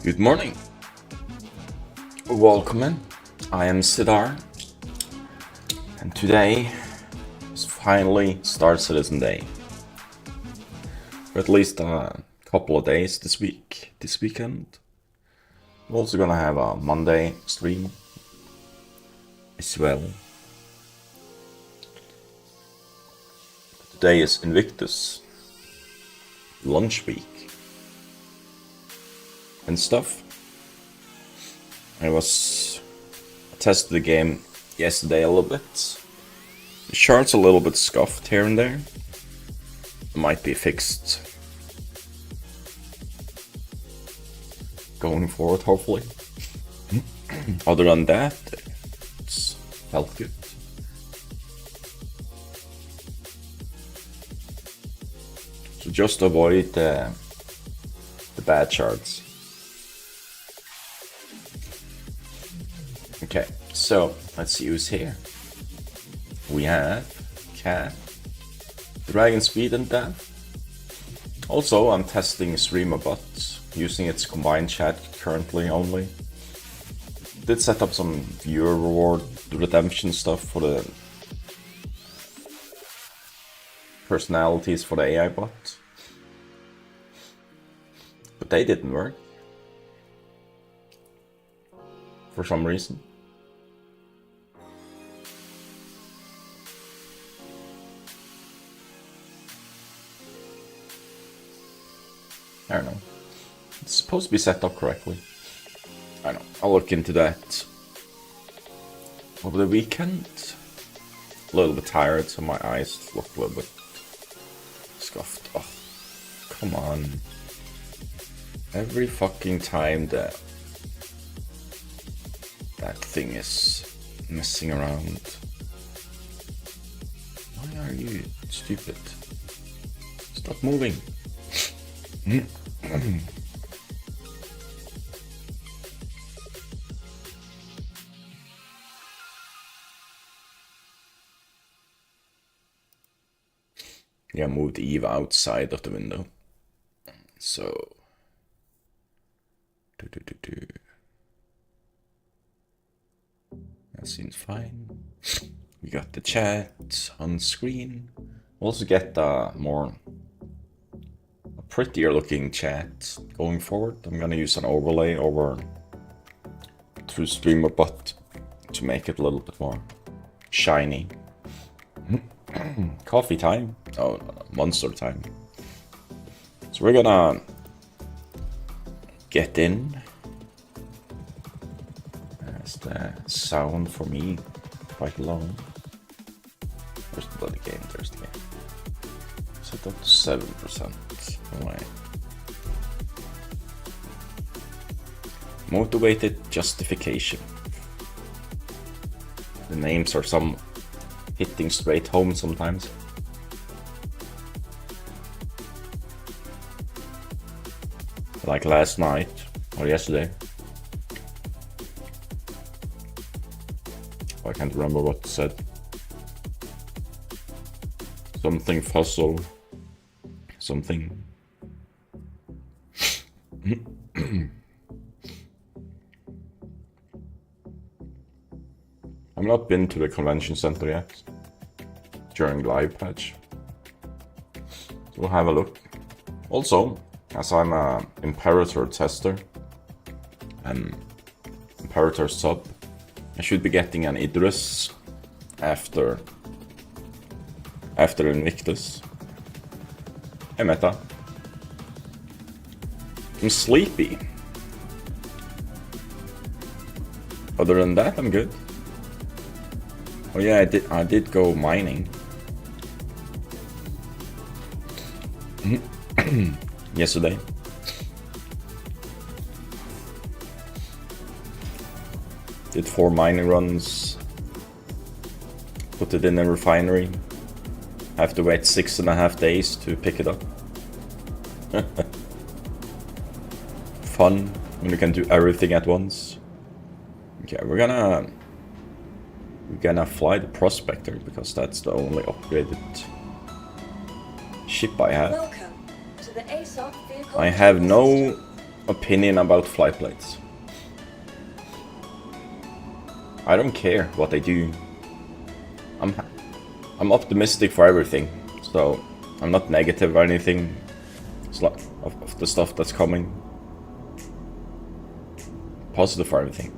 Good morning. Welcome in. I am Sidar, and today is finally Star Citizen Day. For at least a couple of days this weekend. We're also gonna have a Monday stream as well. Today is Invictus lunch week and stuff. I tested the game yesterday a little bit. The chart's a little bit scuffed here and there. It might be fixed going forward, hopefully. Other than that, it's felt good. So just avoid the bad charts. Okay, so let's see who's here. We have Cat, Dragon Speed, and Dan. Also, I'm testing StreamBeats, using its combined chat currently only. Did set up some viewer reward redemption stuff for the personalities for the AI bot, but they didn't work for some reason. I don't know. It's supposed to be set up correctly. I know. I'll look into that over the weekend. A little bit tired, so my eyes look a little bit scuffed. Oh, come on. Every fucking time that thing is messing around. Why are you stupid? Stop moving. Yeah, moved Eve outside of the window. So that seems fine. We got the chat on screen. We'll also get a prettier looking chat going forward. I'm gonna use an overlay over through StreamBeats to make it a little bit more shiny. Coffee time? Oh, no, monster time. So we're gonna get in. There's the sound for me quite low. Where's the bloody game? There's the game. Set up to 7%. Alright. Motivated justification. The names are some hitting straight home sometimes. Like last night or yesterday. I can't remember what it said. Something fossil. Something. I've not been to the convention center yet during live patch. We'll have a look. Also, as I'm a Imperator tester and Imperator sub, I should be getting an Idris after Invictus. Hey Meta. I'm sleepy. Other than that, I'm good. Oh yeah, I did go mining. Yesterday. Did 4 mining runs. Put it in a refinery. Have to wait 6.5 days to pick it up. Fun when you can do everything at once. Okay, we're gonna fly the Prospector because that's the only upgraded ship I have. I have no opinion about flight plates. I don't care what they do. I'm optimistic for everything, so I'm not negative or anything. It's like of the stuff that's coming. Positive for everything.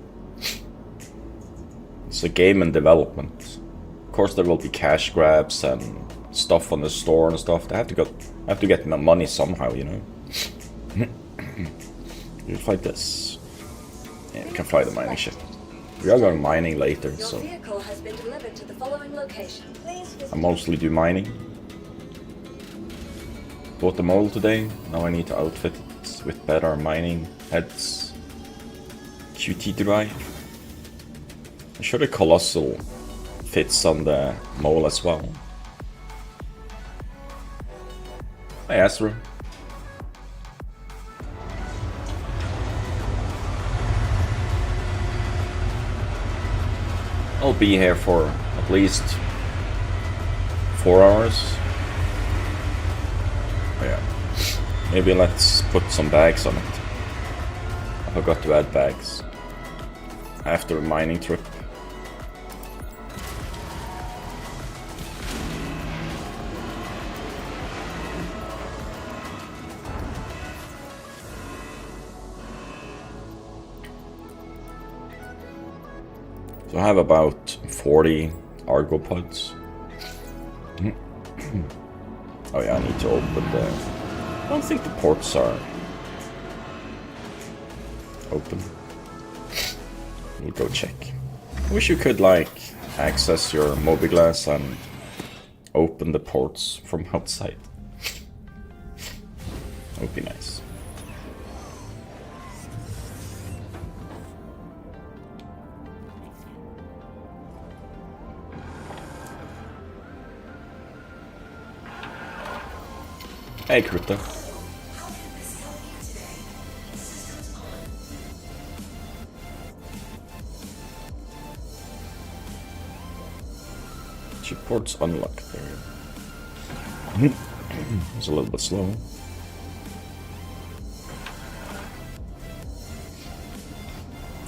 It's a game in development. Of course, there will be cash grabs and stuff on the store and stuff. They have to get money somehow, you know. You fly this. Yeah, you can fly the mining ship. We are going mining later, so I mostly do mining. Bought the model today. Now I need to outfit it with better mining heads. QT drive. I'm sure the Colossal fits on the mole as well. Hi Astra. I'll be here for at least 4 hours. Oh yeah. Maybe let's put some bags on it. I forgot to add bags after a mining trip. So I have about 40 argopods. Oh yeah, I need to open the... I don't think the ports are open. We'll go check. I wish you could, like, access your Mobiglass and open the ports from outside. That would be nice. Hey, Crypto. Ports unlocked there. It's a little bit slow.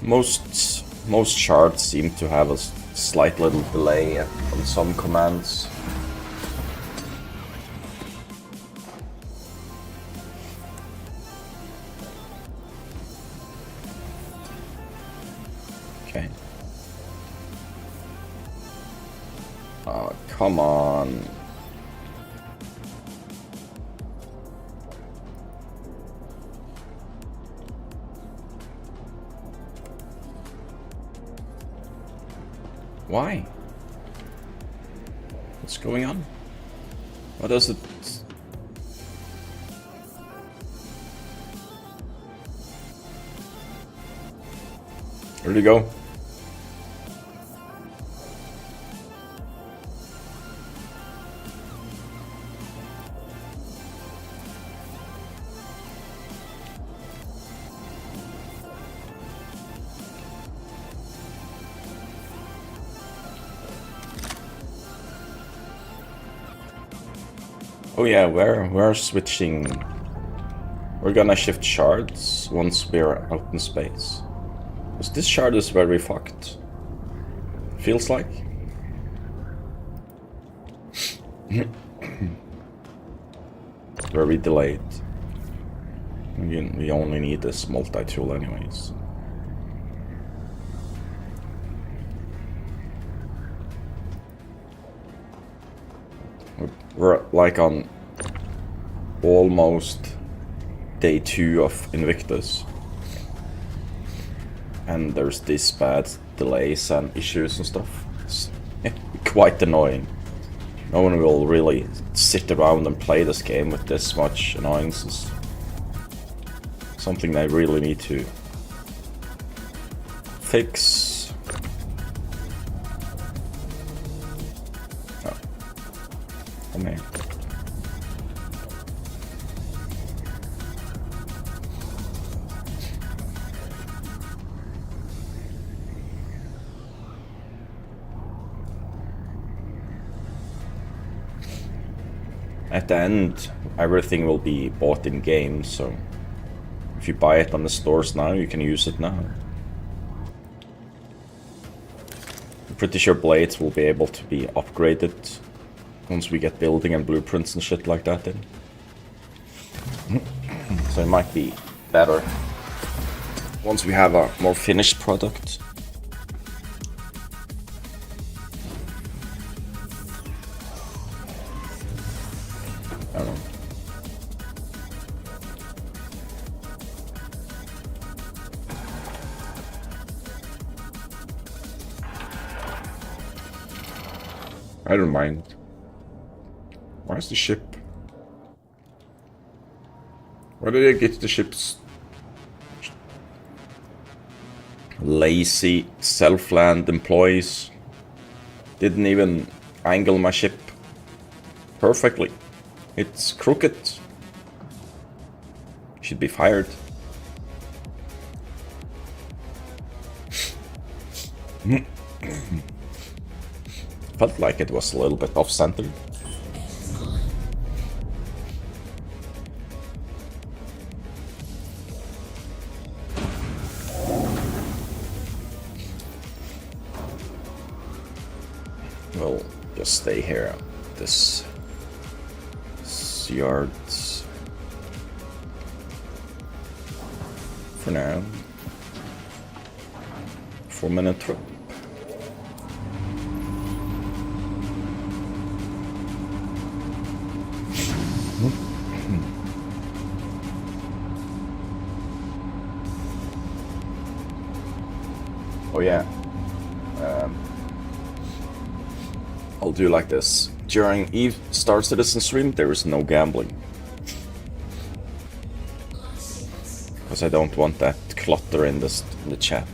Most shards seem to have a slight little delay on some commands. Okay. Oh, come on. Why? What's going on? What does it... Where'd he go? Oh yeah, we're switching. We're gonna shift shards once we're out in space. Because this shard is very fucked. Feels like. Very delayed. We only need this multi-tool anyways. We're like on almost day 2 of Invictus. And there's these bad delays and issues and stuff. It's quite annoying. No one will really sit around and play this game with this much annoyances. Something they really need to fix. Oh man. At the end, everything will be bought in game, so if you buy it on the stores now, you can use it now. I'm pretty sure blades will be able to be upgraded once we get building and blueprints and shit like that in. So it might be better once we have a more finished product. I don't know. I don't mind. Where's the ship? Where did I get the ships? Lazy self-land employees didn't even angle my ship perfectly. It's crooked. Should be fired. Felt like it was a little bit off-centered. We'll just stay here. This yards for now. 4-minute trip. Oh yeah. I'll do like this. During Eve Star Citizen stream, there is no gambling. Because I don't want that clutter in the chat.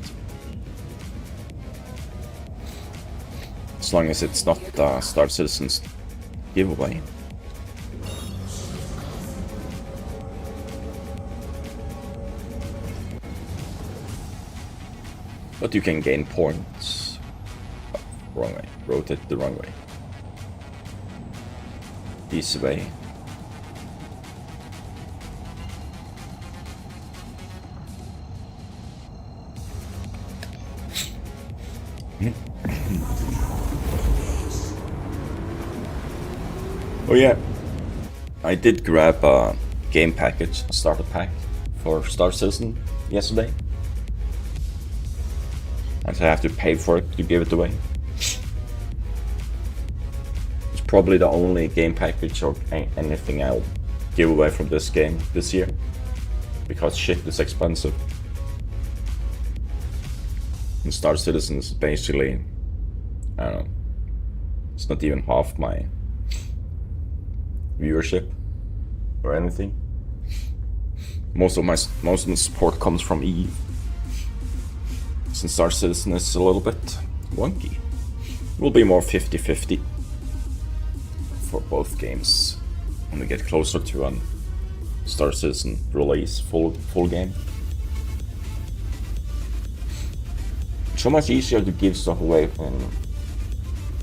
As long as it's not Star Citizen's giveaway. But you can gain points. Oh, wrong way. Rotate the wrong way. Easy way. Oh yeah, I did grab a game package, a starter pack for Star Citizen yesterday. And so I have to pay for it to give it away. It's probably the only game package or anything I'll give away from this game this year. Because shit is expensive. And Star Citizen is basically, I don't know, it's not even half my viewership or anything. Most of the support comes from Eve. Since Star Citizen is a little bit wonky. It will be more 50-50 for both games when we get closer to an Star Citizen release full game. It's so much easier to give stuff away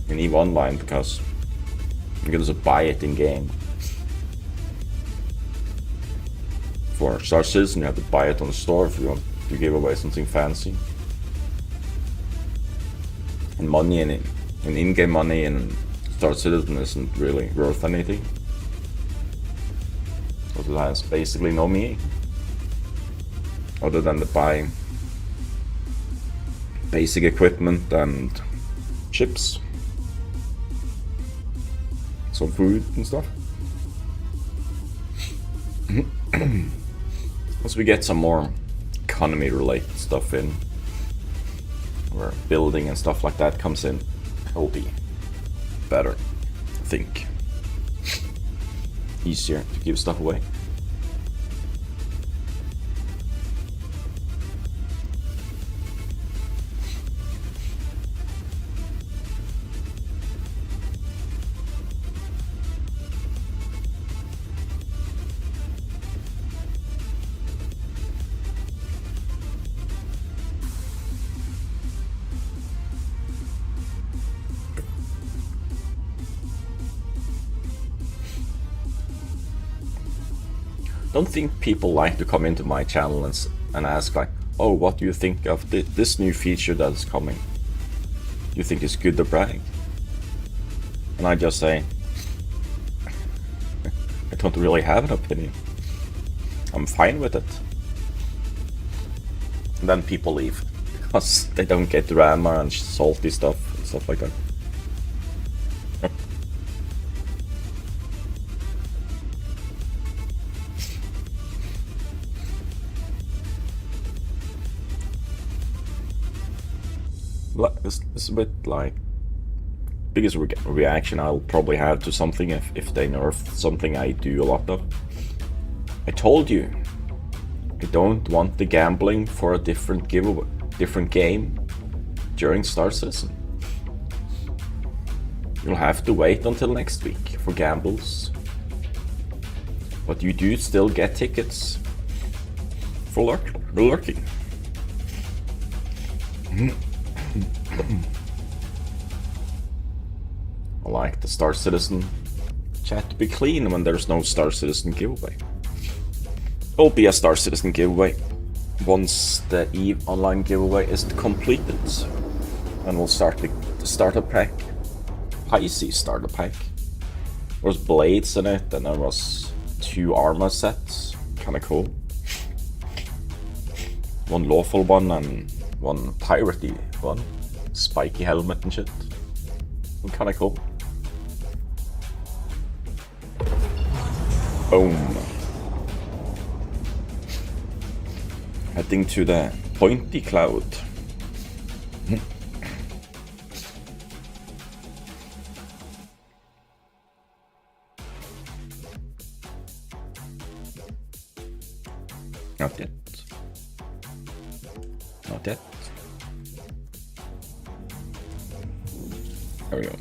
in EVE Online because you can just buy it in game. For Star Citizen, you have to buy it on the store if you want to give away something fancy. And money and in-game money in Star Citizen isn't really worth anything. Because it has basically no meaning. Other than to buy basic equipment and chips. Some food and stuff. Once we get some more economy related stuff in, where building and stuff like that comes in, it'll be better, I think. Easier to give stuff away. Don't think people like to come into my channel and ask like, oh, what do you think of this new feature that is coming? Do you think it's good to brag? And I just say, I don't really have an opinion. I'm fine with it. And then people leave because they don't get drama and salty stuff and stuff like that. It's a bit like biggest reaction I'll probably have to something if they nerf something I do a lot of. I told you I don't want the gambling for a different giveaway, different game during Star Citizen. You'll have to wait until next week for gambles, but you do still get tickets for lurking. I like the Star Citizen chat to be clean when there's no Star Citizen giveaway. There'll be a Star Citizen giveaway once the EVE Online giveaway is completed. And we'll start the starter pack. Pisces starter pack. There was blades in it and there was 2 armor sets. Kinda cool. 1 lawful one and 1 piratey one. Spiky helmet and shit. Kinda cool. Boom. Heading to the pointy cloud. Not yet. Not yet. There we go.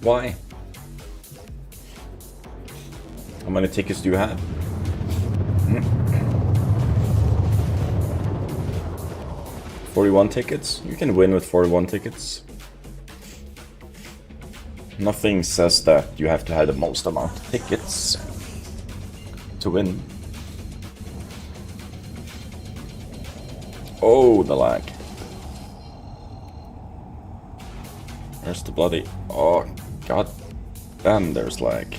Why? How many tickets do you have? 41 tickets? You can win with 41 tickets. Nothing says that you have to have the most amount of tickets to win. Oh, the lag. There's the bloody... Oh, god damn, there's lag.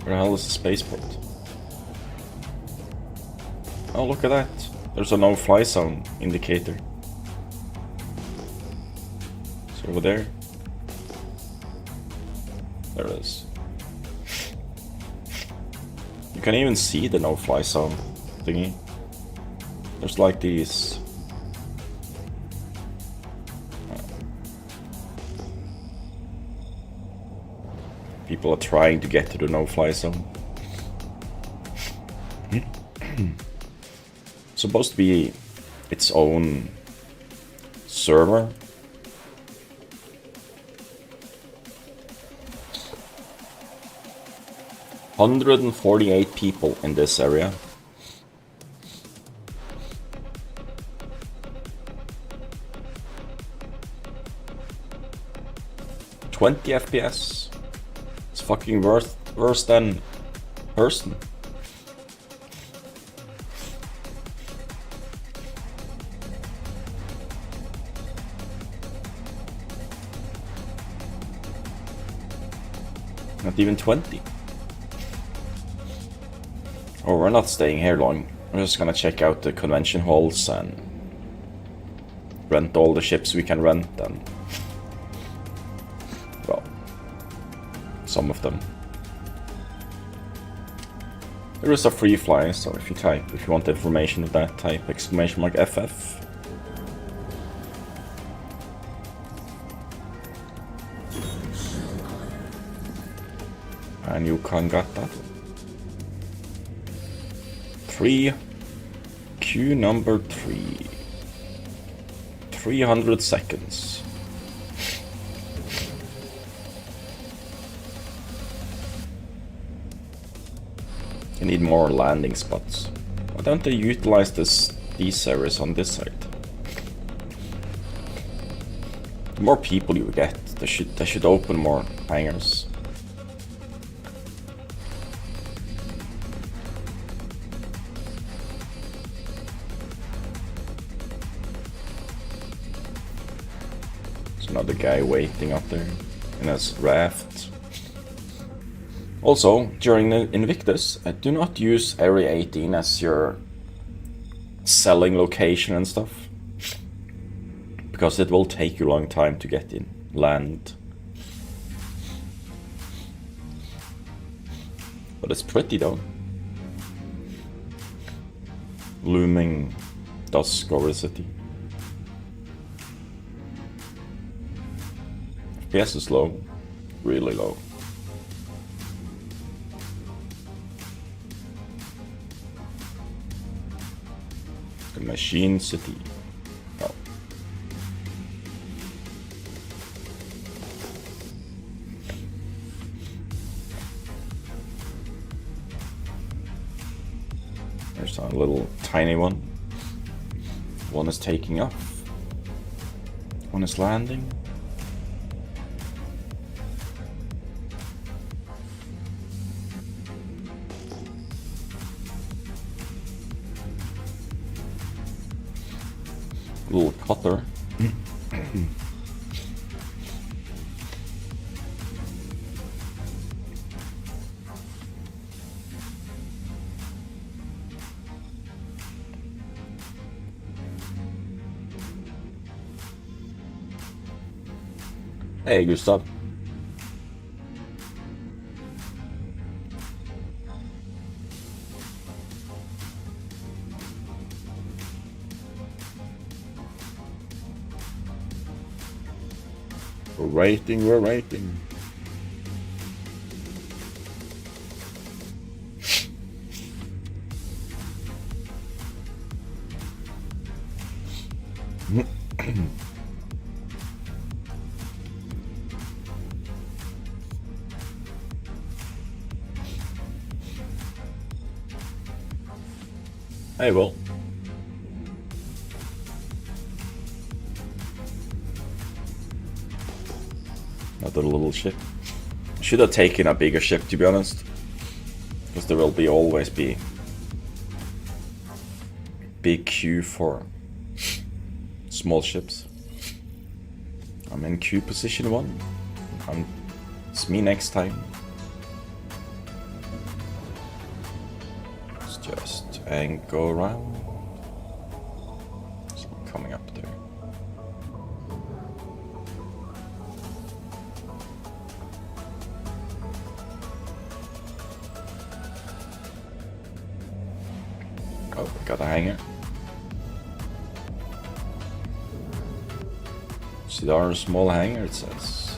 Where the hell is the spaceport? Oh, look at that. There's a no-fly zone indicator. It's over there. There it is. You can even see the no-fly zone thingy. There's like these... People are trying to get to the no-fly zone. Supposed to be its own server. $148 people in this area. $20 FPS. It's fucking worse than person. Not even 20. Oh, we're not staying here long. We're just gonna check out the convention halls and rent all the ships we can rent and... well, some of them. There is a FreeFly, so if you want information of that type, !FF. And you can get that. 3Q number 3. 300 seconds. You need more landing spots. Why don't they utilize these areas on this side? The more people you get, they should open more hangars. Another guy waiting up there in his raft. Also, during the Invictus, do not use Area 18 as your selling location and stuff, because it will take you a long time to get in land. But it's pretty though. Looming dusk over the city. FPS is low, really low. The Machine City. Oh. There's a little tiny one. One is taking off. One is landing. Little cutter. Hey, Gustav. We're waiting. Hey, well. Another little ship. Should have taken a bigger ship, to be honest. Because there will always be big queue for small ships. I'm in queue position 1. It's me next time. Let's just go around. So I'm coming up there. Oh, got a hangar. See, there are a small hangar, it says.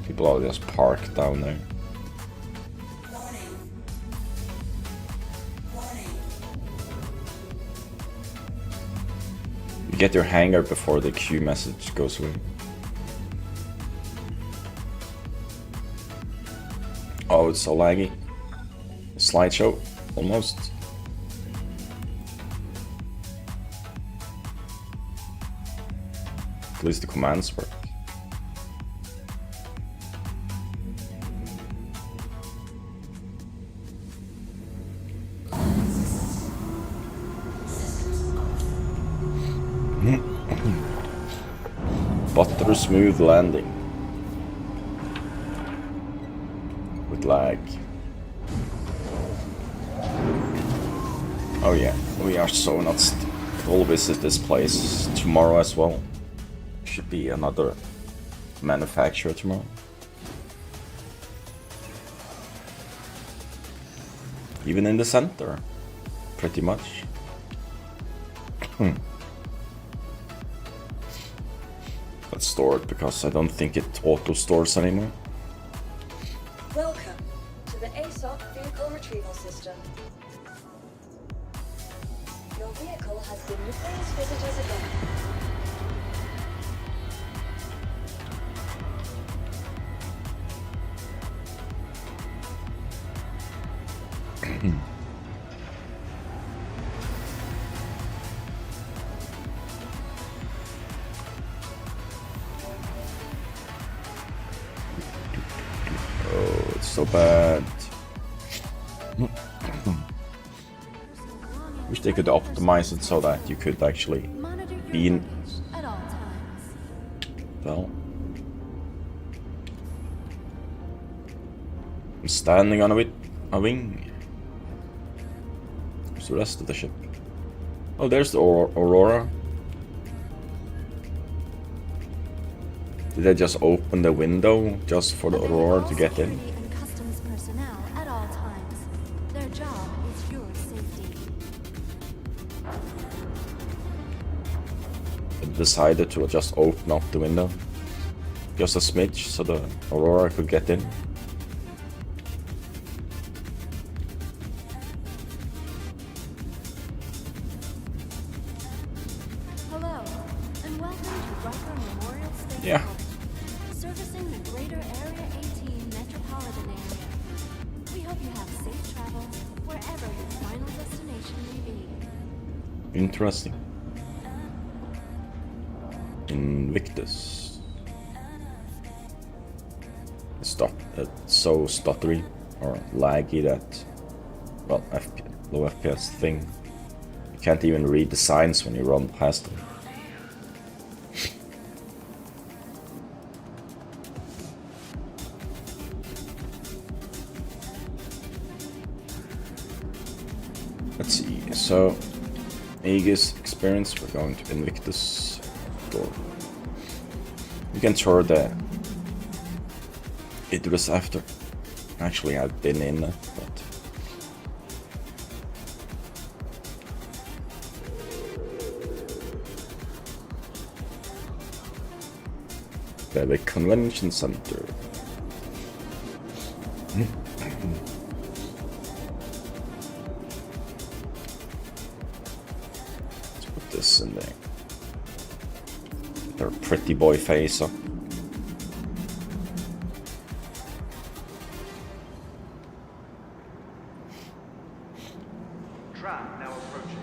People are just parked down there. You get your hangar before the queue message goes away. Oh, it's so laggy. Slideshow, almost. At least the commands work. Butter smooth landing. With lag. Oh yeah, we are so nuts. We'll visit this place tomorrow as well. Should be another manufacturer tomorrow. Even in the center, pretty much. Let's store it because I don't think it auto stores anymore. Welcome to the ASOC vehicle retrieval system. Your vehicle has been replaced visitors again. Oh, it's so bad. Wish they could optimize it so that you could actually be in. Well, I'm standing on a wing. Where's the rest of the ship? Oh, there's the Aurora. Did I just open the window just for the Aurora to get in? Customs personnel at all times. Their job is your safety. I decided to just open up the window. Just a smidge so the Aurora could get in. Hello, and welcome to Rucker Memorial State Yeah. Park, servicing the greater Area 18 metropolitan area. We hope you have safe travels wherever your final destination may be. Interesting. Invictus. It's so stuttery or laggy that, well, low FPS thing. You can't even read the signs when you run past them. Let's see, so Aegis experience, we're going to Invictus door. You can tour the Idris after. Actually, I've been in it, but the convention center. this in their pretty boy face up. Tram now approaching.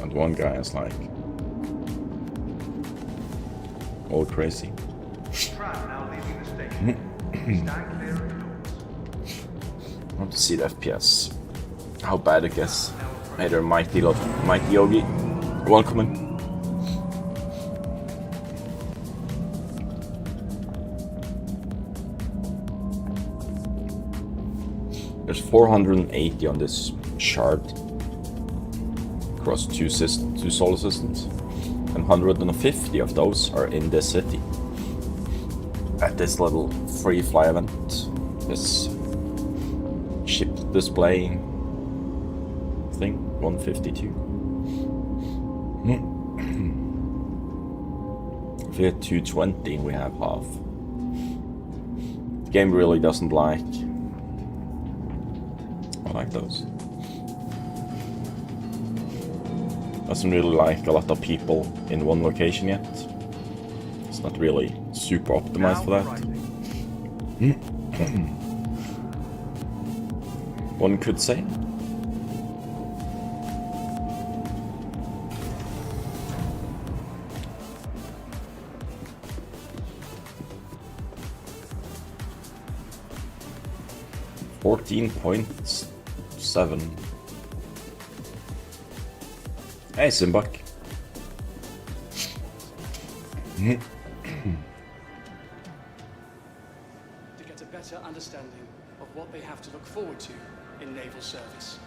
And one guy is like all crazy. Tram now leaving the station. Stand clear of the doors. I want to see the FPS. How bad it gets. Hey there, Mighty Yogi. Welcome in. There's 480 on this shard across two solar systems, and 150 of those are in this city. At this little FreeFly event, this ship display thing, 152. If we had 220, we have half. The game really doesn't like. I like those. Doesn't really like a lot of people in one location yet. It's not really super optimized for that. One could say. $14.7. Hey, Simbak. To get a better understanding of what they have to look forward to in naval service.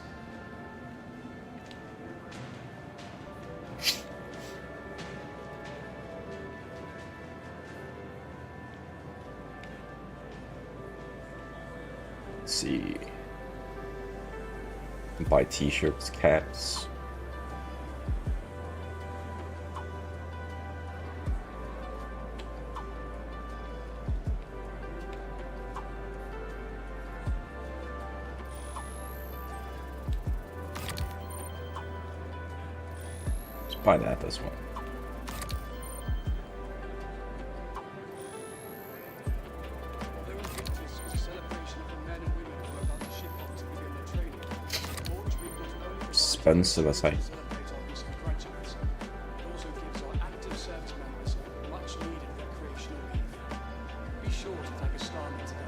Let's see. Buy t-shirts, caps. Buy that as well. Although Invictus was a celebration of the men and women who were about to ship off to begin their training, Launch Week not only provides Expensive as heck. to celebrate our recent graduates, it also gives our active service members much needed recreational leave. Be sure to tag a starman today.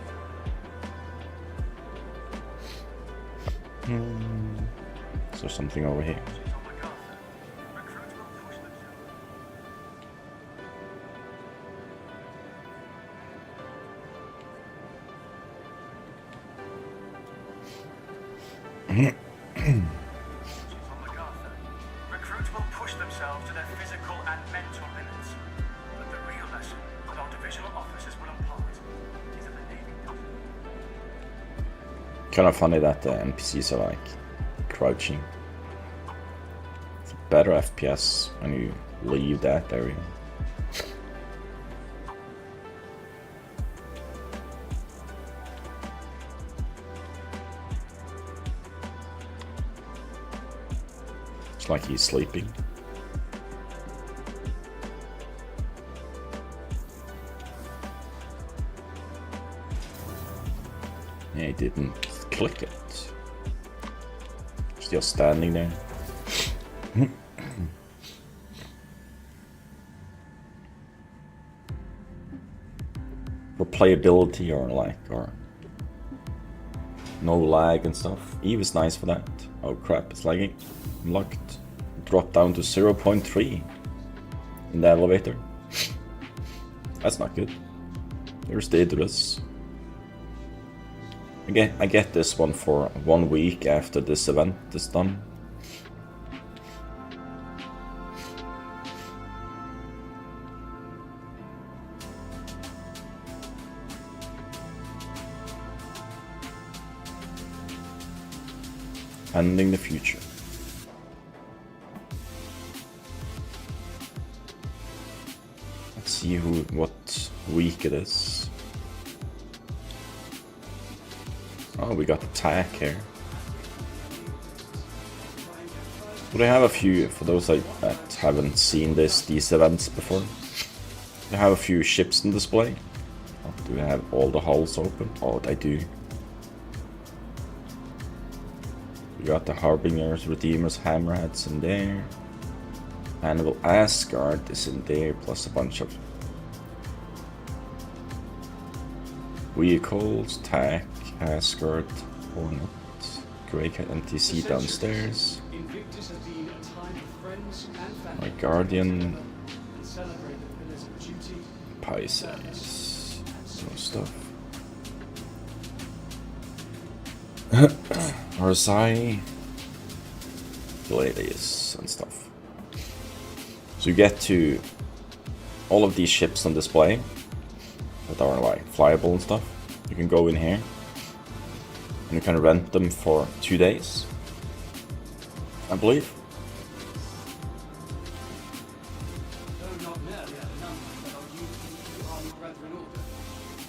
Is there something over here? Recruits will push themselves to their physical and mental limits. But the real lesson that our divisional officers will impart is that the Navy doesn't. Kind of funny that the NPCs are like crouching. It's better FPS when you leave that area. It's like he's sleeping. Yeah, he didn't click it. He's just standing there. For playability or no lag and stuff. Eve is nice for that. Oh crap, it's lagging. Locked. Dropped down to 0.3 in the elevator. That's not good. There's dangerous. I get this one for 1 week after this event is done. Ending the future. Let's see what week it is. Oh, we got attack here. But I have a few, for those that haven't seen these events before. I have a few ships in display. Oh, do I have all the hulls open? Oh, I do. We got the Harbingers, Redeemers, Hammerheads in there. Anvil Asgard is in there, plus a bunch of vehicles, TAC, Asgard, Hornet, Greycat NTC downstairs. Invictus has been a time of friends and family. My Guardian, And celebrate the pillars of duty. Pisces, some stuff. Orsai, Gladius and stuff. So you get to all of these ships on display that are like flyable and stuff. You can go in here and you can rent them for 2 days, I believe.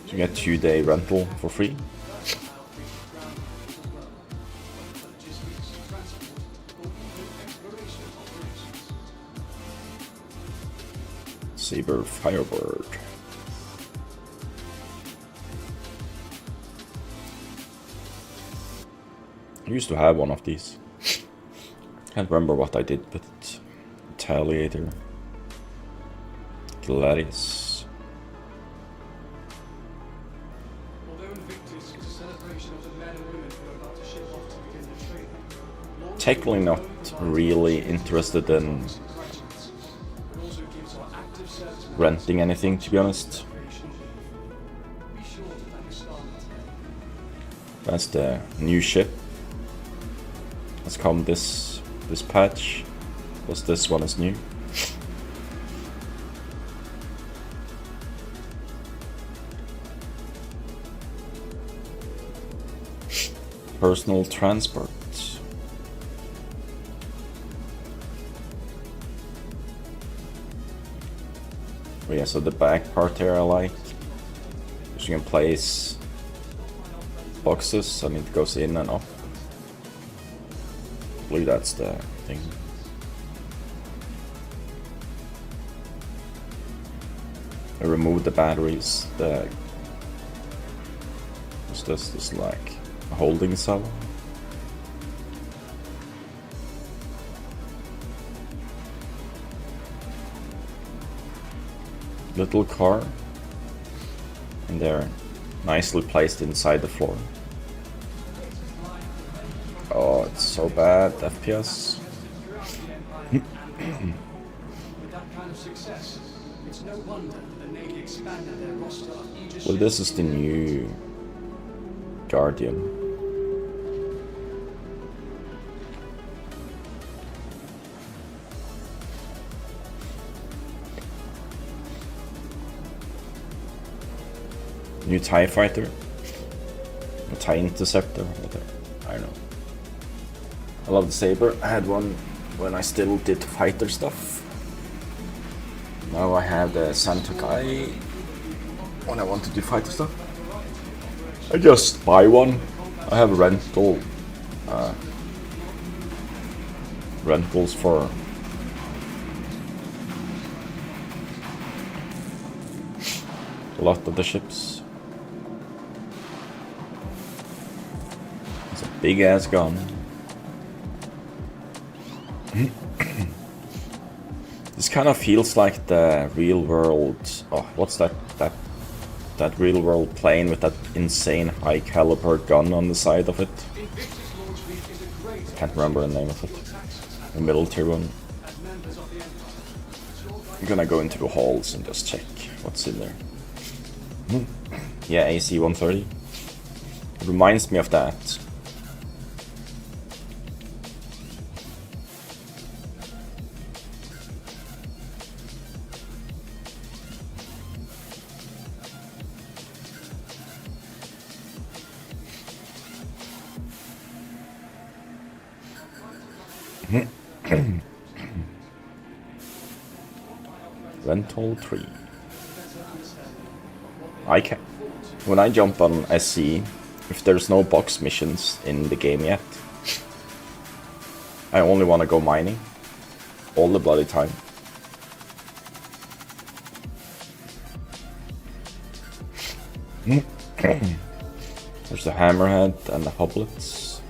So you get 2-day rental for free. Saber Firebird. I used to have one of these. Can't remember what I did with it. Retaliator. Gladius. Although Invictus is a celebration of the men and women who are about to ship off to begin their training, Technically not really interested in but also gives our active service members renting anything, to be honest. be sure to thank a star today. That's the new ship. Has come this patch, because this one is new. Personal transport. Oh yeah, so the back part here I like. Because you can place boxes and it goes in and up. I believe that's the thing. I removed the batteries. What's this? This is like a holding cell. Little car. And they're nicely placed inside the floor. Oh, it's so bad, FPS. With that kind of success, it's no wonder the Navy expanded their roster of Aegis Well, this ships is the new Guardian. New TIE Fighter. A TIE Interceptor. Whatever. I don't know. I love the Saber. I had one when I still did fighter stuff. Now I have the Santokai when I want to do fighter stuff. I just buy one. I have rentals for a lot of the ships. It's a big ass gun. This kind of feels like the real world. Oh, what's that real world plane with that insane high caliber gun on the side of it? Invictus launch fleet is a great Can't remember the name of it. The military one. as members of the Empire. I'm gonna go into the halls and just check what's in there. Yeah, AC-130. It reminds me of that. Rental 3. I can. When I jump on SC, if there's no box missions in the game yet, I only want to go mining all the bloody time. There's the hammerhead and the hoplets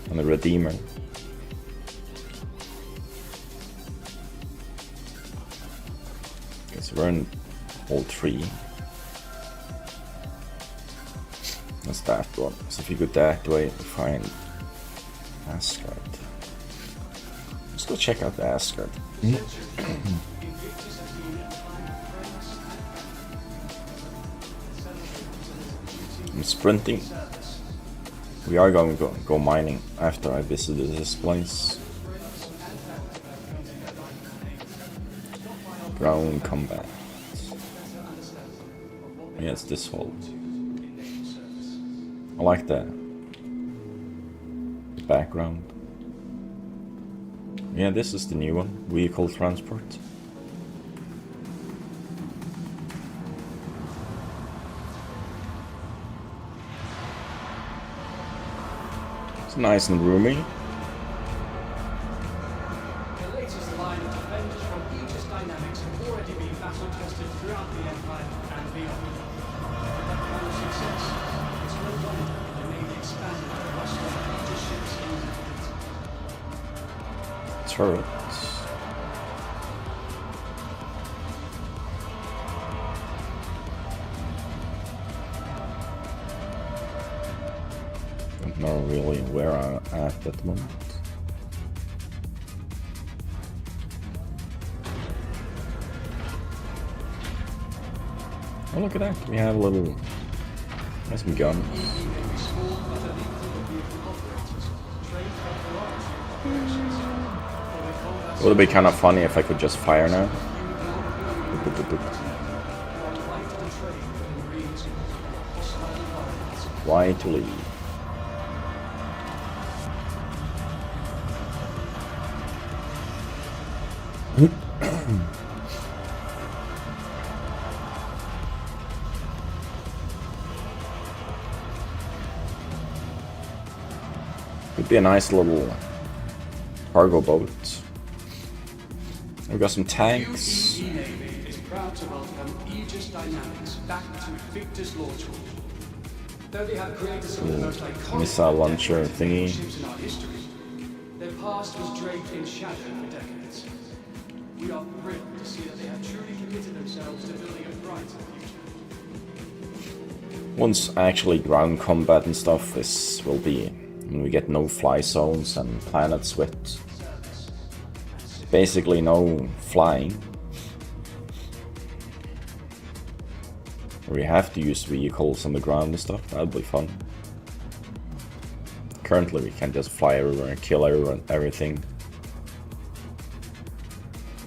and the redeemer. Guess we're in all 3. That's that one. So if you go that way, we find Asgard. Let's go check out the Asgard. I'm sprinting. We are going to go mining after I visited this place. Ground combat. Yeah, it's this hole. I like the background. Yeah, this is the new one. Vehicle transport. It's nice and roomy. The latest line of defenders from Aegis Dynamics have already been battle tested throughout the Empire and beyond. With that kind of success, it's no wonder they may be expanding the roster of Aegis ships in the fleet. Turrets. I'm not really where I'm at the moment. Oh, look at that. We have a little. There's some guns. It would be kind of funny if I could just fire now. Boop, boop, boop, boop. Why to leave? Could be a nice little cargo boat. We've got some tanks. UE Navy is proud to welcome Aegis Dynamics back to Invictus launchpad. Though they have created some of the most iconic Missile launcher thingy. ships in our history, their past was draped in shadow for decades. We are thrilled to see that they have truly committed themselves to building a brighter future. Once actually ground combat and stuff will be when we get no fly zones and planets with basically no flying. We have to use vehicles on the ground and stuff. That'd be fun. Currently we can just fly everywhere and kill everything.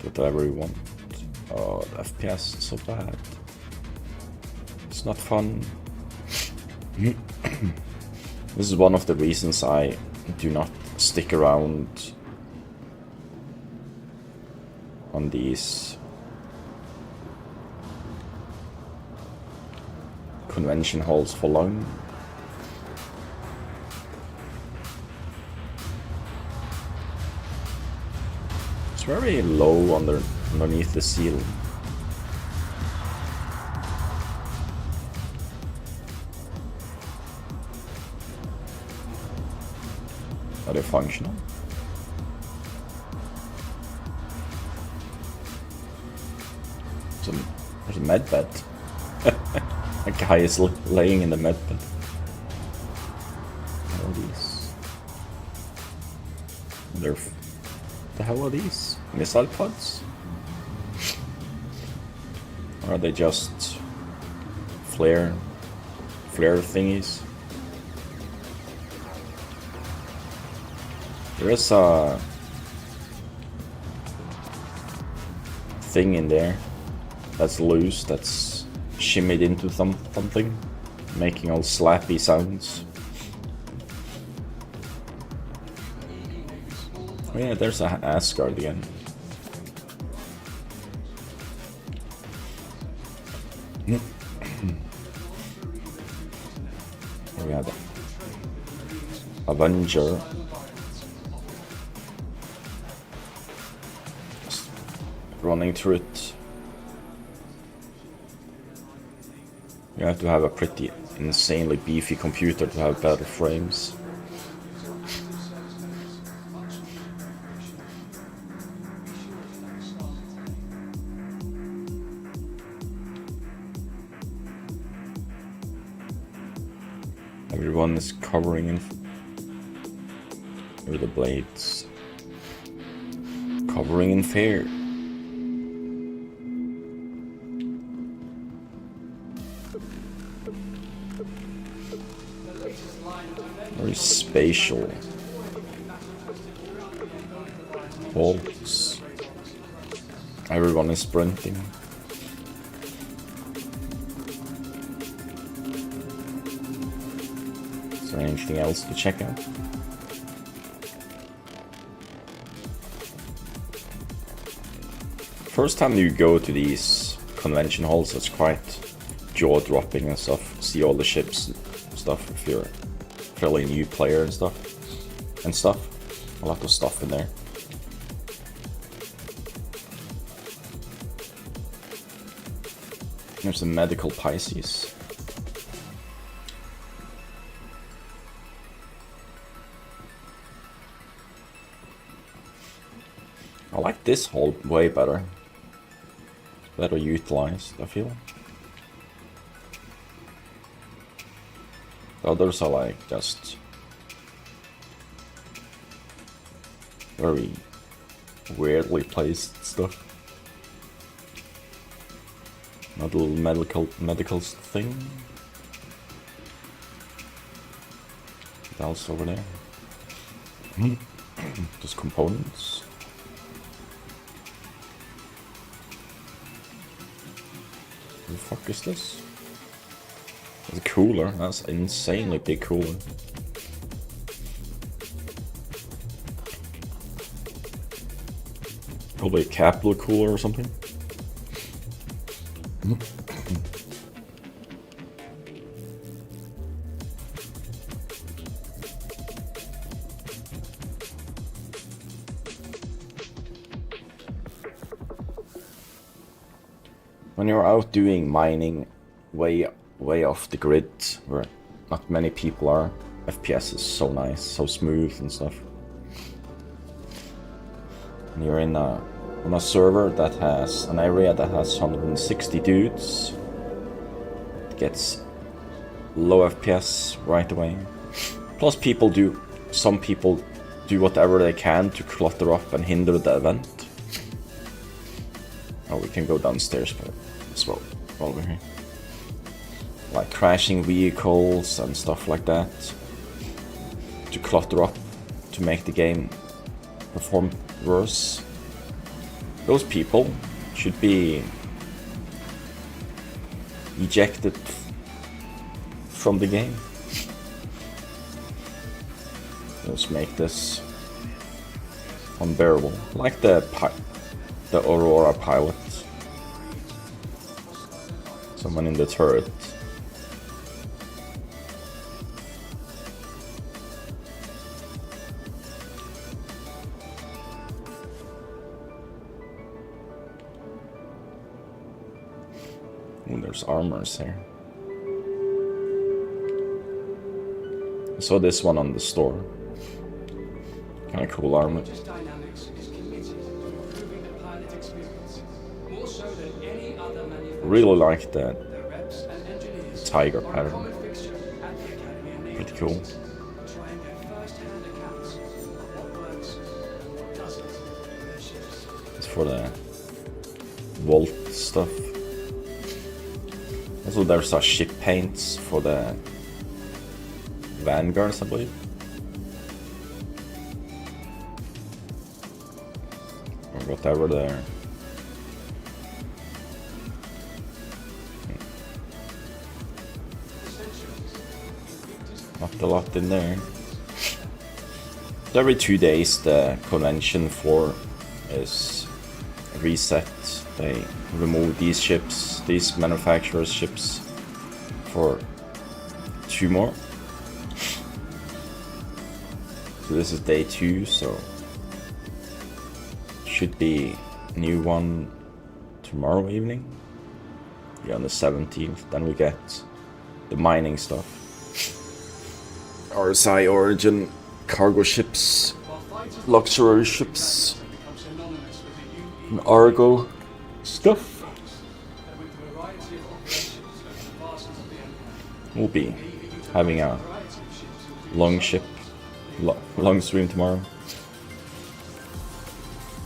Do whatever we want. Oh, the FPS is so bad. It's not fun. This is one of the reasons I do not stick around on these convention halls for long. It's very low underneath the ceiling. Are they functional? There's a med bed. A guy is laying in the med bed. What are these? The hell are these? Missile pods? Or are they just flare thingies? There is a thing in there that's loose, that's shimmied into something, making all slappy sounds. Oh yeah, there's a Asgard again. Here we have Avenger. Just running through it. You have to have a pretty insanely beefy computer to have better frames. Everyone is covering in with the blades. Covering in fear. Very spatial. Bolts. Everyone is sprinting. Is there anything else to check out? First time you go to these convention halls, it's quite jaw-dropping and stuff. See all the ships and stuff if you're a fairly new player and stuff. A lot of stuff in there. There's the medical Pisces. I like this hall way better. Better utilized, I feel. The others are like just very weirdly placed stuff. Not a little medical thing. What else over there? Just components. What the fuck is this? It's a cooler. That's an insanely big cooler. Probably a capital cooler or something. When you're out doing mining way off the grid, where not many people are, FPS is so nice, so smooth and stuff. And you're on a server that has an area that has 160 dudes. It gets low FPS right away. Plus some people do whatever they can to clutter up and hinder the event. Oh, we can go downstairs as well over here. Like crashing vehicles and stuff like that. To clutter up, to make the game perform worse. Those people should be ejected from the game. Let's make this unbearable. Like the Aurora pilot. Someone in the turret. Ooh, there's armors here. I saw this one on the store. Kind of cool armor. Dynamics is committed to improving the pilot experience, more so than any other manufacturer. Really like that The reps and engineers tiger are a pattern. common fixture at the Academy and Pretty cool. try and get first-hand accounts of what works and what doesn't in their ships. It's for the vault stuff. Also, there's a ship paints for the Vanguards, I believe. Or whatever there. Not a lot in there. Every 2 days the convention for is reset. They remove these ships, these manufacturers' ships, for 2 more. So this is day 2, so should be new one tomorrow evening. Yeah, on the 17th. Then we get the mining stuff. RSI Origin cargo ships, luxury ships, and Argo stuff. We'll be having a long stream tomorrow.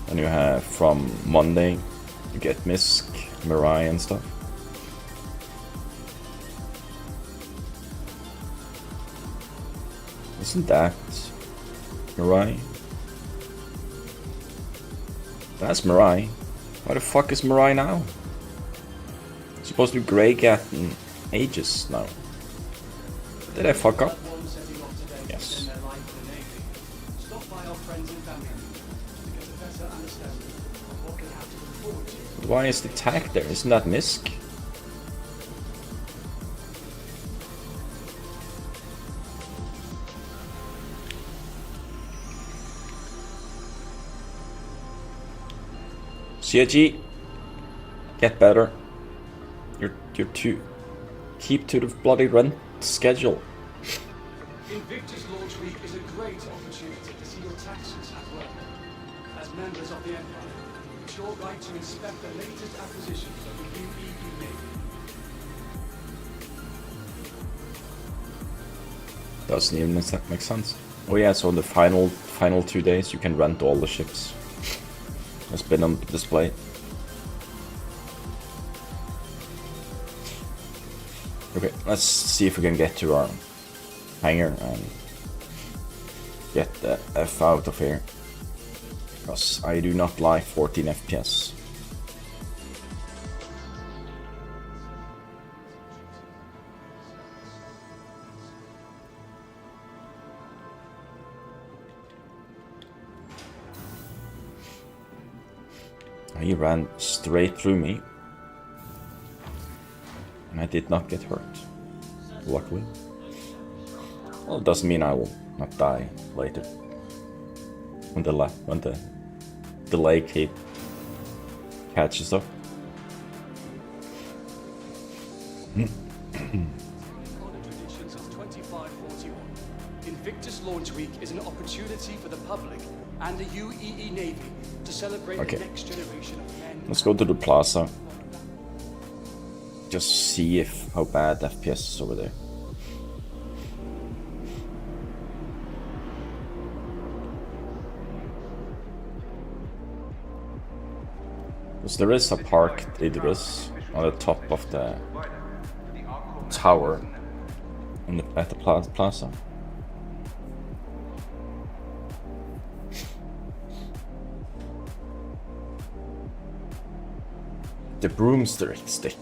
And you have from Monday, you get Misk, Mirai and stuff. Isn't that Mirai? That's Mirai. Why the fuck is Mirai now? It's supposed to be Grey Gat in ages now. Did I fuck up? Yes. But why is the tag there? Isn't that Misk? CIG, get better. You're too. Keep to the bloody rent schedule. Invictus launch week is a great opportunity to see your taxes at work. As members of the Empire, it's your right to inspect the latest acquisitions of the UEE Navy. Doesn't even make sense. Oh yeah, so in the final 2 days you can rent all the ships. It's been on display. Okay, let's see if we can get to our hangar and get the F out of here. Because I do not like 14 FPS. He ran straight through me, and I did not get hurt, luckily. Well, it doesn't mean I will not die later, when the delay cape catches up. Traditions of 2541. Invictus launch week is an opportunity for the public and the UEE Navy to celebrate Okay. the next generation of men. Let's go to the plaza. Just see how bad FPS is over there. Because there is a parked Idris on the top of the tower at the plaza. The broomstick stick.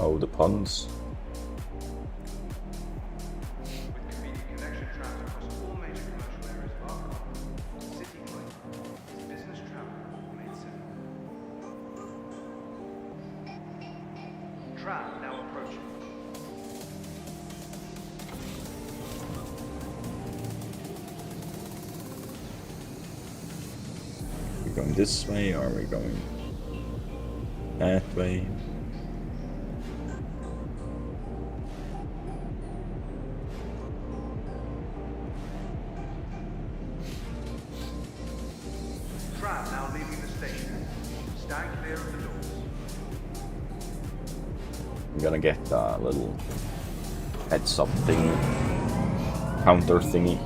Oh, the puns. Are we going this way or are we going that way? Now leaving the station. Stand clear of the doors. I'm gonna get a little heads up thingy, counter thingy,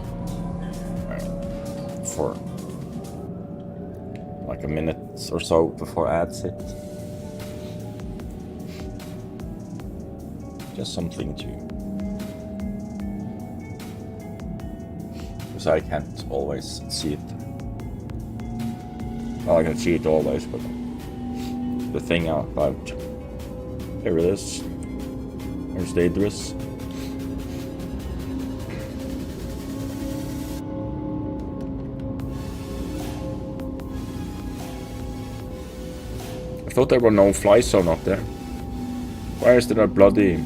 for like a minute or so before ads hit. Just something to so I can't always see it. Well, I can see it always, but the thing about... Here it is. There's the Idris. I thought there were no fly zone up there. Why is there a bloody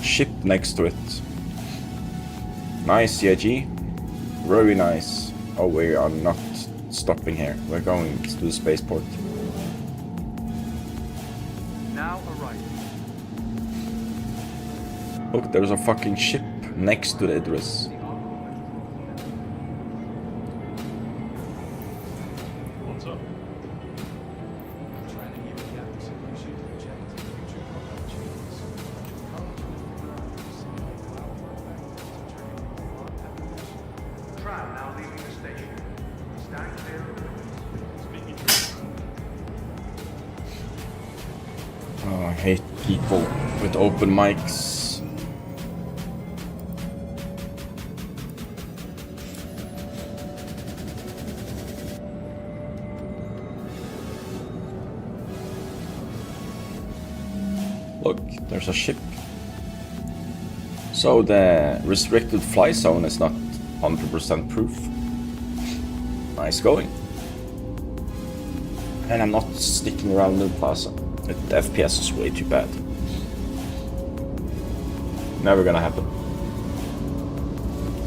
ship next to it? Nice, CIG. Very nice. Oh, we are not stopping here. We're going to the spaceport. Now arriving. Look, there's a fucking ship next to the Idris. What's up? Trying to give the active solution to check future combat changes. Tram now leaving the station. Stand clear of the doors. Speaking Oh, I hate people with open mics. Look, there's a ship. So the restricted fly zone is not 100% proof. Nice going. And I'm not sticking around New Plaza. The FPS is way too bad. Never gonna happen.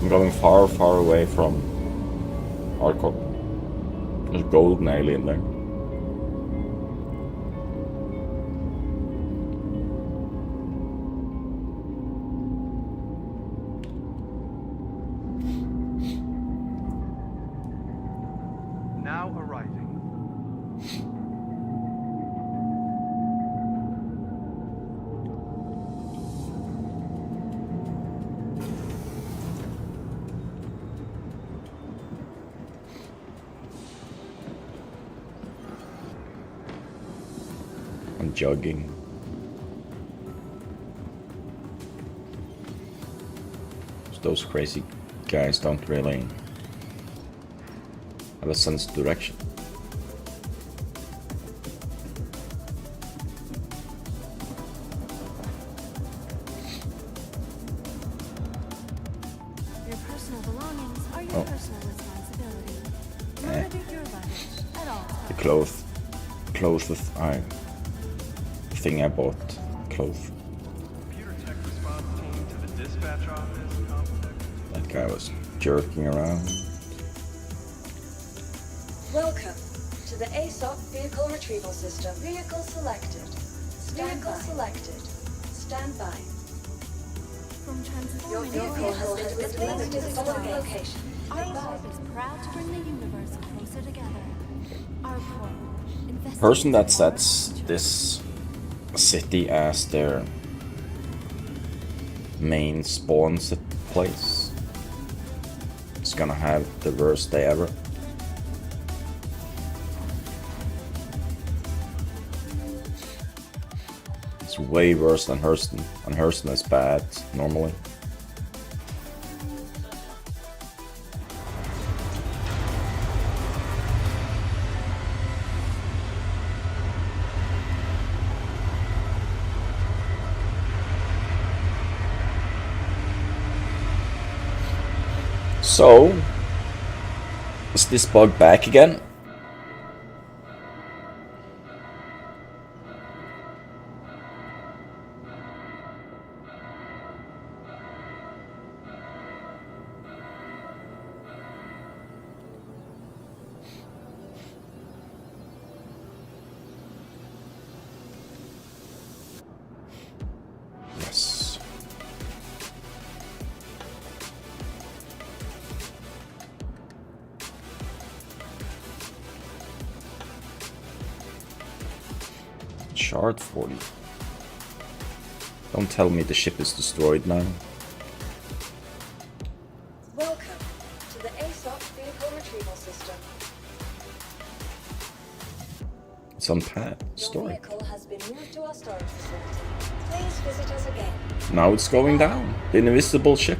I'm going far, far away from hardcore. There's a golden alien there. Now arriving. I'm jogging. Those crazy guys don't really have a sense of direction. Your personal belongings are your Oh. personal responsibility. Eh. Monitor your luggage at all times. The clothes thing I bought. Clothes. Computer tech response team to the dispatch office. Complex. That guy was jerking around. Welcome to the ASOP Vehicle Retrieval System. Vehicle selected. Vehicle selected. Stand by. From Your transforming vehicle has been released to the following location. Our corp is proud to bring the universe closer together. Our corp, investing Person that in sets this city as their main spawn place is gonna have the worst day ever. It's way worse than Hurston, and Hurston is bad normally. So, is this bug back again? Yes. Shard 40. Don't tell me the ship is destroyed now. Welcome to the ASOP Vehicle Retrieval System. It's unpacked. Your Story. vehicle has been moved to our storage facility. Please visit us again. Now it's going down. The invisible ship.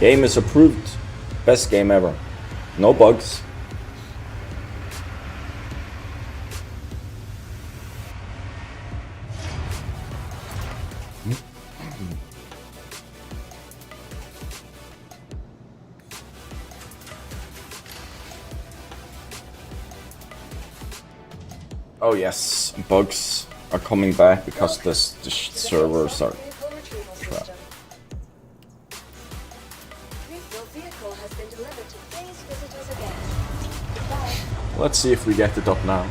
Game is approved. Best game ever. No bugs. Oh yes, bugs are coming back because the servers are Vehicle retrieval trapped. system. Refill vehicle has been delivered to today's visitors again. Goodbye. Let's see if we get it up now.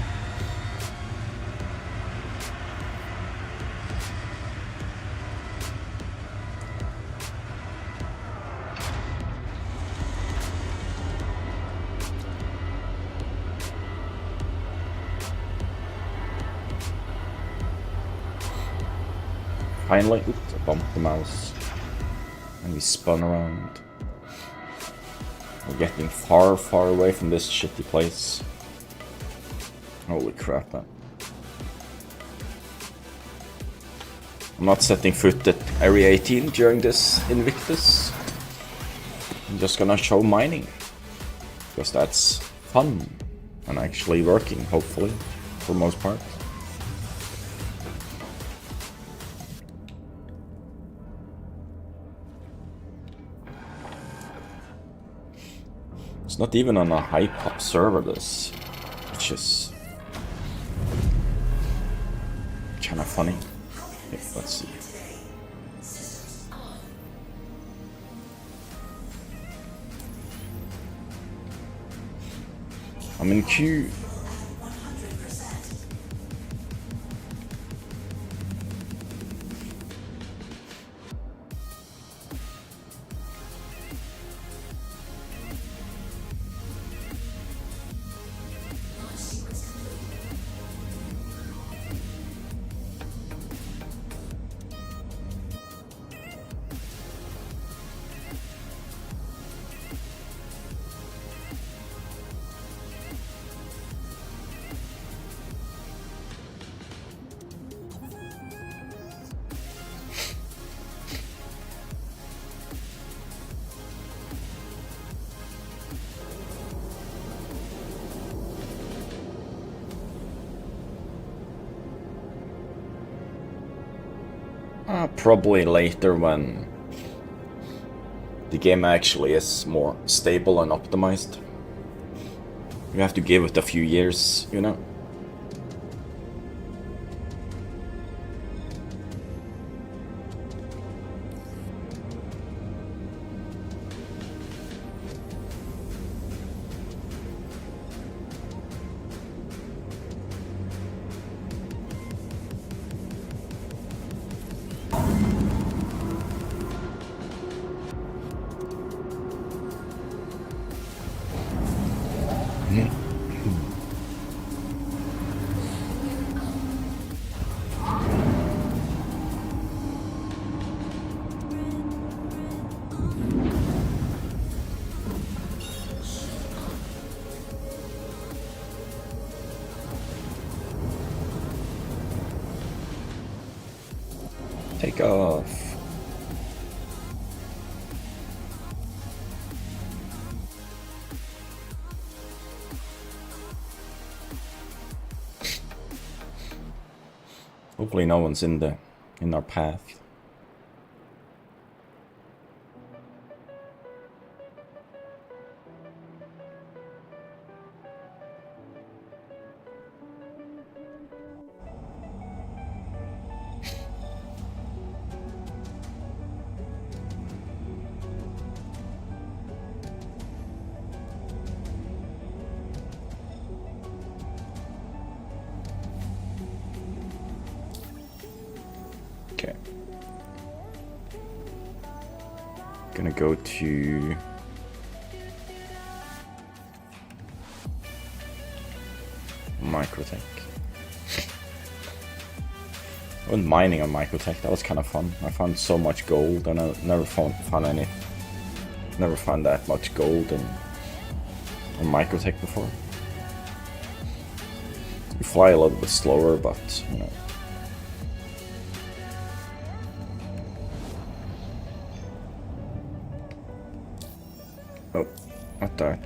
Finally, oops, I bumped the mouse. And we spun around. We're getting far, far away from this shitty place. Holy crap, man. I'm not setting foot at Area 18 during this Invictus. I'm just gonna show mining. Because that's fun. And actually working, hopefully, for most part. It's not even on a high-pop server, this, which is kind of funny. Okay, let's see. I'm in queue. Probably later when the game actually is more stable and optimized. You have to give it a few years, you know? Take off. Hopefully no one's in our path. Okay. Gonna go to Microtech. I went mining on Microtech, that was kind of fun. I found so much gold and I never found that much gold on Microtech before. You fly a little bit slower, but you know. Oh, what that?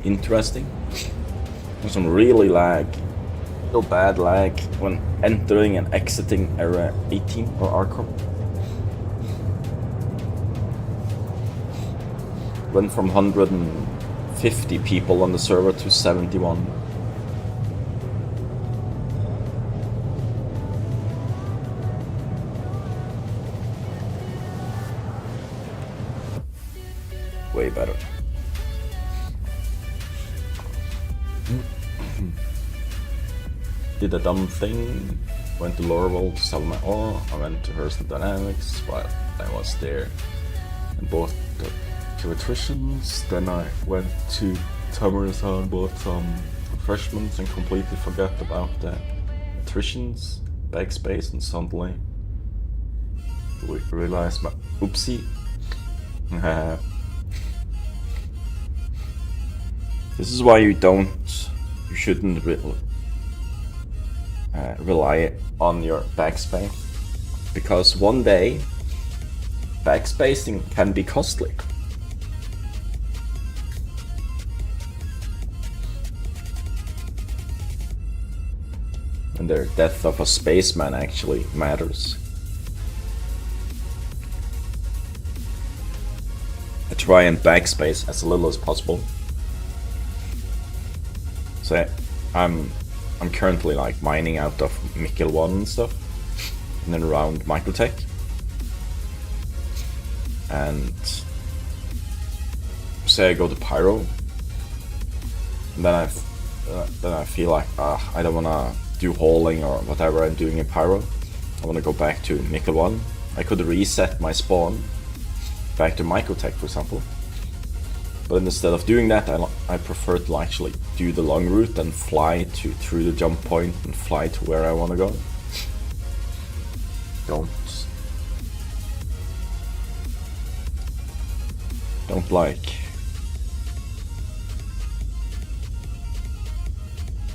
Interesting. There's some really real bad lag when entering and exiting Area 18 or Arkham. Went from 150 people on the server to 71. Way better. Did a dumb thing, went to Lorville to sell my ore. I went to Hurston Dynamics while I was there and bought the electricians. Then I went to Tamara's and bought some refreshments and completely forgot about the electricians backspace, and suddenly realized my oopsie. This is why you shouldn't rely on your backspace, because one day backspacing can be costly. And the death of a spaceman actually matters. I try and backspace as little as possible. So I'm currently like mining out of Mikkel 1 and stuff, and then around Microtech. And say I go to Pyro, and then I feel like I don't wanna do hauling or whatever I'm doing in Pyro. I wanna go back to Mikkel 1. I could reset my spawn back to Microtech, for example. But instead of doing that, I prefer to actually do the long route and fly through the jump point and fly to where I want to go. Don't like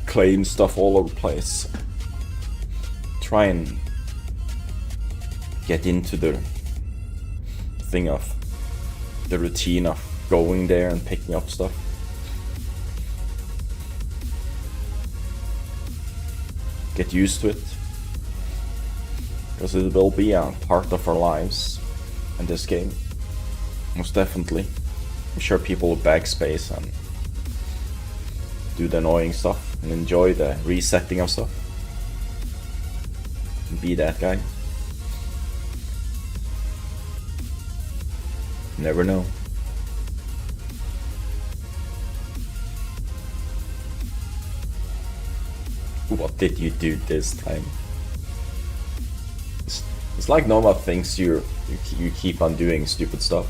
claim stuff all over the place. Try and get into the thing of the routine of going there and picking up stuff. Get used to it, because it will be a part of our lives in this game, most definitely. I'm sure people will backspace and do the annoying stuff and enjoy the resetting of stuff. Be that guy. Never know. What did you do this time? It's like Nova thinks you keep on doing stupid stuff.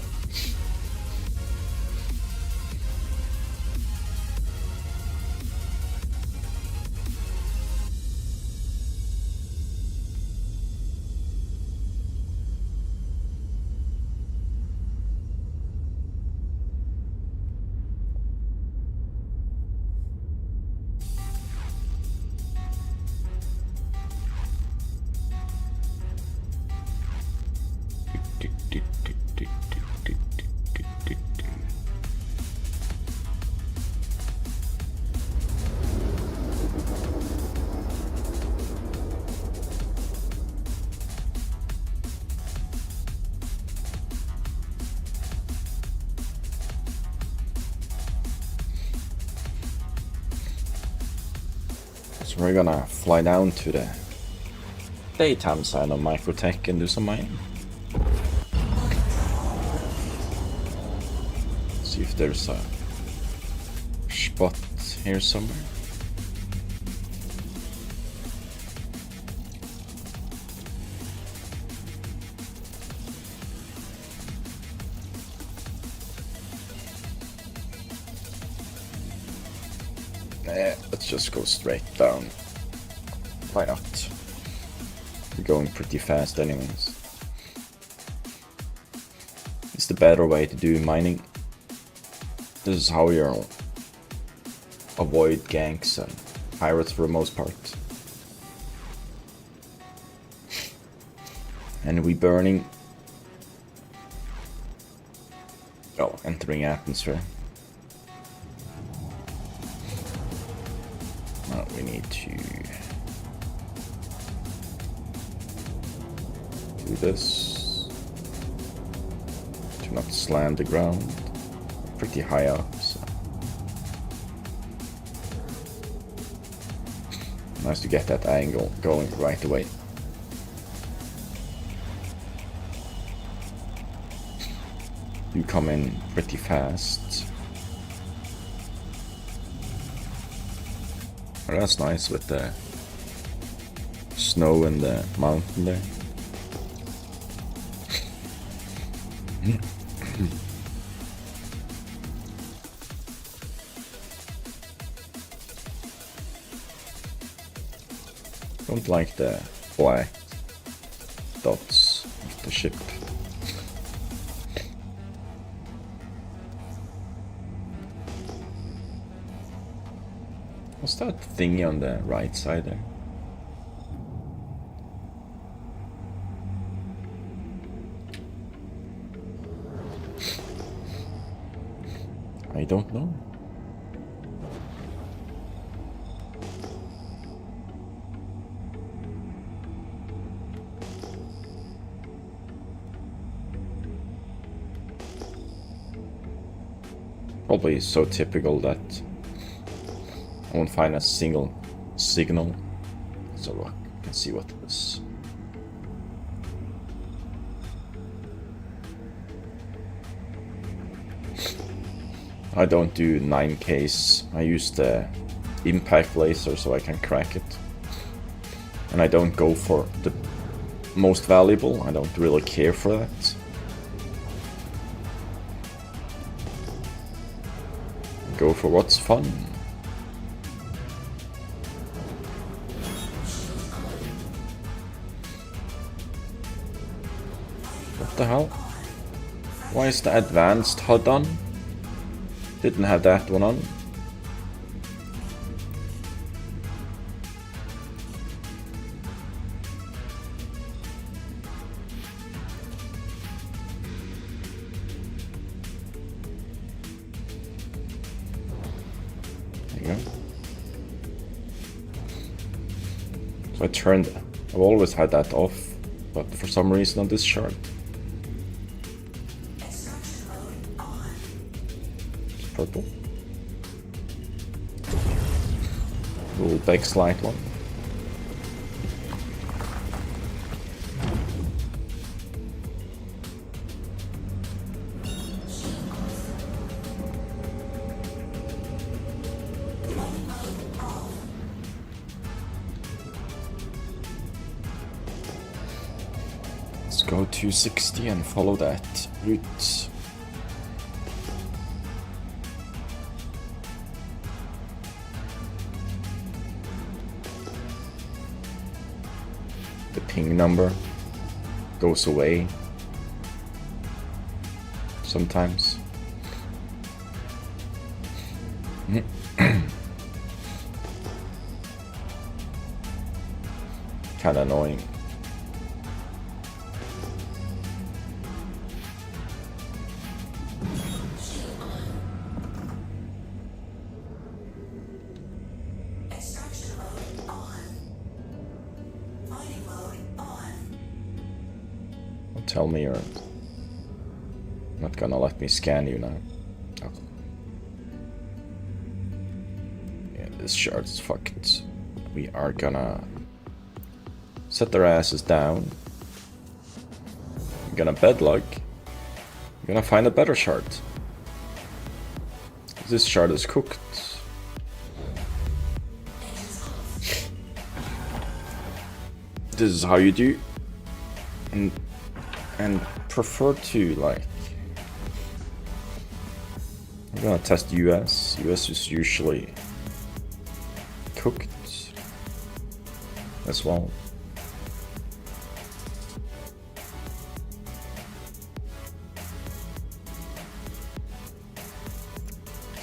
So we're gonna fly down to the daytime side of Microtech and do some mining. See if there's a spot here somewhere. Let's just go straight down. Why not? We're going pretty fast anyways. It's the better way to do mining. This is how you avoid ganks and pirates for the most part. And we burning. Oh, entering atmosphere. Now we need to do this to not slam the ground. Pretty high up, so nice to get that angle going right away. You come in pretty fast. Oh, that's nice with the snow and the mountain there. Don't like the black dots of the ship. What's that thingy on the right side there? I don't know. Probably so typical that I won't find a single signal. So look, you can see what it is. I don't do 9Ks. I use the impact laser so I can crack it. And I don't go for the most valuable. I don't really care for that. Go for what's fun. What the hell? Why is the advanced HUD on? Didn't have that one on. There you go. So I turned, I've always had that off, but for some reason on this chart. Purple. Little backslide one. Let's go to 60 and follow that route. Ping number goes away sometimes. Kinda annoying. Tell me you're not gonna let me scan you now. Oh. Yeah, this shard is fucked. We are gonna set their asses down. We're gonna bedlug. We're gonna find a better shard. This shard is cooked. This is how you do. And prefer to, like, I'm gonna test US. US is usually cooked as well.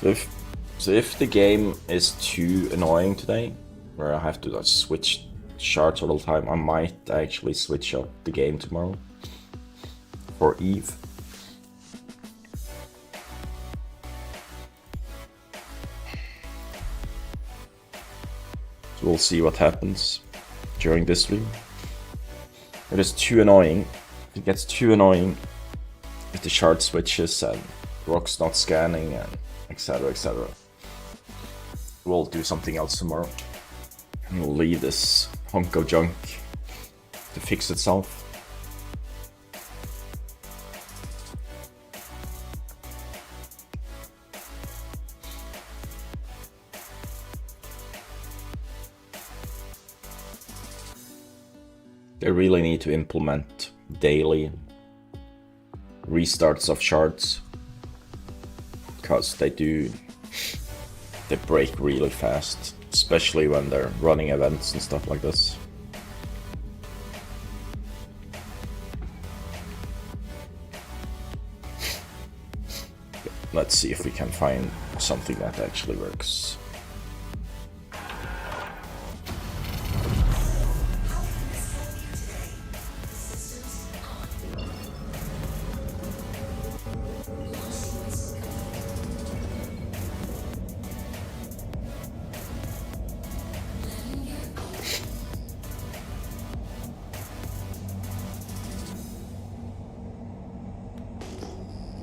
So if the game is too annoying today, where I have to like, switch shards all the time, I might actually switch up the game tomorrow for Eve. So we'll see what happens during this stream. It is too annoying. If it gets too annoying, if the shard switches and rock's not scanning and etc, etc, we'll do something else tomorrow. And we'll leave this hunk of junk to fix itself. They really need to implement daily restarts of shards, because they break really fast, especially when they're running events and stuff like this. Let's see if we can find something that actually works.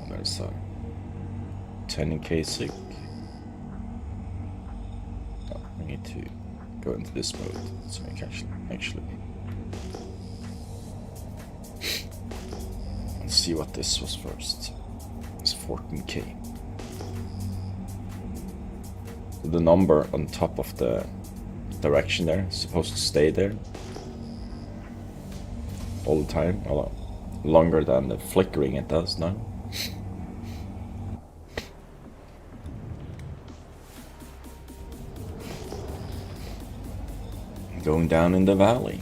There's a 10k sick. Oh, I need to go into this mode so I can actually let's see what this was first. It's 14k. The number on top of the direction there is supposed to stay there all the time, a lot longer than the flickering it does now. Going down in the valley.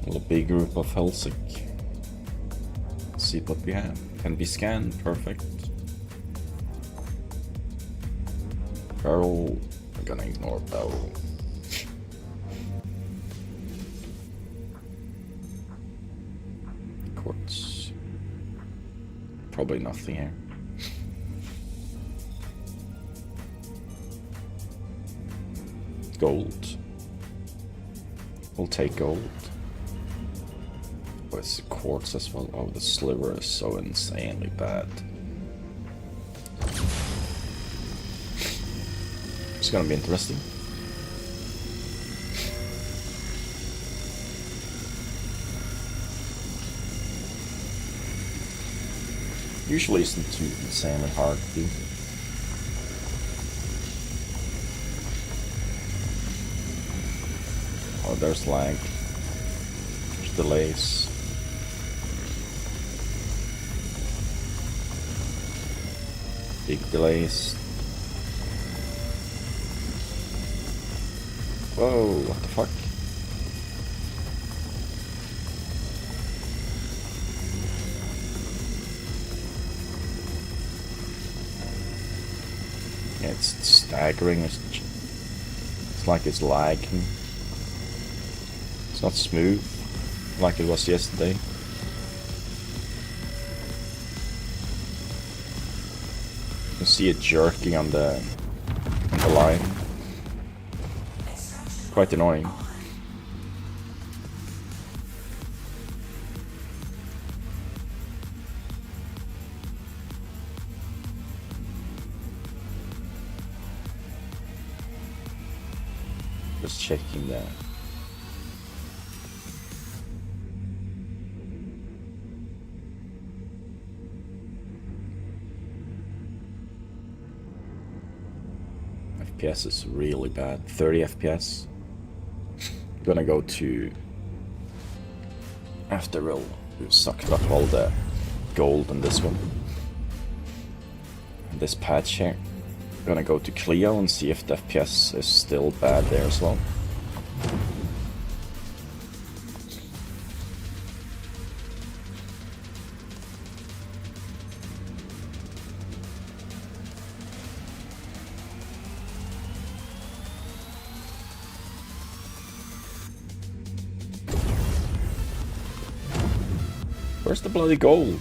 A big group of Hellsick. Let's see what we have. Can be scanned, perfect. Barrel, I'm gonna ignore barrel. Quartz. Probably nothing here. Gold. We'll take gold. Oh, it's quartz as well. Oh, the sliver is so insanely bad. It's gonna be interesting. Usually isn't too insanely hard to do. Oh, there's lag. There's delays. Big delays. Whoa, what the fuck? Yeah, it's staggering. It's like it's lagging. It's not smooth like it was yesterday. You can see it jerking on the line. Quite annoying. Just checking that. FPS is really bad. 30 FPS. Gonna go to after we've sucked up all the gold in this one. this patch here. Gonna go to Clio and see if the FPS is still bad there as well. Where's the bloody gold?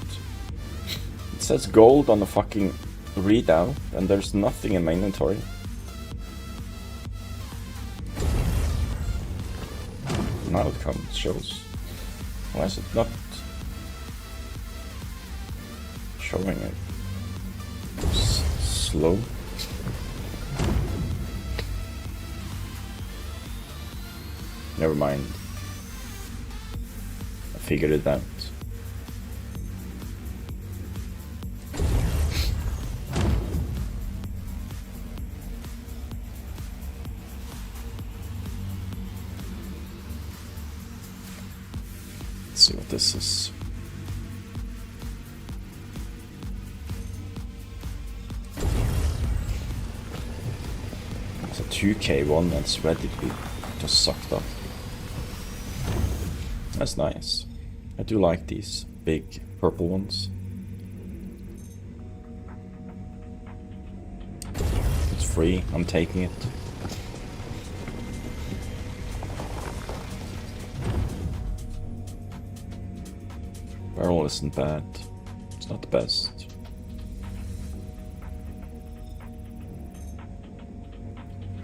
It says gold on the fucking readout, and there's nothing in my inventory. Now it comes, shows. Why is it not showing it? Slow. Never mind. I figured it out. Let's see what this is. It's a 2K one that's ready to be just sucked up. That's nice. I do like these big purple ones. It's free, I'm taking it. Barrel isn't bad. It's not the best.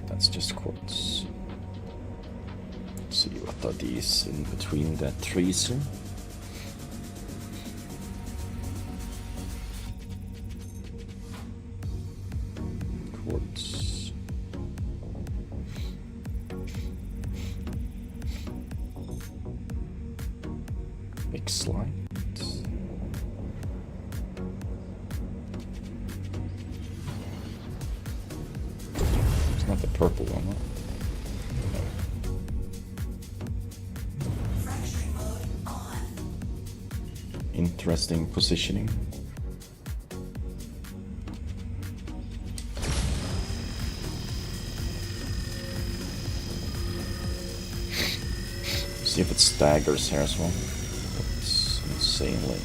That's just quartz. Let's see, what are these in between the trees here? Quartz. Big slime. Not the purple one, huh? Interesting positioning. See if it staggers here as well. It's insanely.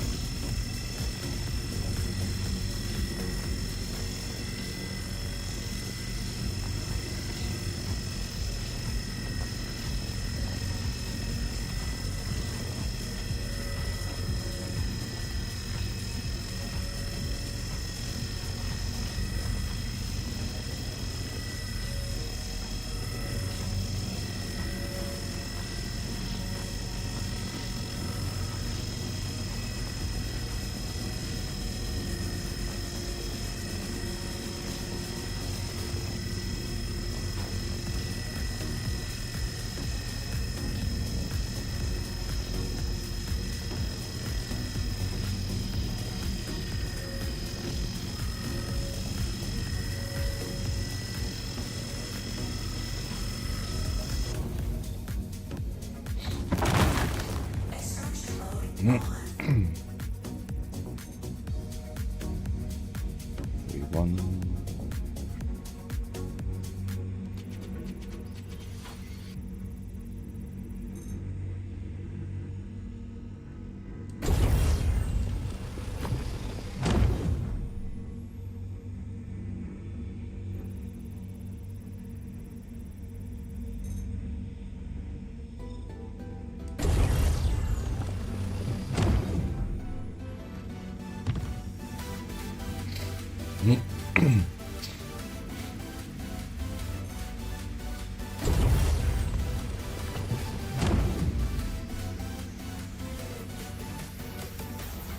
We won.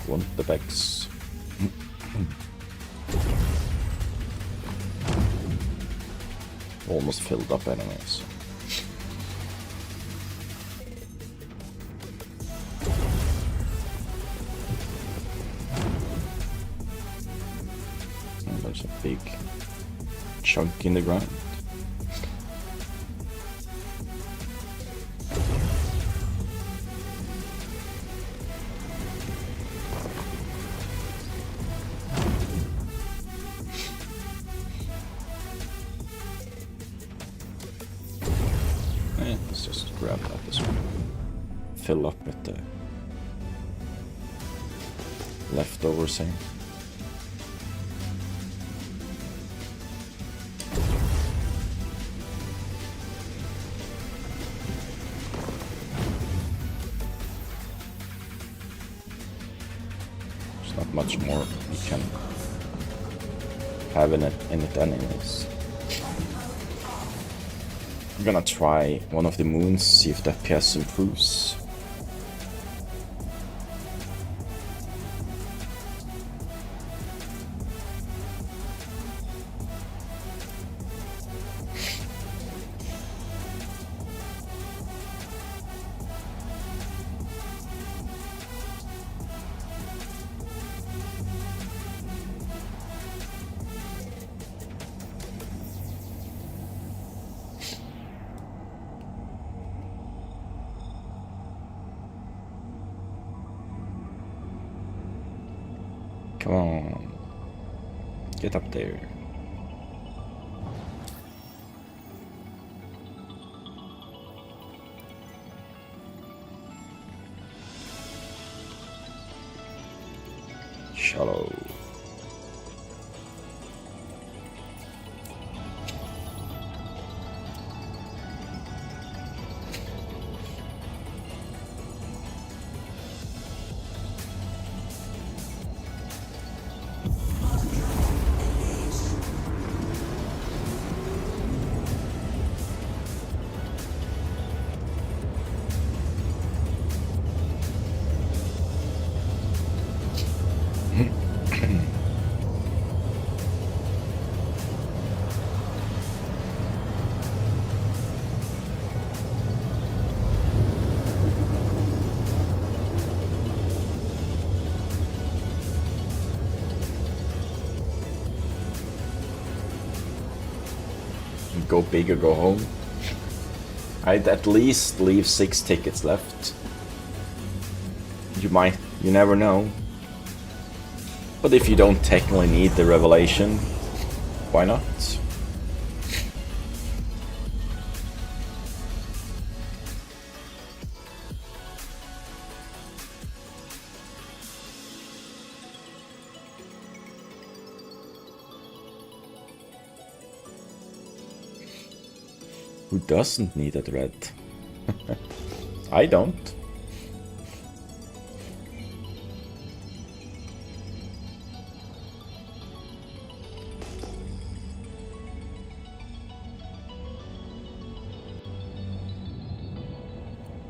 Want the bags. Almost filled up anyways. And there's a big chunk in the ground. let's just grab that as well. Fill up with the leftovers here. There's not much more we can have in it anyways. I'm gonna try one of the moons, see if the FPS improves. Come on, get up there. Shallow. Go big or go home. I'd at least leave 6 tickets left. You never know. But if you don't technically need the revelation, why not? Who doesn't need a dread? I don't.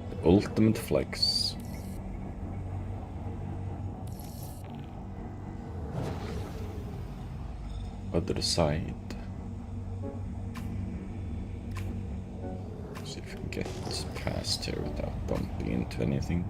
The ultimate flex. Other side. Get past here without bumping into anything.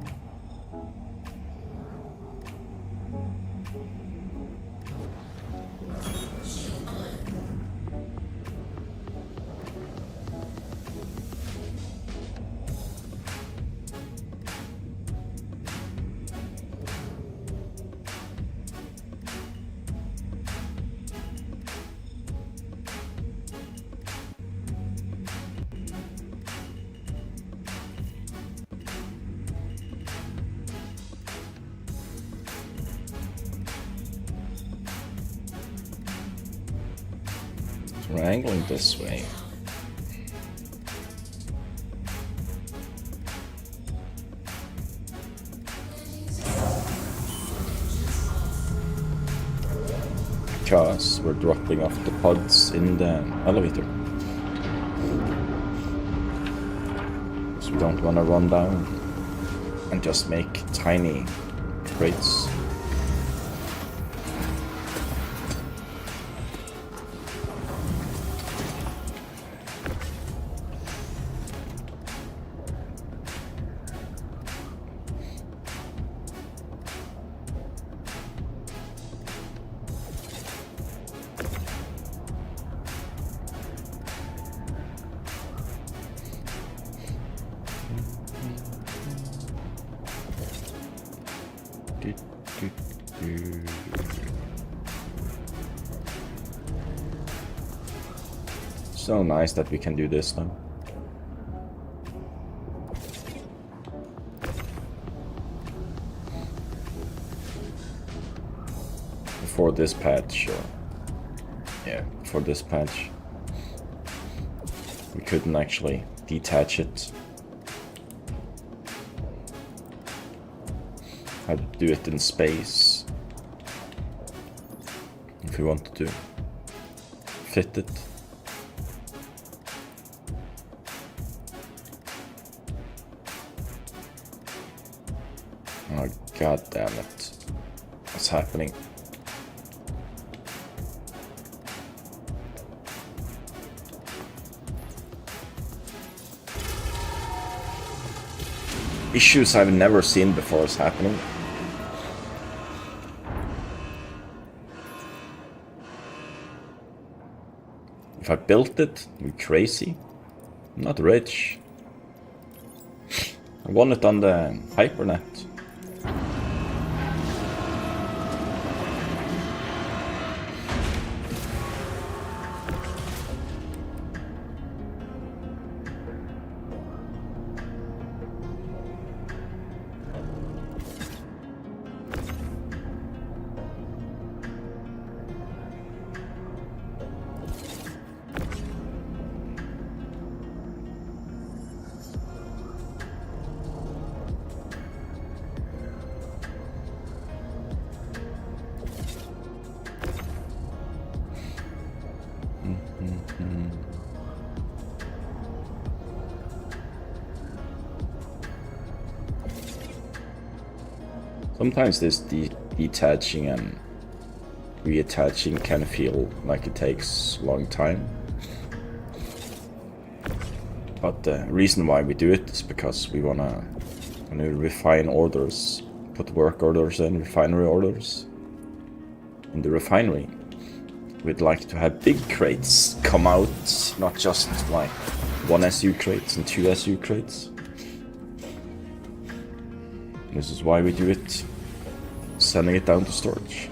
We're angling this way. Because we're dropping off the pods in the elevator. So we don't want to run down and just make tiny crates. So nice that we can do this now. before this patch, yeah, before this patch, we couldn't actually detach it. Had to do it in space if we wanted to fit it. Oh, god damn it. What's happening? Issues I've never seen before is happening. If I built it, I'm crazy. I'm not rich. I won it on the Hypernet. Sometimes this detaching and reattaching can feel like it takes a long time. But the reason why we do it is because we wanna refine orders, put work orders in, refinery orders. In the refinery, we'd like to have big crates come out, not just like 1 SU crates and 2 SU crates. This is why we do it, sending it down to storage.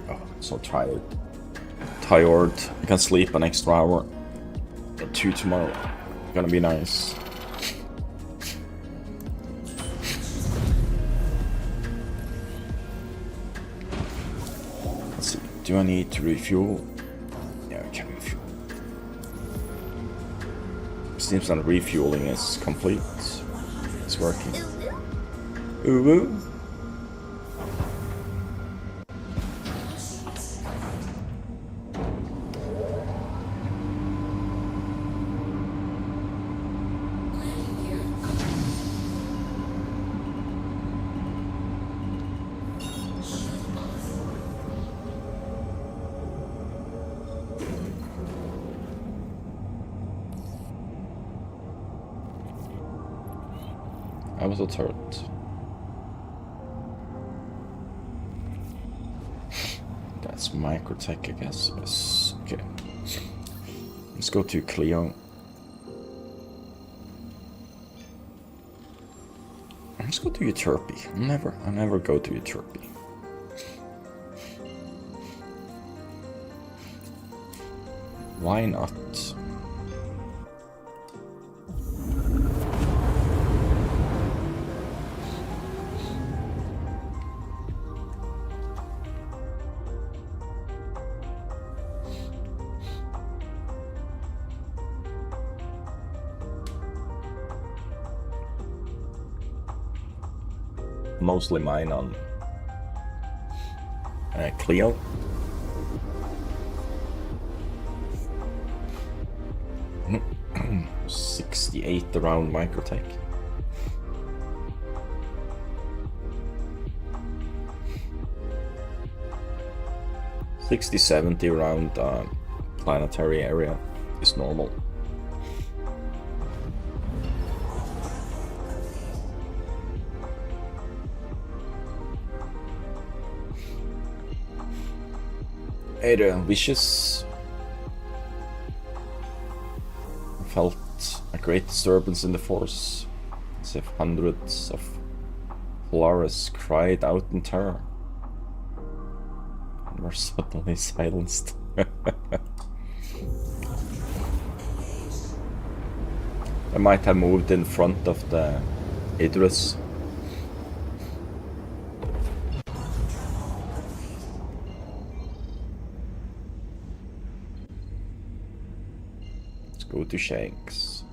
Oh, I'm so tired. Tired. I can sleep an extra hour or 2 tomorrow. Gonna be nice. Let's see. Do I need to refuel? Yeah, I can refuel. Seems that refueling is complete. It's working. Ooh woo. I was a turret. That's microtech, I guess. Yes. Okay. Let's go to Cleo. Let's go to Euterpe. I never go to Euterpe. Why not? Mostly mine on Clio. $68 around microtech. $60-70 around planetary area is normal. Hey there, Vicious. I felt a great disturbance in the force, as if hundreds of Polaris cried out in terror and were suddenly silenced. I might have moved in front of the Idris. Let's go to Shanks.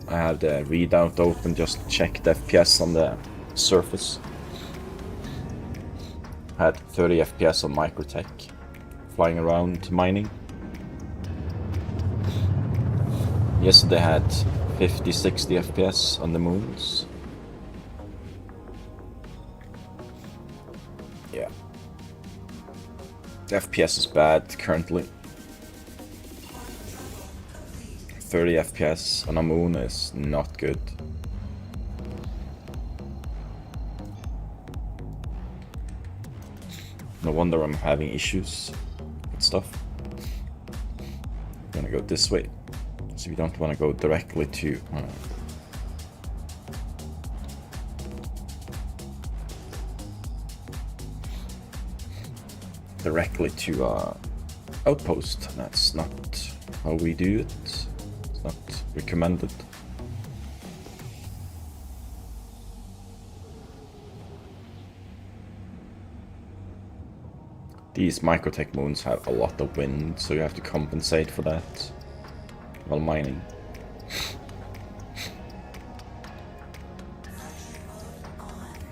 I have the readout open, just check the FPS on the surface. Had 30 FPS on Microtech, flying around mining. Yesterday had 50-60 FPS on the moons. Yeah. The FPS is bad currently. 30 FPS on a moon is not good. No wonder I'm having issues with stuff. I'm gonna go this way. So we don't want to go directly to... directly to outpost. That's not how we do it. It's not recommended. These Microtech moons have a lot of wind, so you have to compensate for that while mining.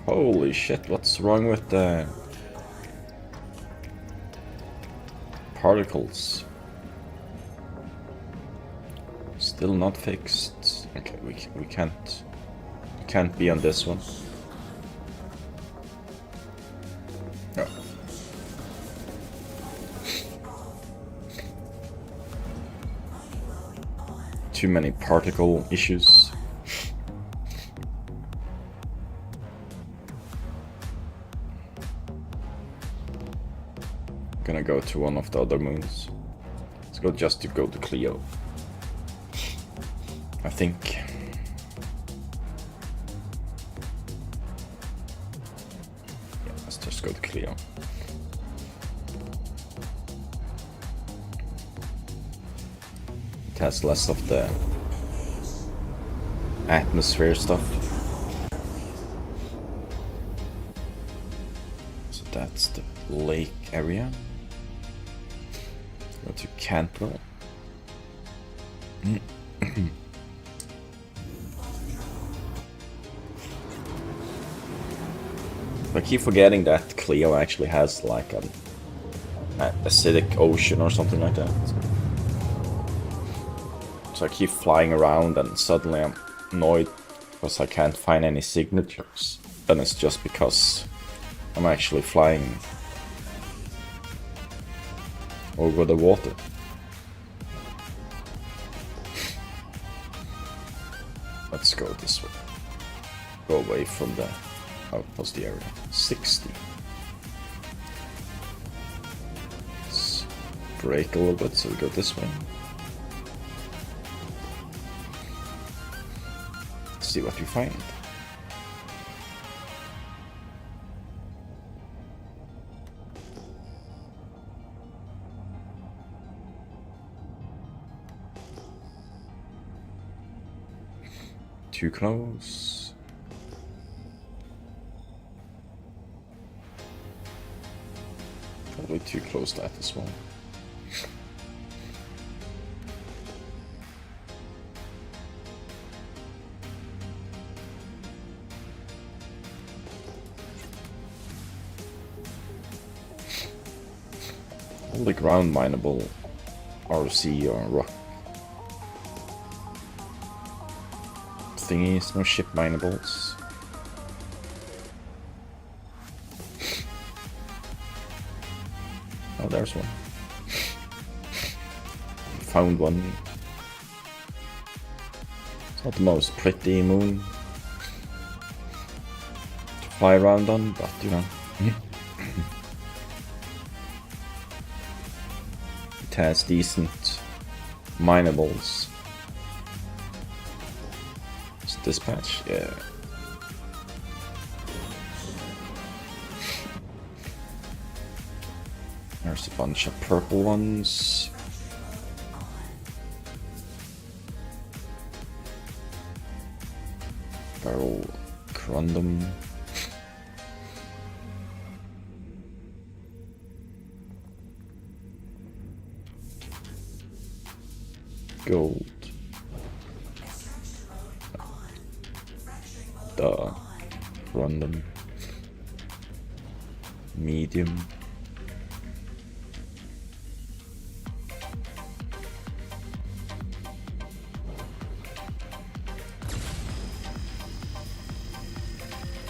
Holy shit, what's wrong with the particles? Still not fixed. Okay, we can't be on this one. No. Too many particle issues. Gonna go to one of the other moons. Let's go just to go to Cleo. I think. Yeah, let's just go to Cleo. It has less of the atmosphere stuff. So that's the lake area. Go to Cantwell. I keep forgetting that Cleo actually has like an acidic ocean or something like that. So I keep flying around and suddenly I'm annoyed because I can't find any signatures. Then it's just because I'm actually flying over the water. Let's go this way. Go away from the outpost area. 60. Let's break a little bit so we go this way. Let's see what we find. Too close. Probably too close to that as well. All the ground mineable RC or rock thingies, no ship minables. Oh, there's one. Found one. It's not the most pretty moon to fly around on, but you know. It has decent minables. Dispatch, yeah. There's a bunch of purple ones. Barrel corundum. Gold. Duh. Random. Medium.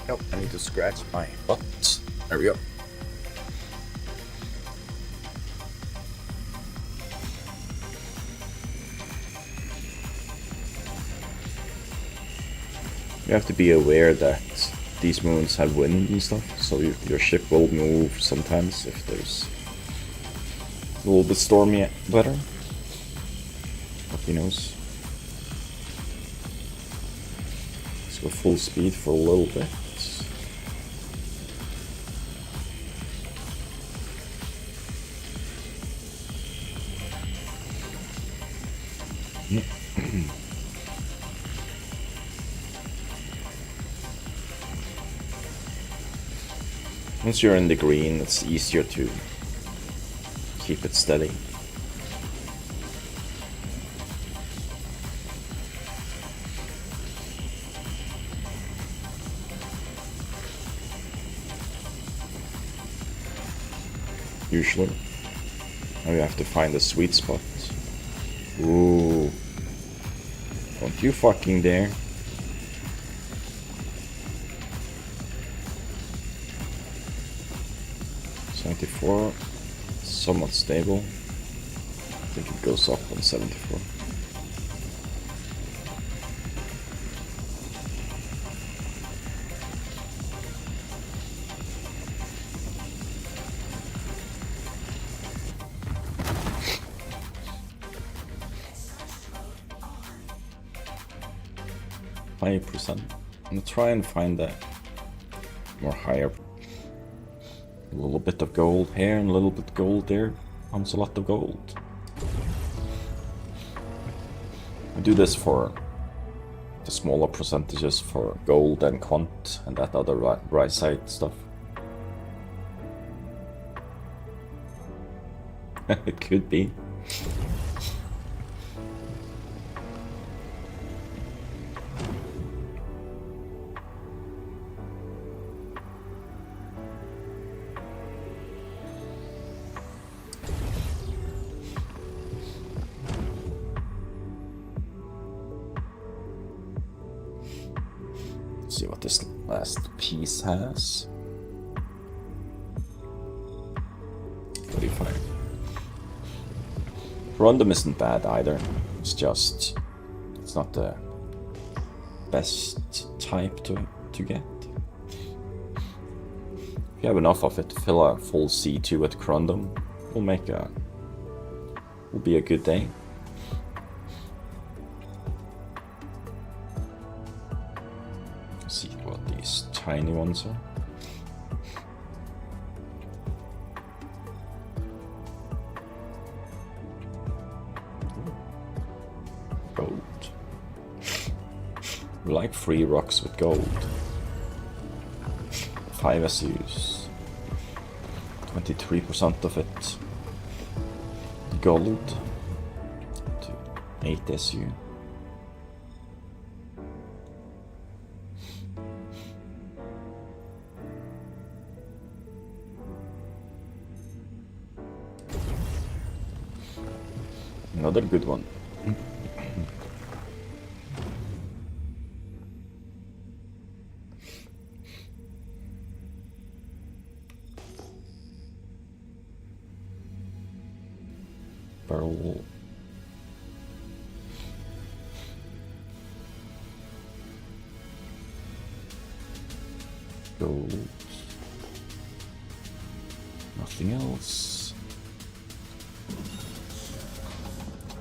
Oh, I need to scratch my butt. There we go. You have to be aware that these moons have wind and stuff, so your ship will move sometimes if there's a little bit stormy weather. But who knows? Let's go full speed for a little bit. Once you're in the green, it's easier to keep it steady. Usually. Now you have to find a sweet spot. Ooh. Don't you fucking dare. .74, somewhat stable. I think it goes up on 74. %. I'm gonna try and find that more higher. A little bit of gold here and a little bit of gold there. Comes a lot of gold. I do this for the smaller percentages for gold and quant and that other right side stuff. It could be. See what this last piece has. 45. Random isn't bad either. It's just it's not the best type to get. If you have enough of it, fill a full C2 at Corundum. Will be a good day. See what these tiny ones are. Gold. We like free rocks with gold. 5 SUs. 23% of it. Gold. To 8 SU. Another good one. Barrel. Gold. Nothing else.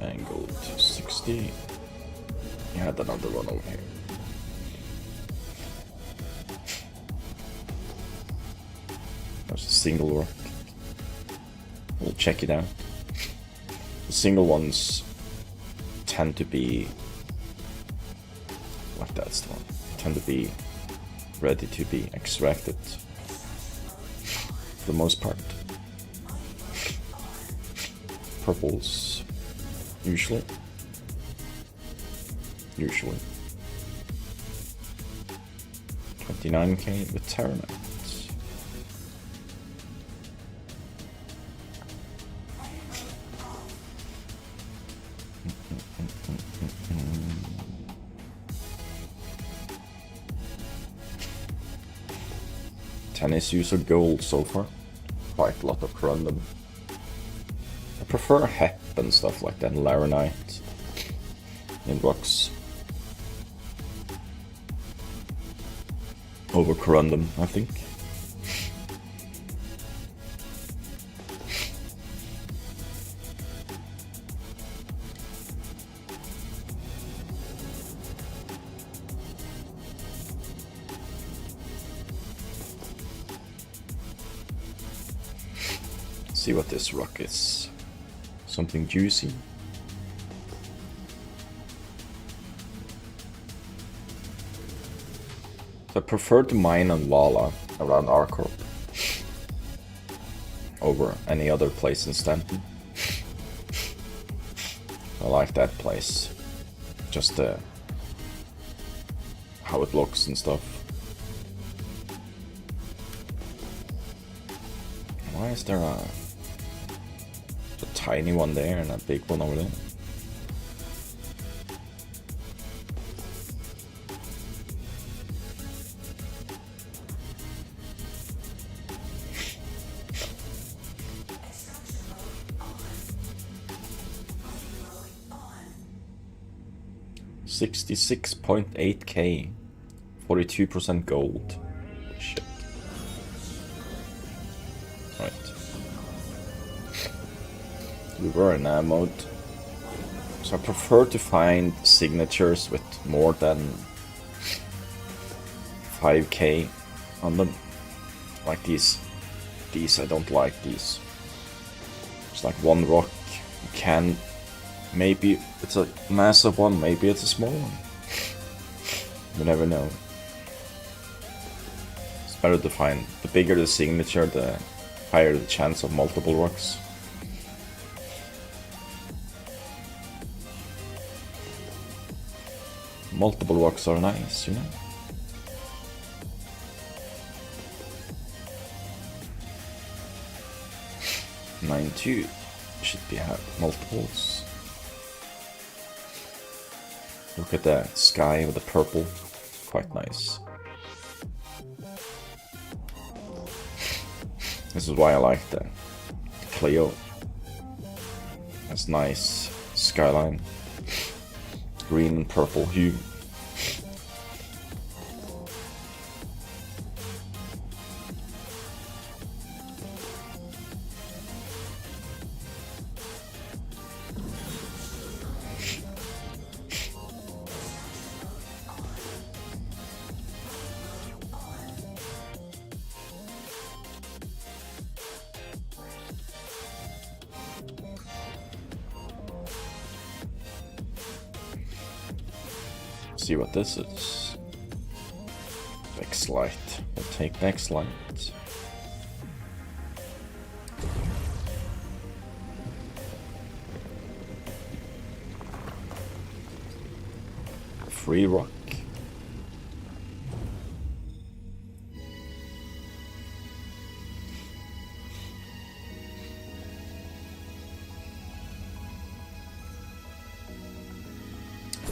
And go to 60. You had another one over here. There's a single rock. We'll check it out. The single ones tend to be like that's the one. Tend to be ready to be extracted for the most part. Purples usually. usually. 29k with Terranite. Tennis user gold so far. Quite a lot of random. I prefer HEP and stuff like that, Laranite, Inbox. Over Corundum, I think. See what this rock is. Something juicy. I prefer to mine on Lala around Arcorp over any other place in Stanton. I like that place. Just how it looks and stuff. Why is there a tiny one there and a big one over there? $66.8k, 42% gold. Shit. Right. We were in A mode. So I prefer to find signatures with more than 5k on them. Like these. These, I don't like these. It's like one rock. You can... Maybe it's a massive one, maybe it's a small one. You never know. It's better to find, the bigger the signature, the higher the chance of multiple rocks. Multiple rocks are nice, you know. Nine two should be have multiples. Look at the sky with the purple, quite nice. This is why I like the Clio. That's nice skyline, green and purple hue. See what this is. X-Light. We'll take X-Light. Free rock.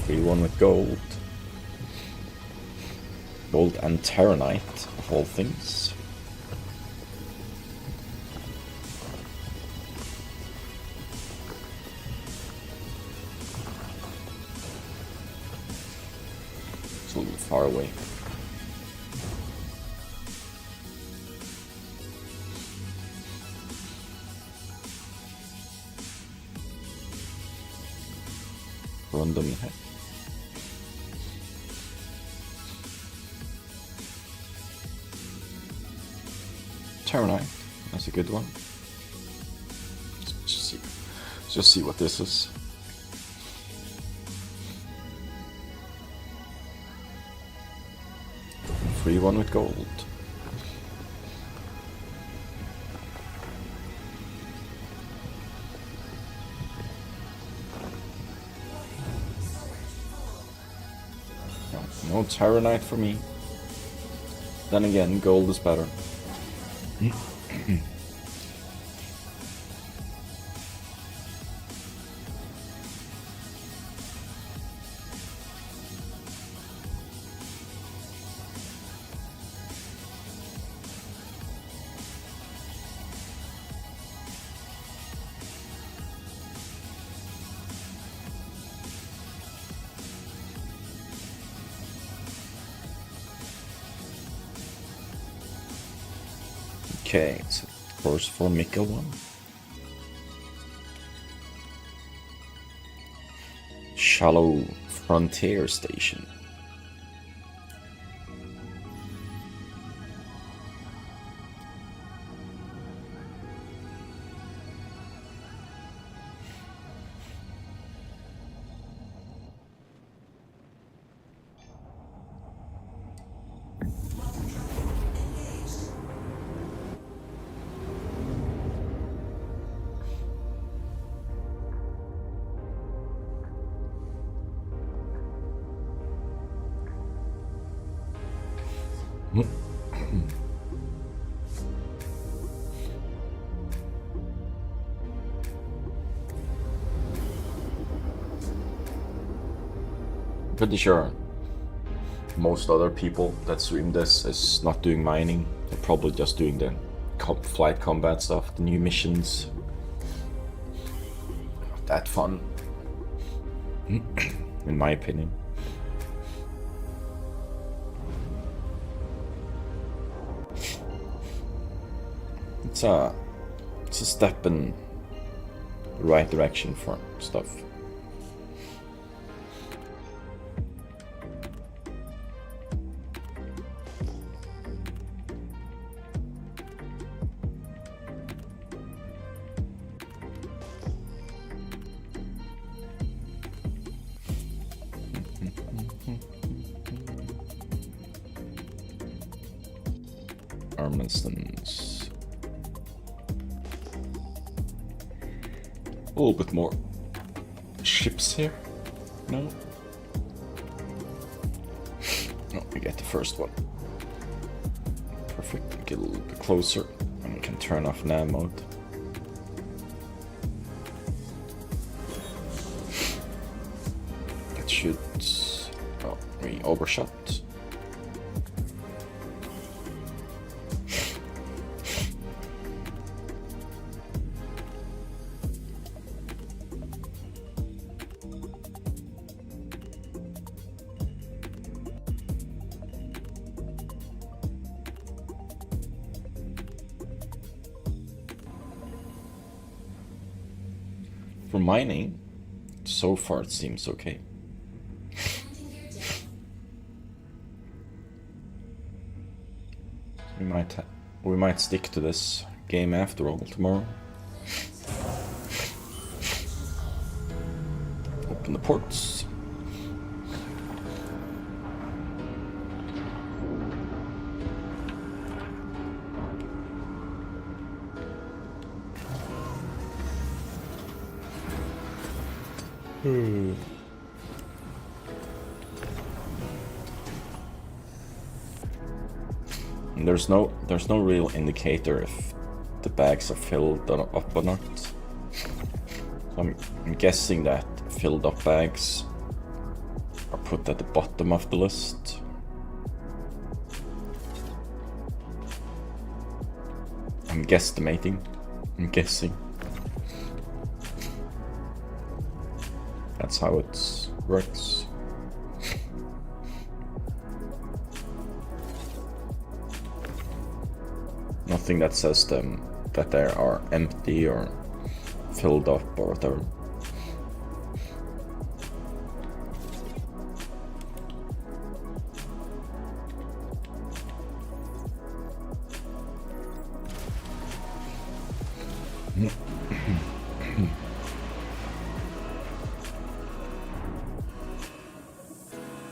Free one with gold. Gold and Terranite, of all things. It's a little far away. Random head. Terranite, that's a good one. Just see what this is. Free one with gold. No Tyrannite for me. Then again, gold is better. Okay, it's of course for Mika one. Shallow Frontier Station. Pretty sure most other people that stream this is not doing mining. They're probably just doing the flight combat stuff, the new missions. Not that fun, in my opinion. It's a step in the right direction for stuff. Armistons. A little bit more ships here. No? No, we get the first one. Perfect. Get a little bit closer and we can turn off nav mode. That should... Oh, we overshot. For mining, so far it seems okay. We might stick to this game after all tomorrow. Open the ports. And there's no real indicator if the bags are filled up or not. So I'm guessing that filled up bags are put at the bottom of the list. I'm guesstimating. I'm guessing. That's how it works. Nothing that says them that they are empty or filled up or whatever.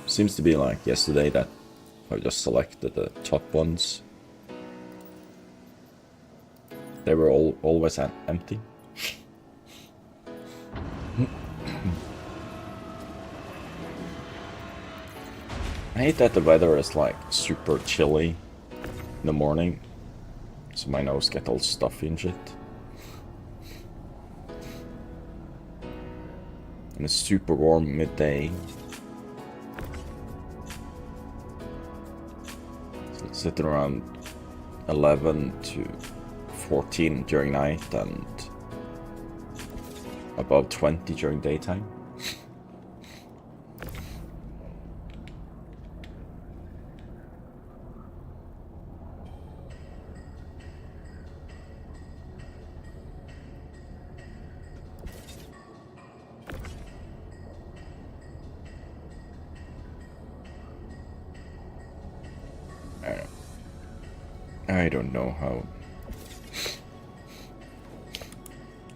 Seems to be like yesterday that I just selected the top ones. They were always empty. I hate that the weather is like super chilly in the morning, so my nose gets all stuffy and shit. And it's super warm midday. So it's sitting around 11 to 14 during night and above 20 during daytime. I don't know how.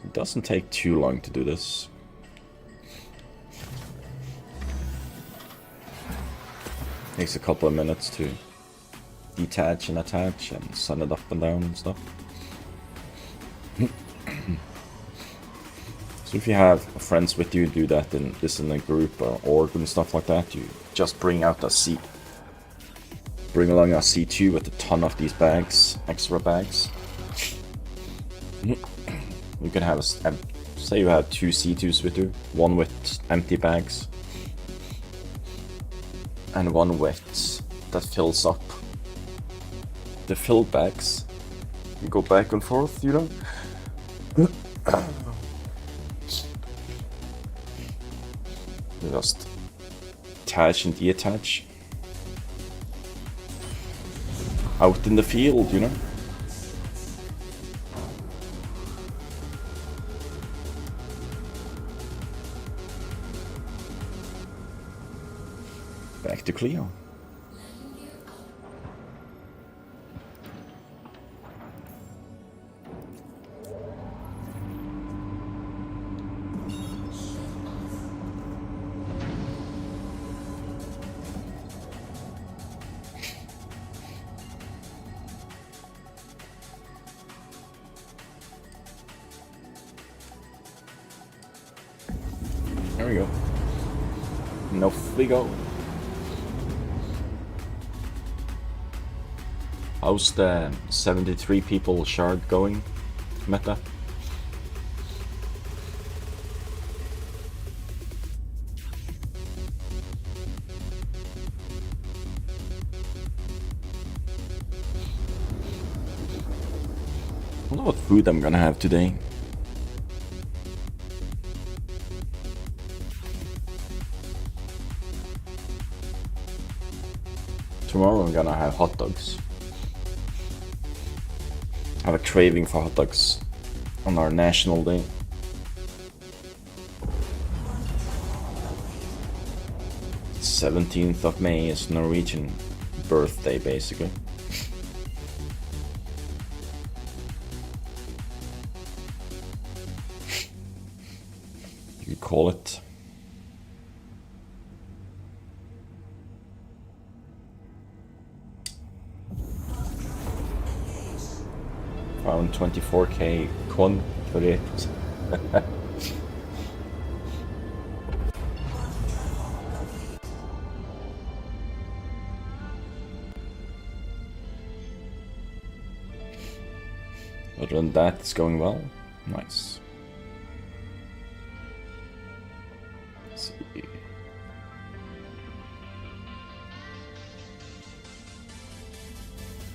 It doesn't take too long to do this. Takes a couple of minutes to detach and attach and send it up and down and stuff. So if you have friends with you, do that in a group or org and stuff like that. You just bring out a seat. Bring along a C2 with a ton of these bags, extra bags. You can have say you have 2 C2s with you, one with empty bags and one with that fills up the filled bags. You go back and forth, you know. You just attach and detach. Out in the field, you know. Back to Cleo. There we go. And off we go. How's the 73 people shard going, Meta? I wonder what food I'm gonna have today. Tomorrow I'm gonna have hot dogs. I have a craving for hot dogs on our national day. The 17th of May is Norwegian birthday, basically. You call it. Found 24k con for it. Other than that, it's going well. Nice. Let's see.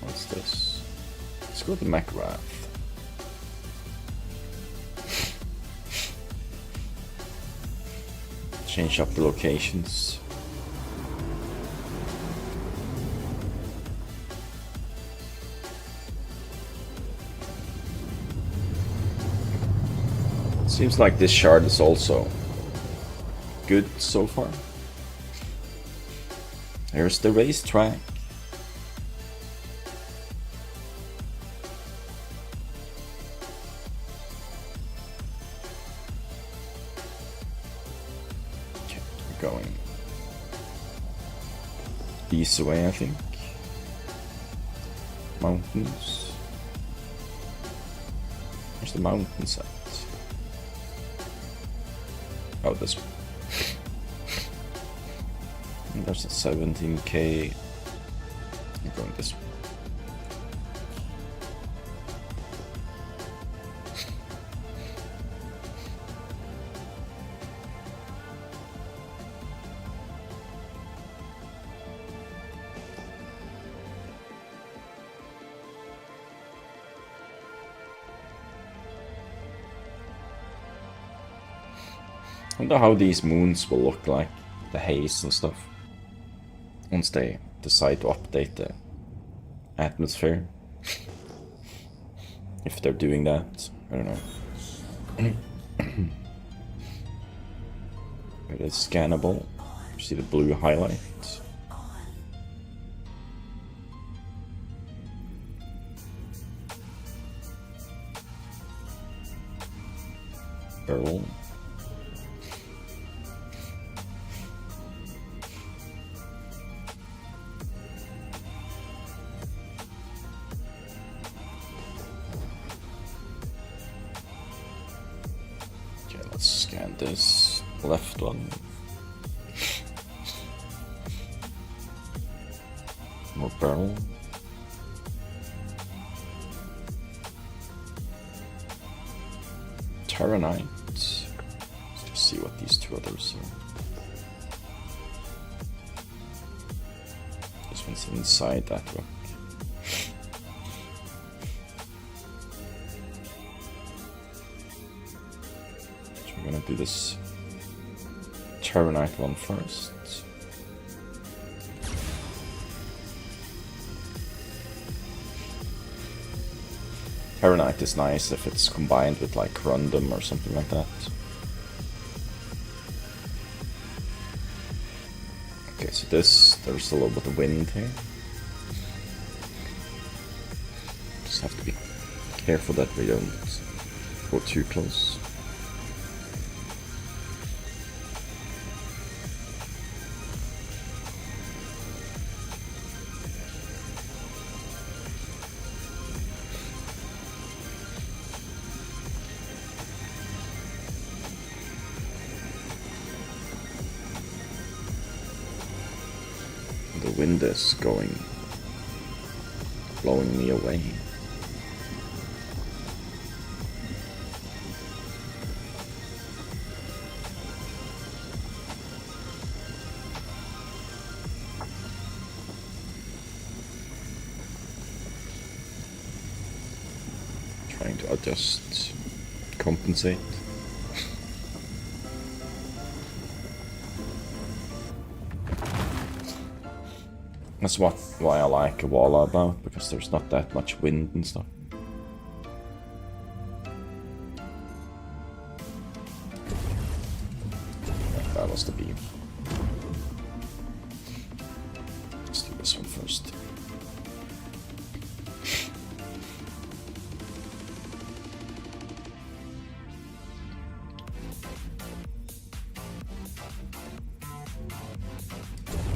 What's this? Let's go to Macrath. Change up the locations. Seems like this shard is also good so far. There's the racetrack. Going this way, I think. Mountains. Where's the mountains at? Oh, this one. There's a 17k. I'm going this way. I wonder how these moons will look like, the haze and stuff, once they decide to update the atmosphere. If they're doing that, I don't know. It is scannable. You see the blue highlight. Barrel. Let's scan this left one. More barrel. Terranite. Let's just see what these two others are. This one's inside that rock. We're gonna do this Terranite one first. Terranite is nice if it's combined with like Rundum or something like that. Okay, so there's a little bit of wind here. Just have to be careful that we don't go too close. The wind is blowing me away. Trying to adjust, compensate. That's why I like Koala about, because there's not that much wind and stuff. Yeah, that was the beam. Let's do this one first.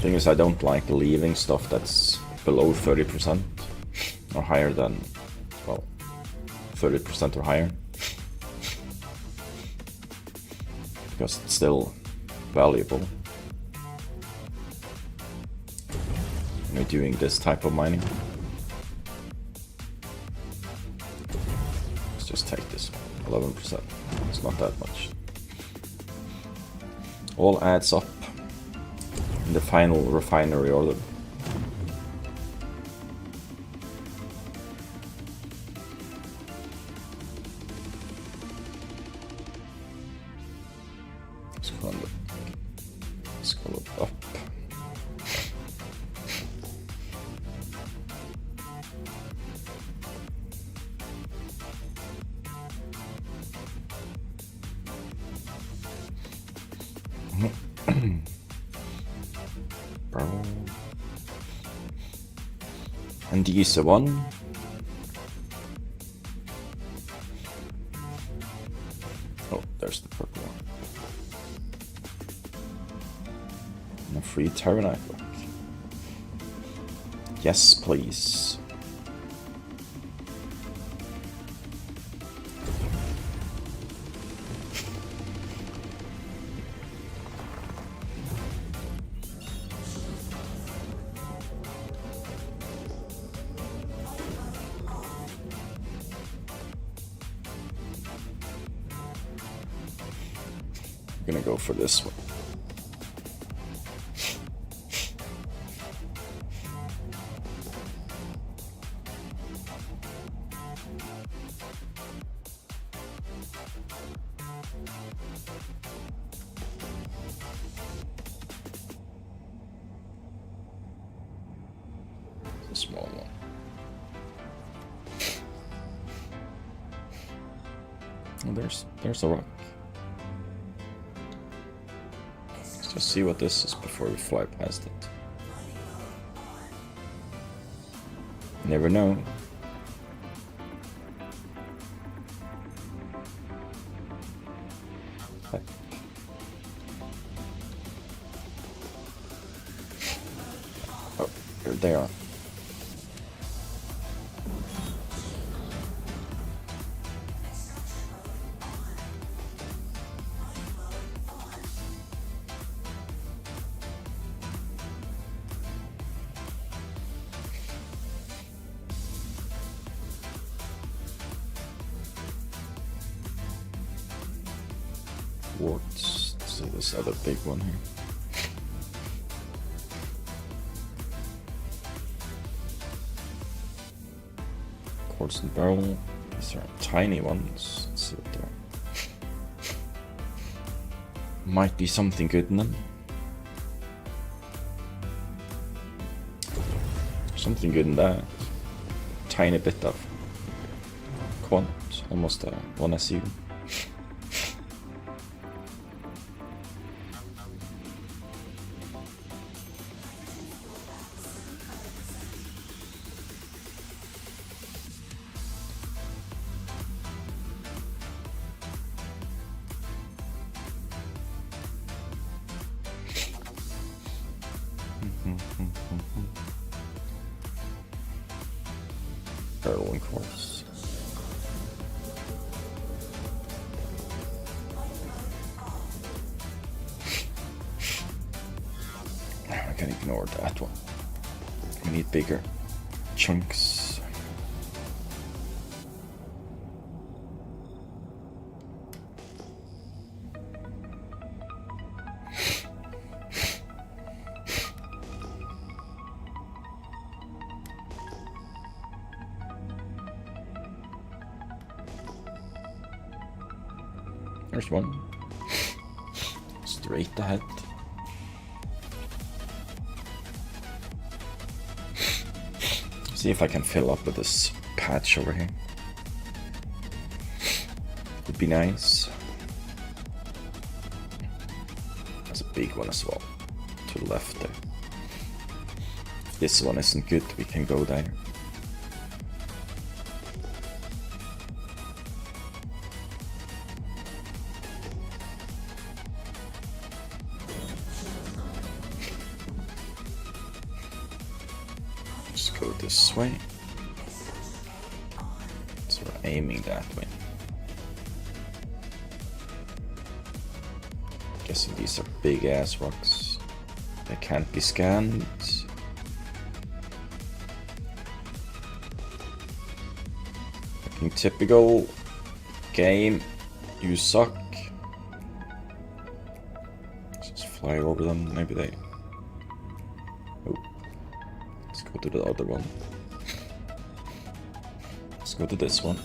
Thing is, I don't like leaving stuff that's below 30% or higher than, well, 30% or higher, because it's still valuable when you're doing this type of mining. Let's just take this 11%. It's not that much. All adds up in the final refinery order. Scroll it up. And these are one. Oh, there's the purple one. And a free Terranite block. Yes, please. gonna go for this one. It's a small one. Oh, there's a rock. Let's just see what this is before we fly past it. Never know. Hi. Oh, there they are. What's so this other big one here? Quartz and barrel. These are tiny ones. Let's see what they are. Might be something good in them. Something good in that. Tiny bit of quant, almost a 1 SU. Barrel and course. I can ignore that one. We need bigger chunks. There's one. Straight ahead. See if I can fill up with this patch over here. Would be nice. There's a big one as well. To the left there. If this one isn't good, we can go there. Go this way. So we're aiming that way. Guessing these are big ass rocks. They can't be scanned. Looking typical. Game, you suck. Just fly over them, maybe they... Oh. Let's go to the other one. Let's go to this one.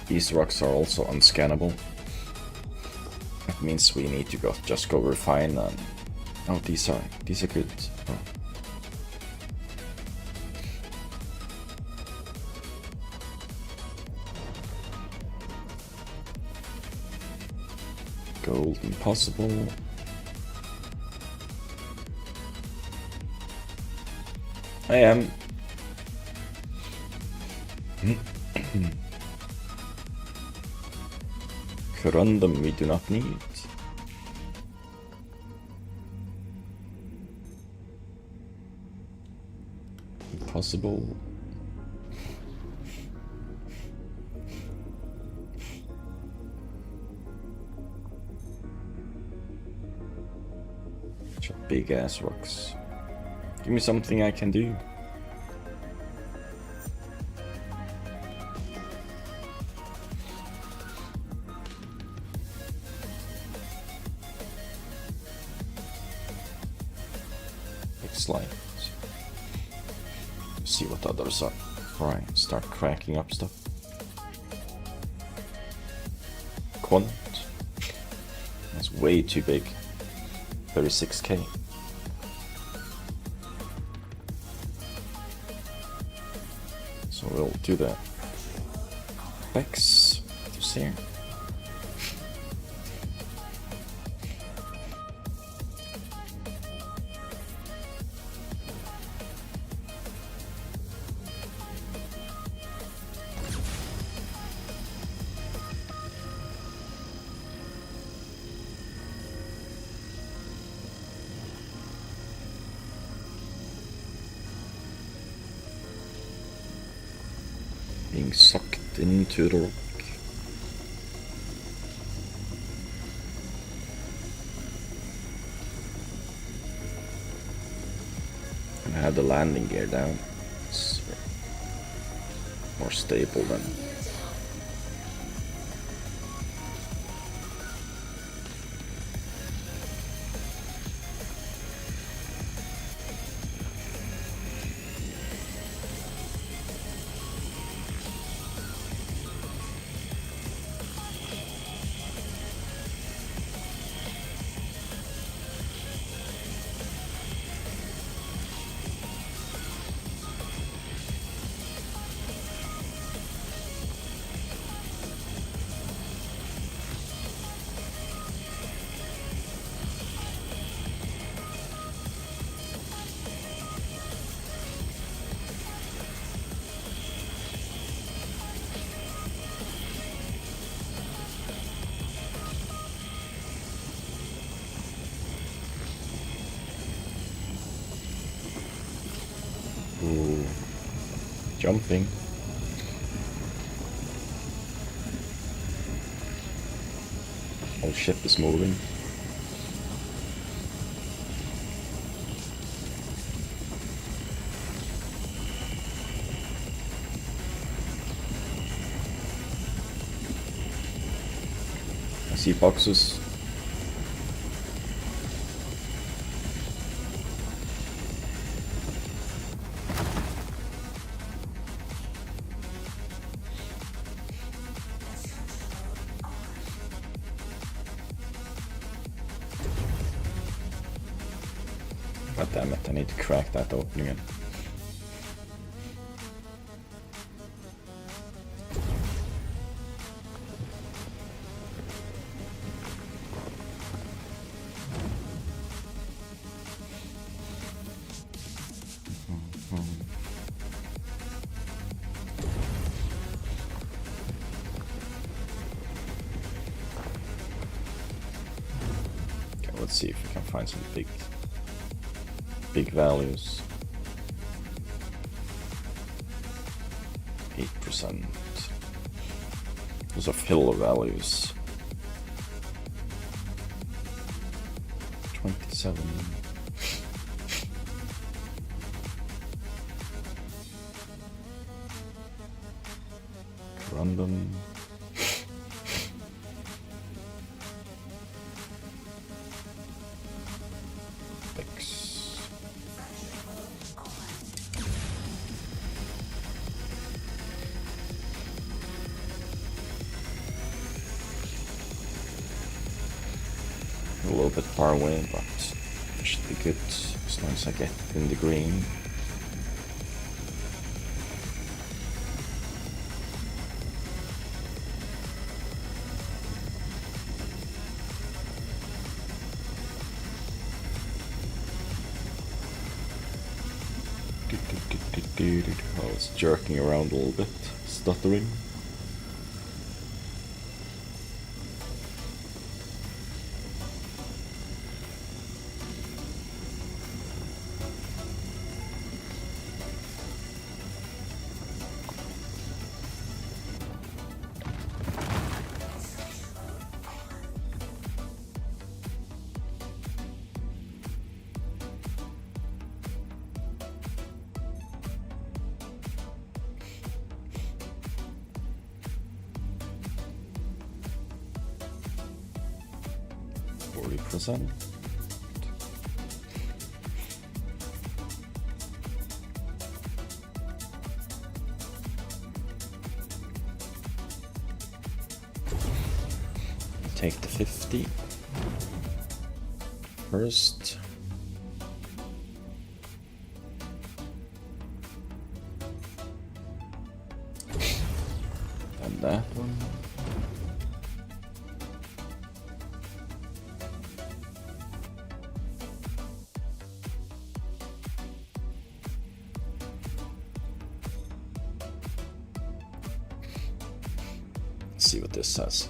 These rocks are also unscannable. That means we need to just go refine and... Oh, these are good. Oh. Gold impossible. I am. Corundum we do not need. Impossible. Big ass rocks. Give me something I can do. Next slide. See what others are. Alright, start cracking up stuff. Quant. That's way too big. 36k. So we'll do the specs just here. Being sucked into the rock. And I have the landing gear down. It's more stable than. Ooh. Jumping. Whole ship is moving. I see boxes. God damn it, I need to crack that open again. Okay, let's see if we can find some big values. 8%. Those are filler values. 27. Random. A little bit far away, but it should be good as long as I get in the green. I was jerking around a little bit, stuttering. 40%. Take the 50 first. And that one. Let's see what this says.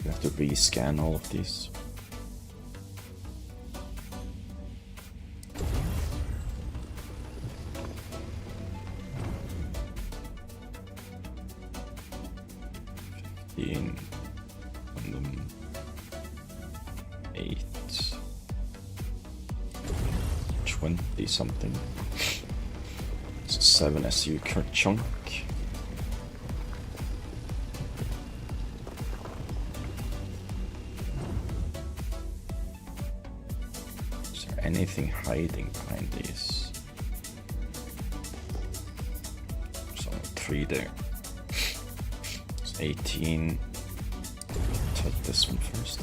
You have to rescan all of these. And then 8, 20 something. It's a 7 SU chunk. Is there anything hiding behind these? There's only 3 there. 18. Take this one first.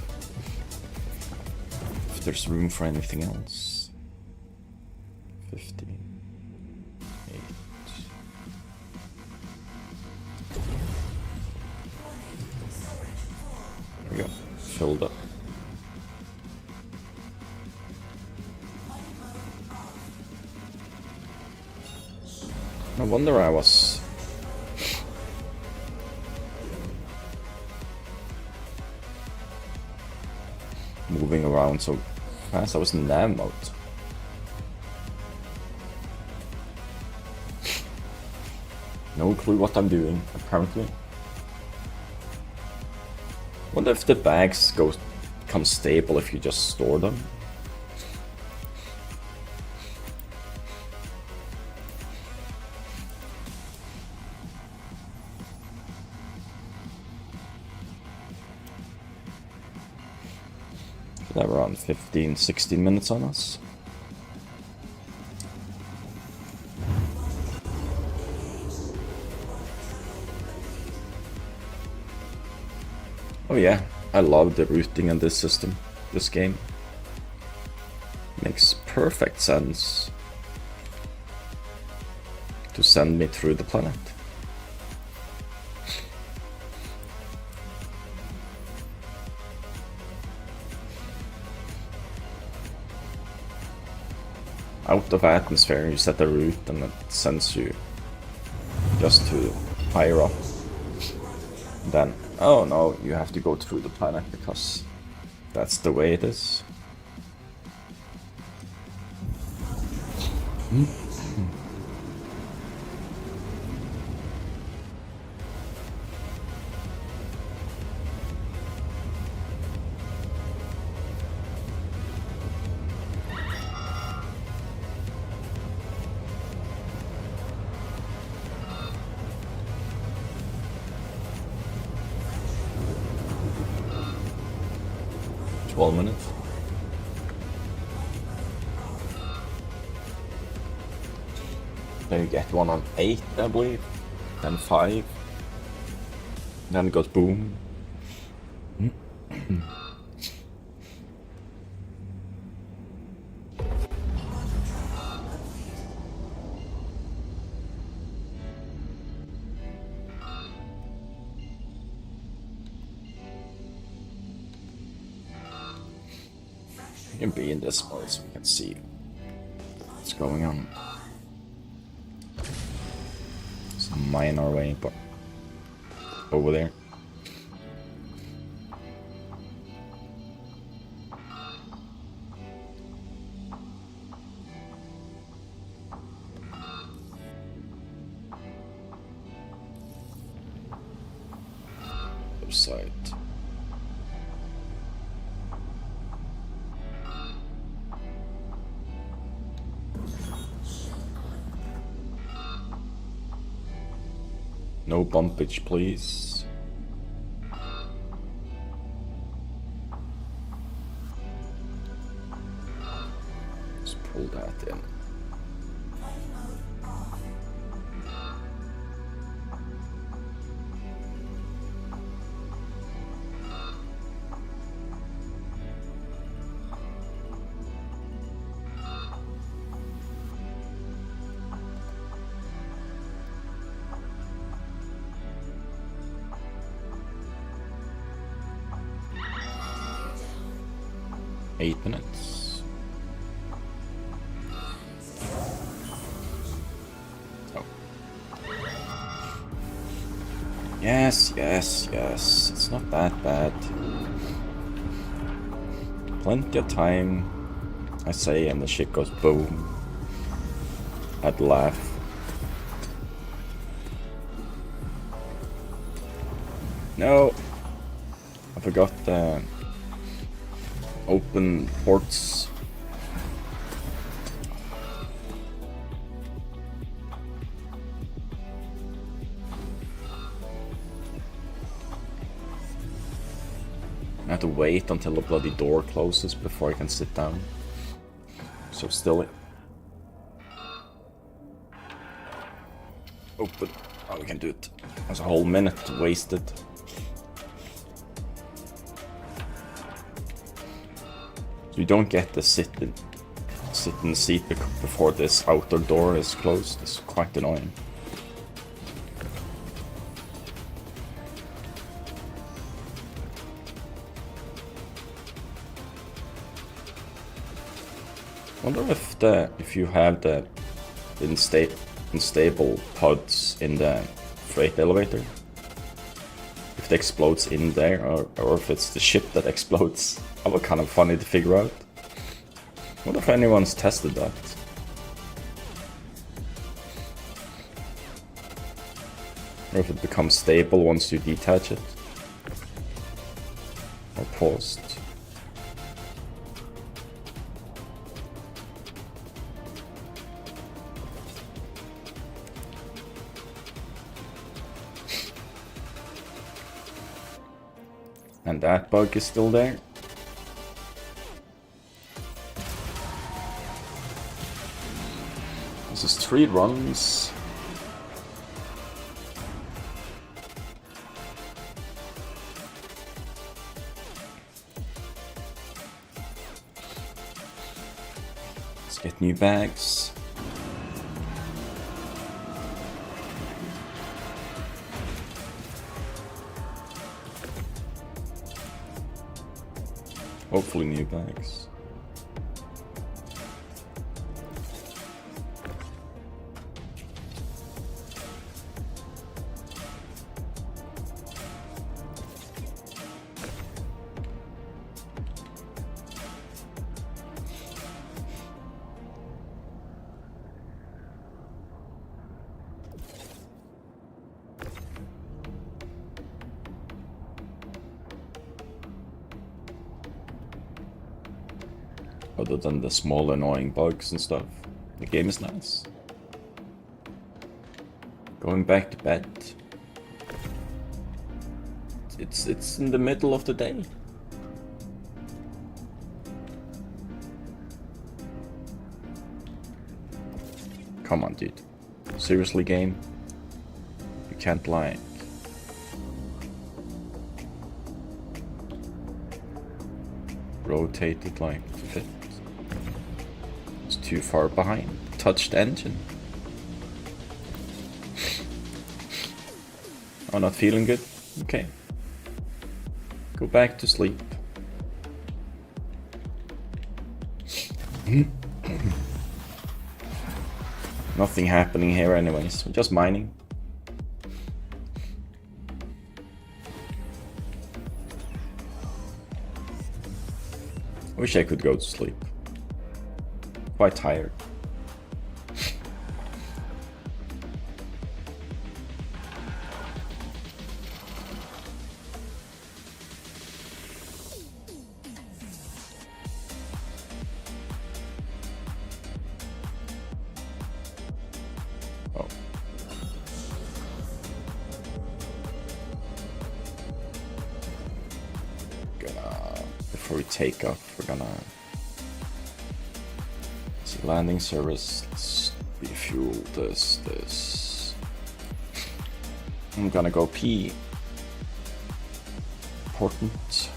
If there's room for anything else. 15. 8. There we go. Filled up. No wonder I was moving around so fast. I was in nav mode. No clue what I'm doing, apparently. Wonder if the bags become stable if you just store them. Should have around 15-16 minutes on us. Oh yeah, I love the routing in this system, this game. Makes perfect sense to send me through the planet. Out of atmosphere, you set a route and it sends you just to higher up. Then, oh no, you have to go through the planet because that's the way it is. Minutes. Then you get one on 8, I believe. Then 5. Then it goes boom. We can be in this mode so we can see what's going on. It's a minor way, but over there. side. No bumpage, please. Let's pull that in. Eight minutes. Oh. Yes, yes, yes. It's not that bad. Plenty of time, I say, and the shit goes boom. I'd laugh. No! I forgot the open ports. I have to wait until the bloody door closes before I can sit down. So still open. Oh, we can do it. There's a whole minute wasted. You don't get the sit in seat before this outer door is closed. It's quite annoying. Wonder if you have the unstable pods in the freight elevator, if it explodes in there, or if it's the ship that explodes. That would kind of funny to figure out. What if anyone's tested that? Or if it becomes stable once you detach it? Or paused? And that bug is still there. This is 3 runs. Let's get new bags. Hopefully new bags. Other than the small annoying bugs and stuff, the game is nice. Going back to bed. It's in the middle of the day. Come on, dude. Seriously, game? You can't lie. Rotate it like a bit. It's too far behind. Touch the engine. Oh, not feeling good? Okay. Go back to sleep. Nothing happening here anyways. We're just mining. Wish I could go to sleep. Quite tired. before we take off, we're gonna see landing service. Let's refuel this. I'm gonna go pee. Important.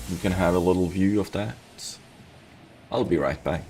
You can have a little view of that. I'll be right back.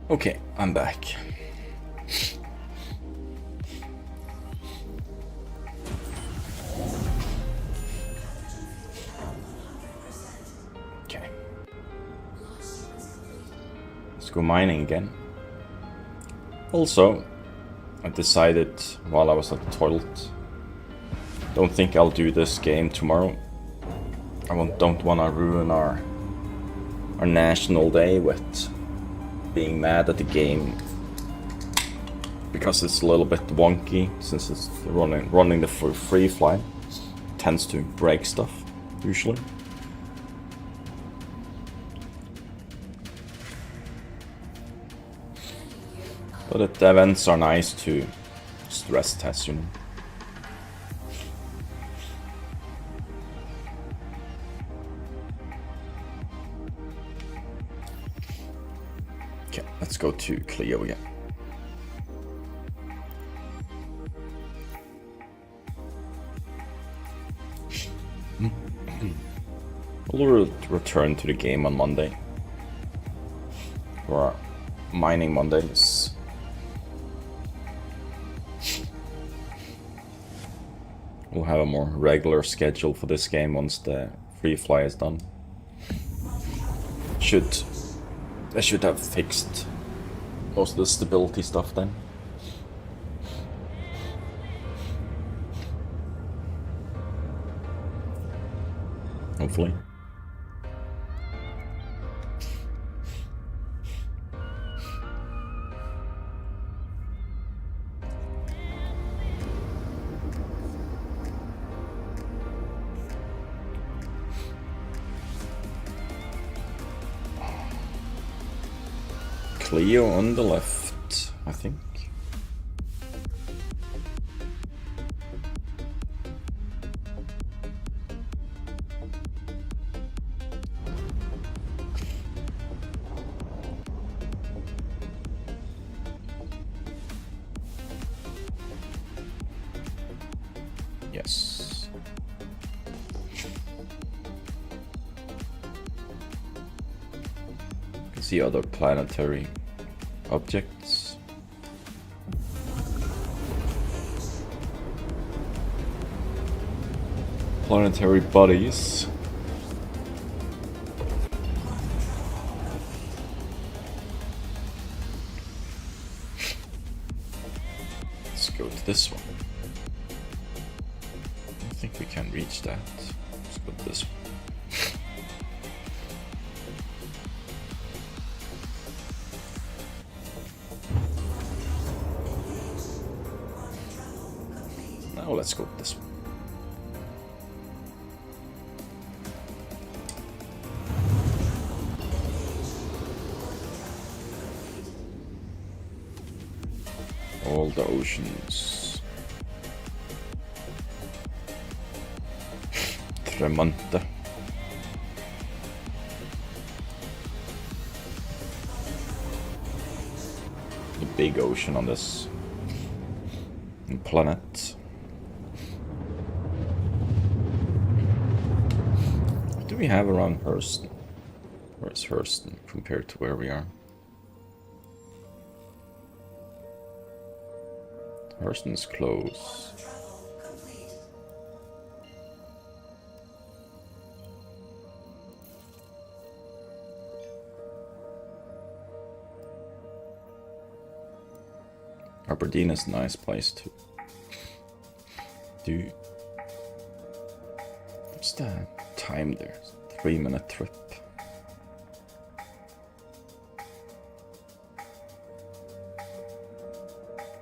Okay, I'm back. Okay. Let's go mining again. Also, I decided while I was at the toilet, don't think I'll do this game tomorrow. Don't want to ruin our national day with being mad at the game because it's a little bit wonky since it's running the FreeFly. Tends to break stuff usually. But the events are nice to stress test, you know. Okay, let's go to Clio again. We'll return to the game on Monday. For our mining Mondays. We'll have a more regular schedule for this game once the FreeFly is done. I should have fixed most of the stability stuff then. Hopefully. Clio on the left, I think. Yes. You can see other planetary objects. Planetary bodies. Let's go to this one. I think we can reach that. Let's go to this one. Now let's go to this one. All the oceans. Tremonte. The big ocean on this planet. What do we have around Hurston? Where's Hurston compared to where we are? Hurston's close. Aberdeen is a nice place to do. What's the time there? 3-minute trip.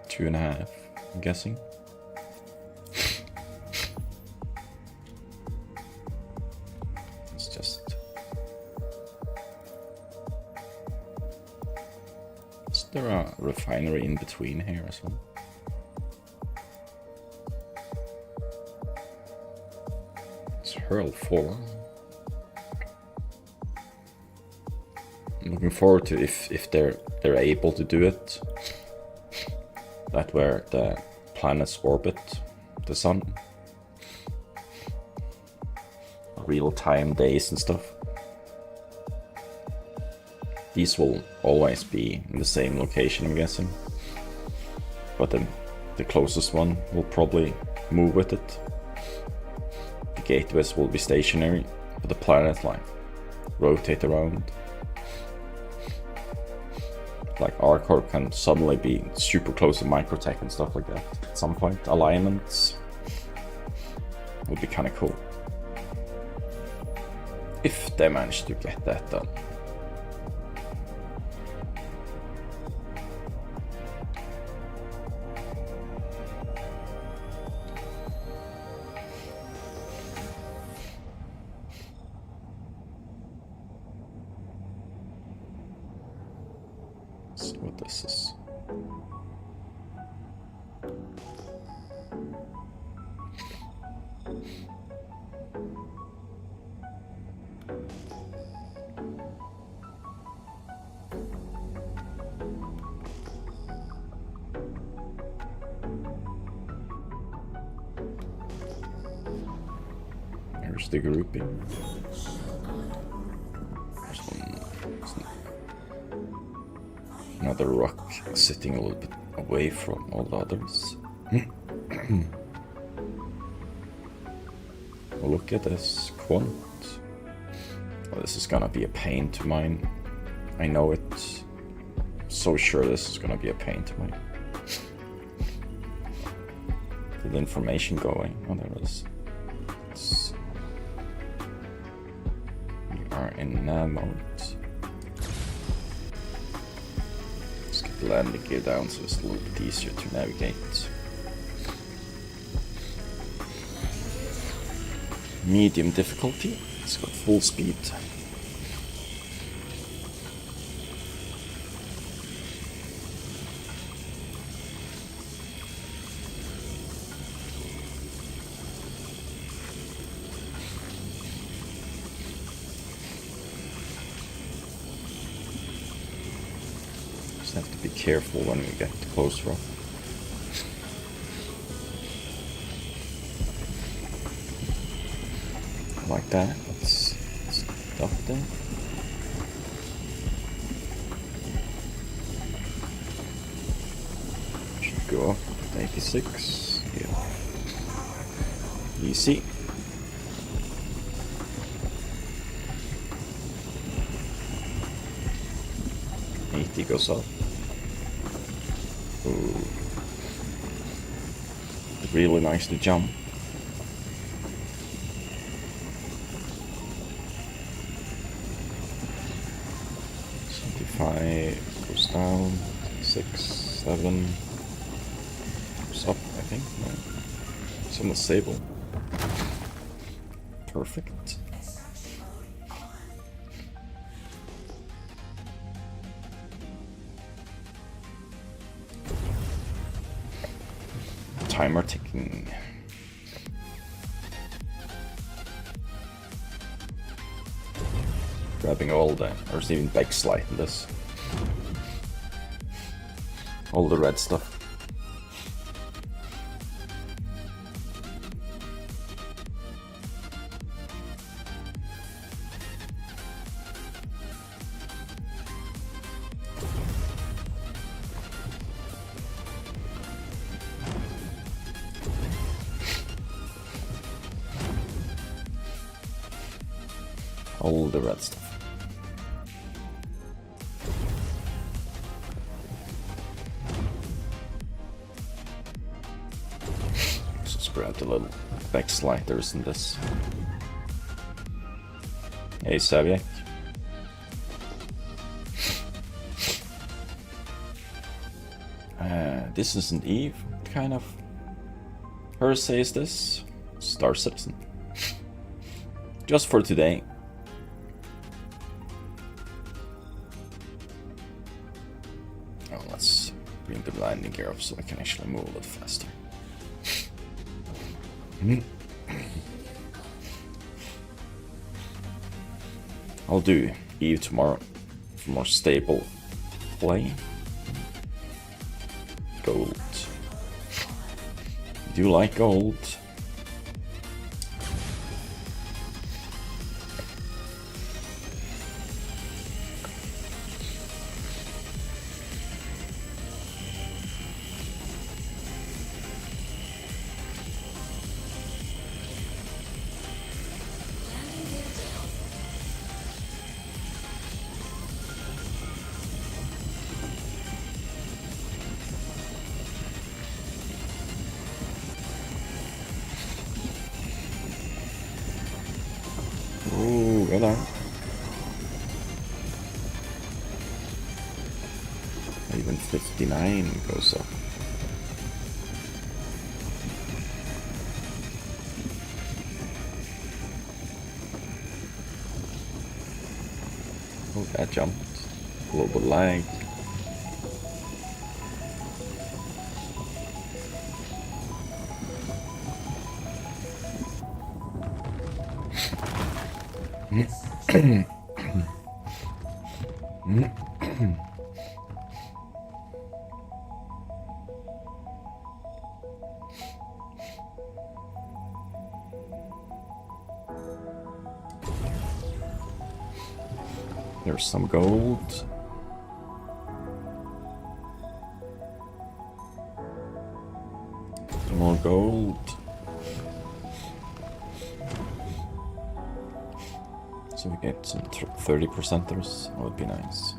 Two and a half, I'm guessing. It's just... Is there a refinery in between here as well? It's Hurl 4. I'm looking forward to if they're able to do it. That where the planets orbit the sun. Real-time days and stuff. These will always be in the same location, I'm guessing. But the closest one will probably move with it. The gateways will be stationary, but the planet line rotate around. Like Arcor can suddenly be super close to Microtech and stuff like that at some point. Alignments would be kind of cool. If they manage to get that done. See what this is. Here's the grouping. Another rock sitting a little bit away from all the others. Well, look at this quant. Oh, this is gonna be a pain to mine. I know it. I'm so sure this is gonna be a pain to mine. Did the information going? Oh, there it is. We are in nav mode. Landing gear down so it's a little bit easier to navigate. Medium difficulty, it's got full speed. Have to be careful when we get closer up. like that. Stuff there. Should go up to 86. Yeah. Easy. Goes up. Ooh. Really nice to jump. 75 goes down. 6, 7 goes up, I think. No. It's on the stable. Perfect. Timer ticking. Grabbing all the, there's even backslide in this. All the red stuff. All the red stuff. So spread the little backsliders in this. Hey, Saviak. This isn't Eve, what kind of Hersey is this? Star Citizen. Just for today. Oh, let's bring the landing gear up so I can actually move a little faster. I'll do Eve tomorrow for more stable play. Gold. Do you like gold? Ooh, good on. Even 59 goes up. Oh, that jumped. Global lag. There's some gold. More gold. So we get some 30%ers. That would be nice.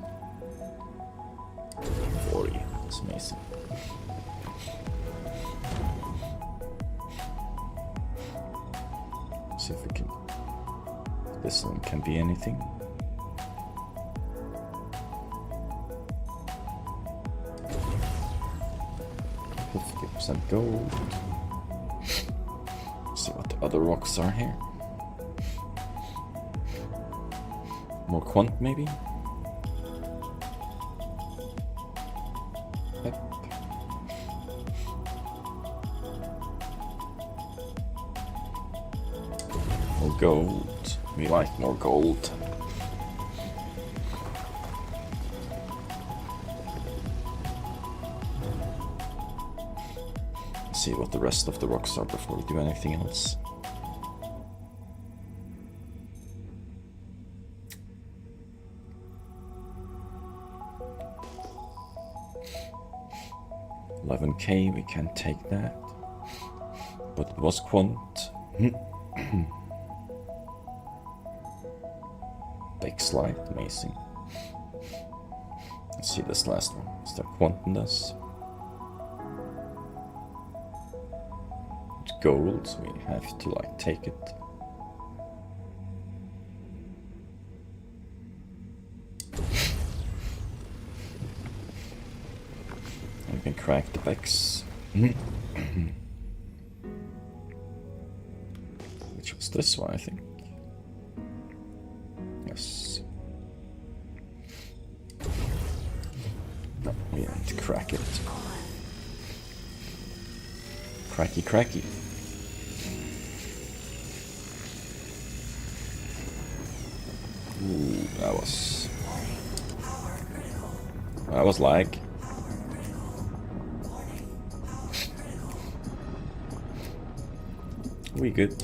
40. That's amazing. See if we can. This one can be anything. 50% gold. See what the other rocks are here. More quant, maybe? Yep. More gold. We like more gold. See what the rest of the rocks are before we do anything else. 11k, we can't take that. But it was quant. Big slide, amazing. Let's see this last one. Is there quant in this? It's gold, so we have to like take it. We can crack the backs. Which was this one, I think. Yes. No, we have to crack it. Cracky, cracky. Ooh, that was lag. We good.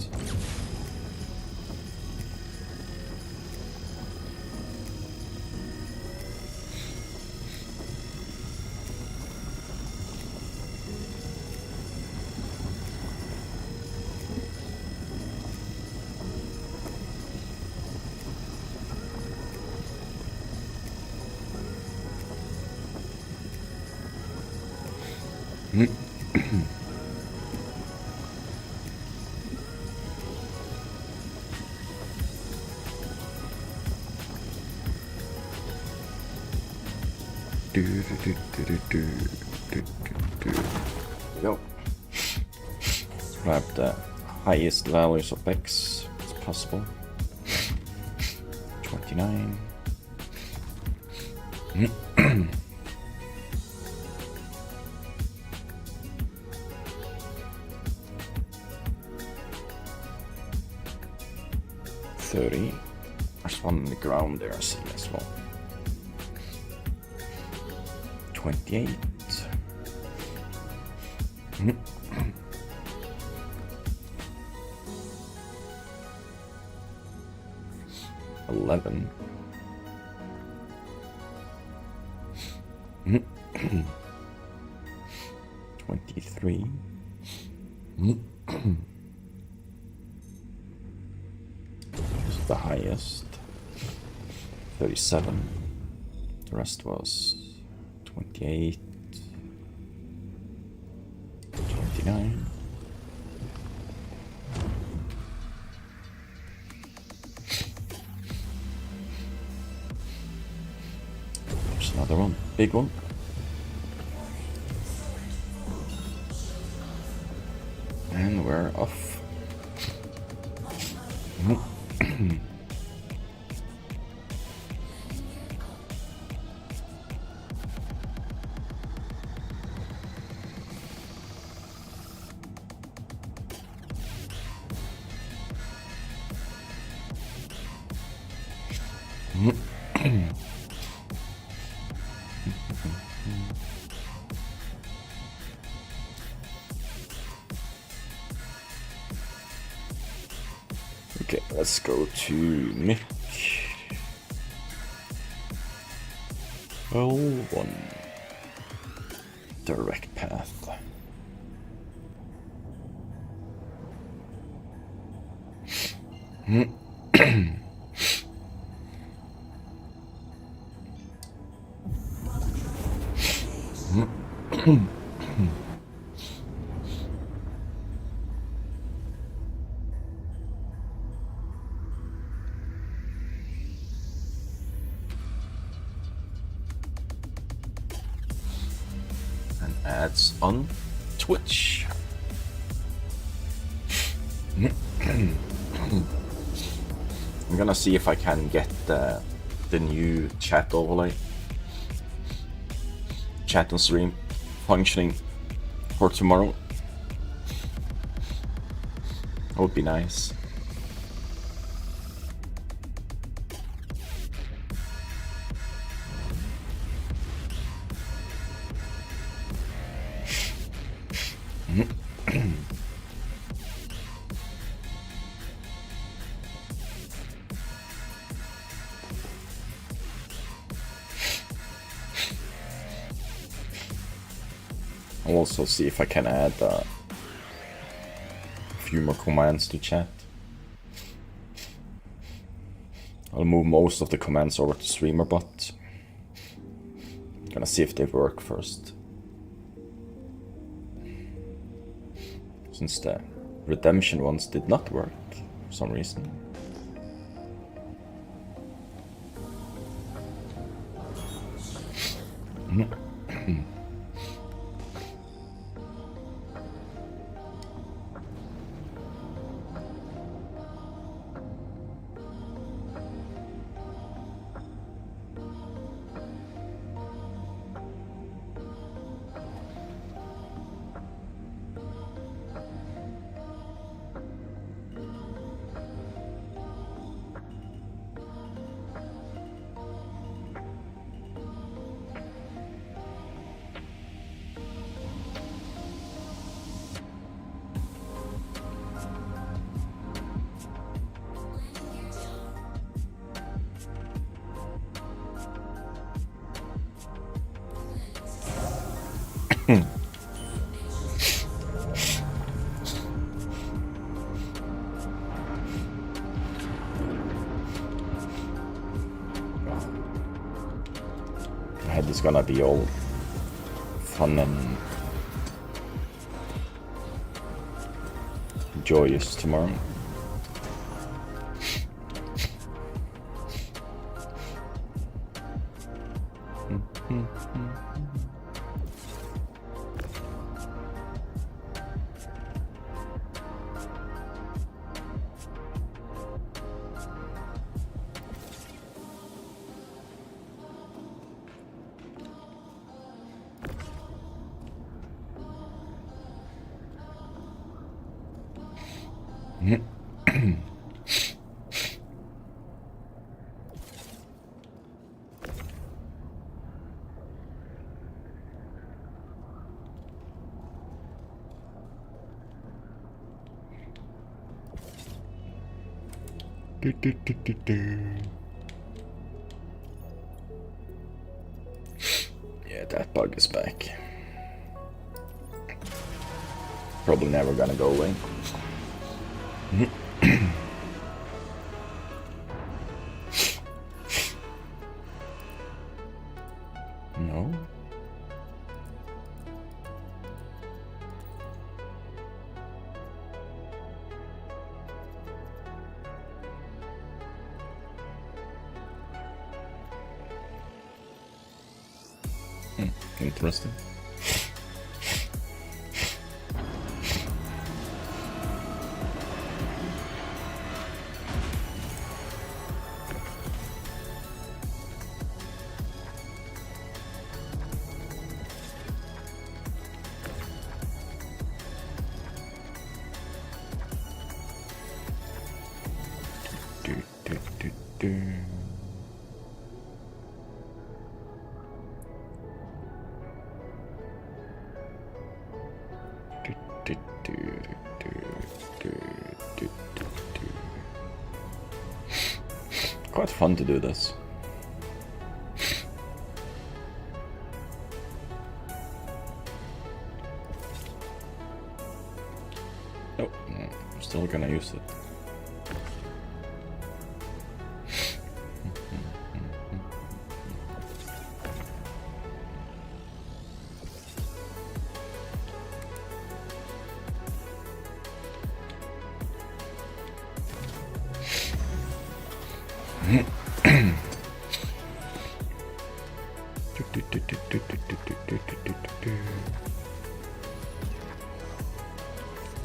Yo. Grab the highest values of X as possible. 29. 30. There's one on the ground there, I see as well. 28. 11. 23. Just the highest. 37. The rest was 28. 29. There's another one, big one. And we're off. Okay, let's go to Nick. L1. Direct path. And ads on Twitch. I'm gonna see if I can get the new chat overlay, chat and stream functioning for tomorrow. That would be nice. I'll also see if I can add a few more commands to chat. I'll move most of the commands over to StreamerBot. Gonna see if they work first. Since the redemption ones did not work for some reason. My head is gonna be all fun and joyous tomorrow. Yeah, that bug is back. Probably never gonna go away. No. Interesting. Quite fun to do this. Oh, no, I'm still gonna use it.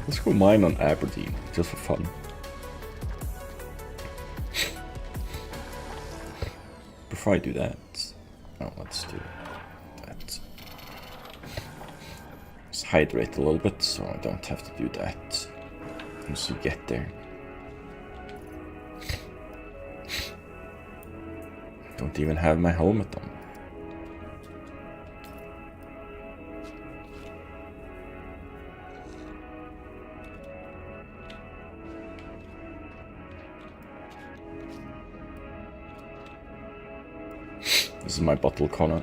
Let's go mine on Aberdeen, just for fun. Before I do that, oh, let's do that. Let's hydrate a little bit, so I don't have to do that once you get there. Don't even have my helmet on. This is my bottle corner.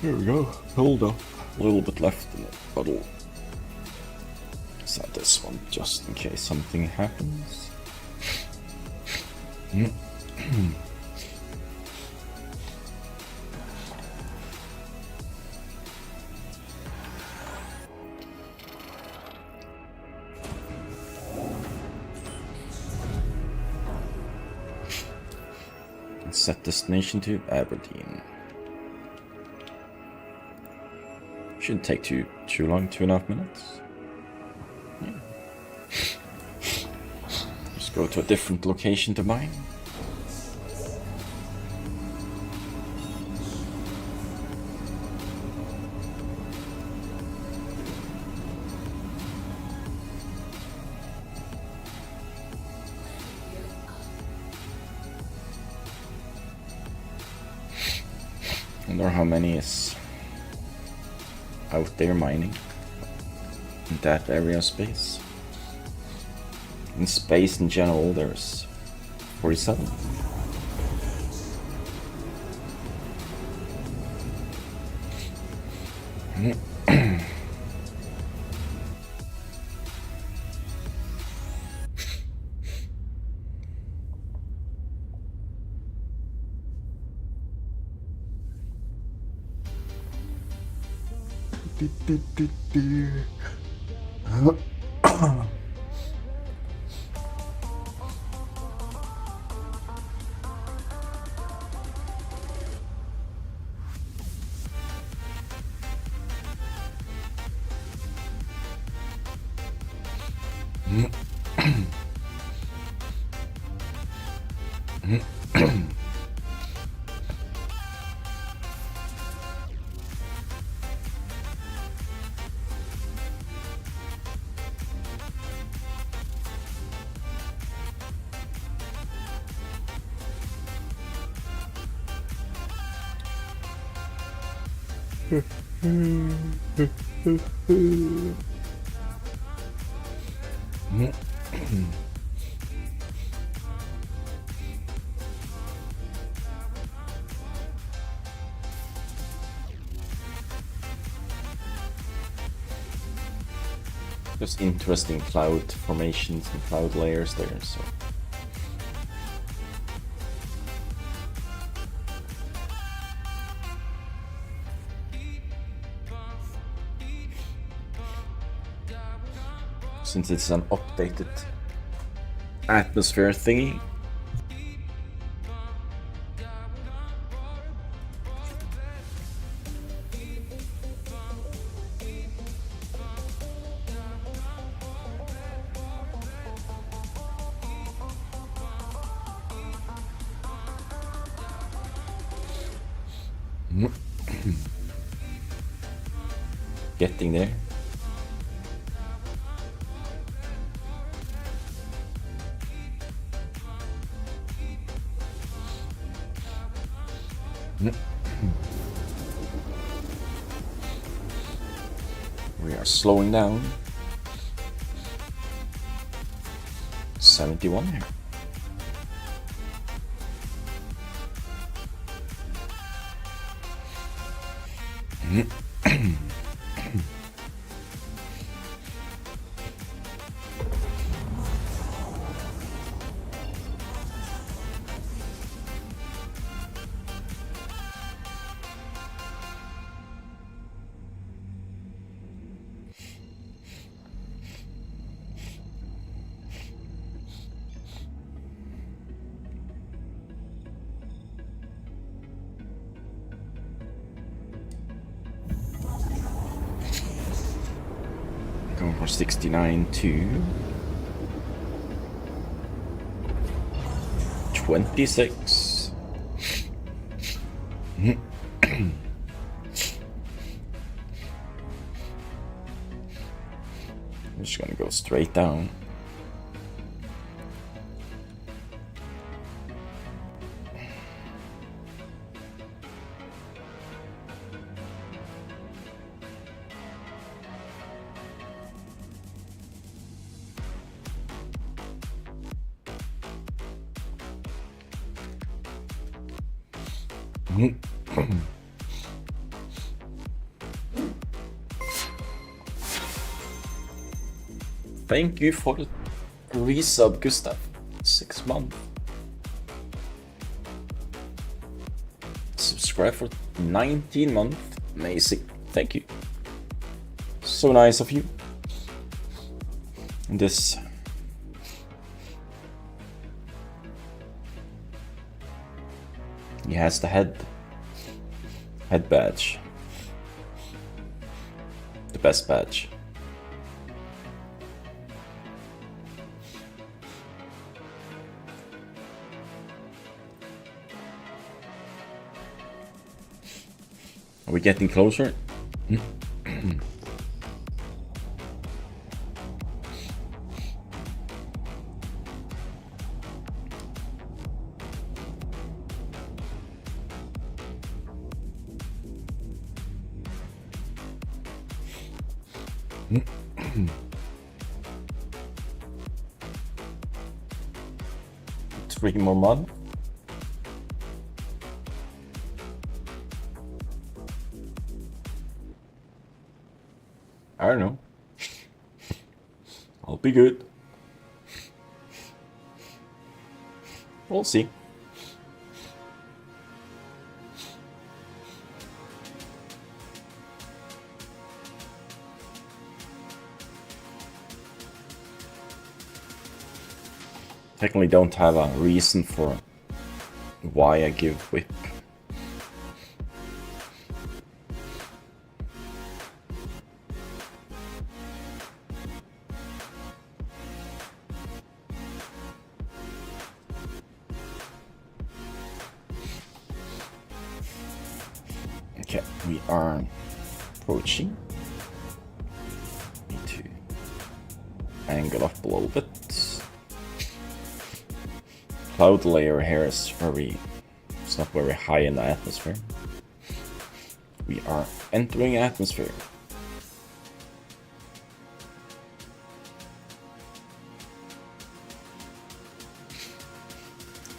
There we go. Hold up. A little bit left in the bottle. Set this one just in case something happens. Set destination to Aberdeen. Shouldn't take too long, 2.5 minutes. Yeah. Just go to a different location to mine. Wonder how many is out there mining in that area of space. In space in general, there's 47. Just interesting cloud formations and cloud layers there, so. Since it's an updated atmosphere thingy. Getting there. We are slowing down. 71 here. Going for 69 to 26. I'm just gonna go straight down. Thank you for the resub, Gustav. 6 months. Subscribe for 19 months. Amazing. Thank you. So nice of you. This. He has the head badge. The best badge. Are we getting closer? Three more months. I don't know. I'll be good. We'll see. Technically don't have a reason for why I give whip. Okay, we are approaching. Need to angle up a little bit. Cloud layer here is it's not very high in the atmosphere. We are entering atmosphere.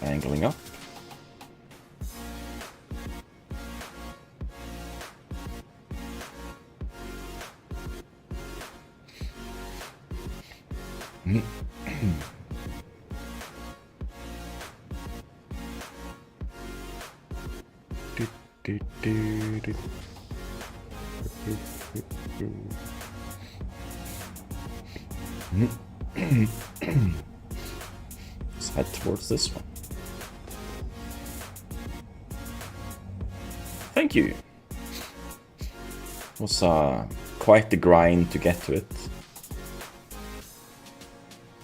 Angling up. Let's head towards this one. Thank you. It was quite the grind to get to it.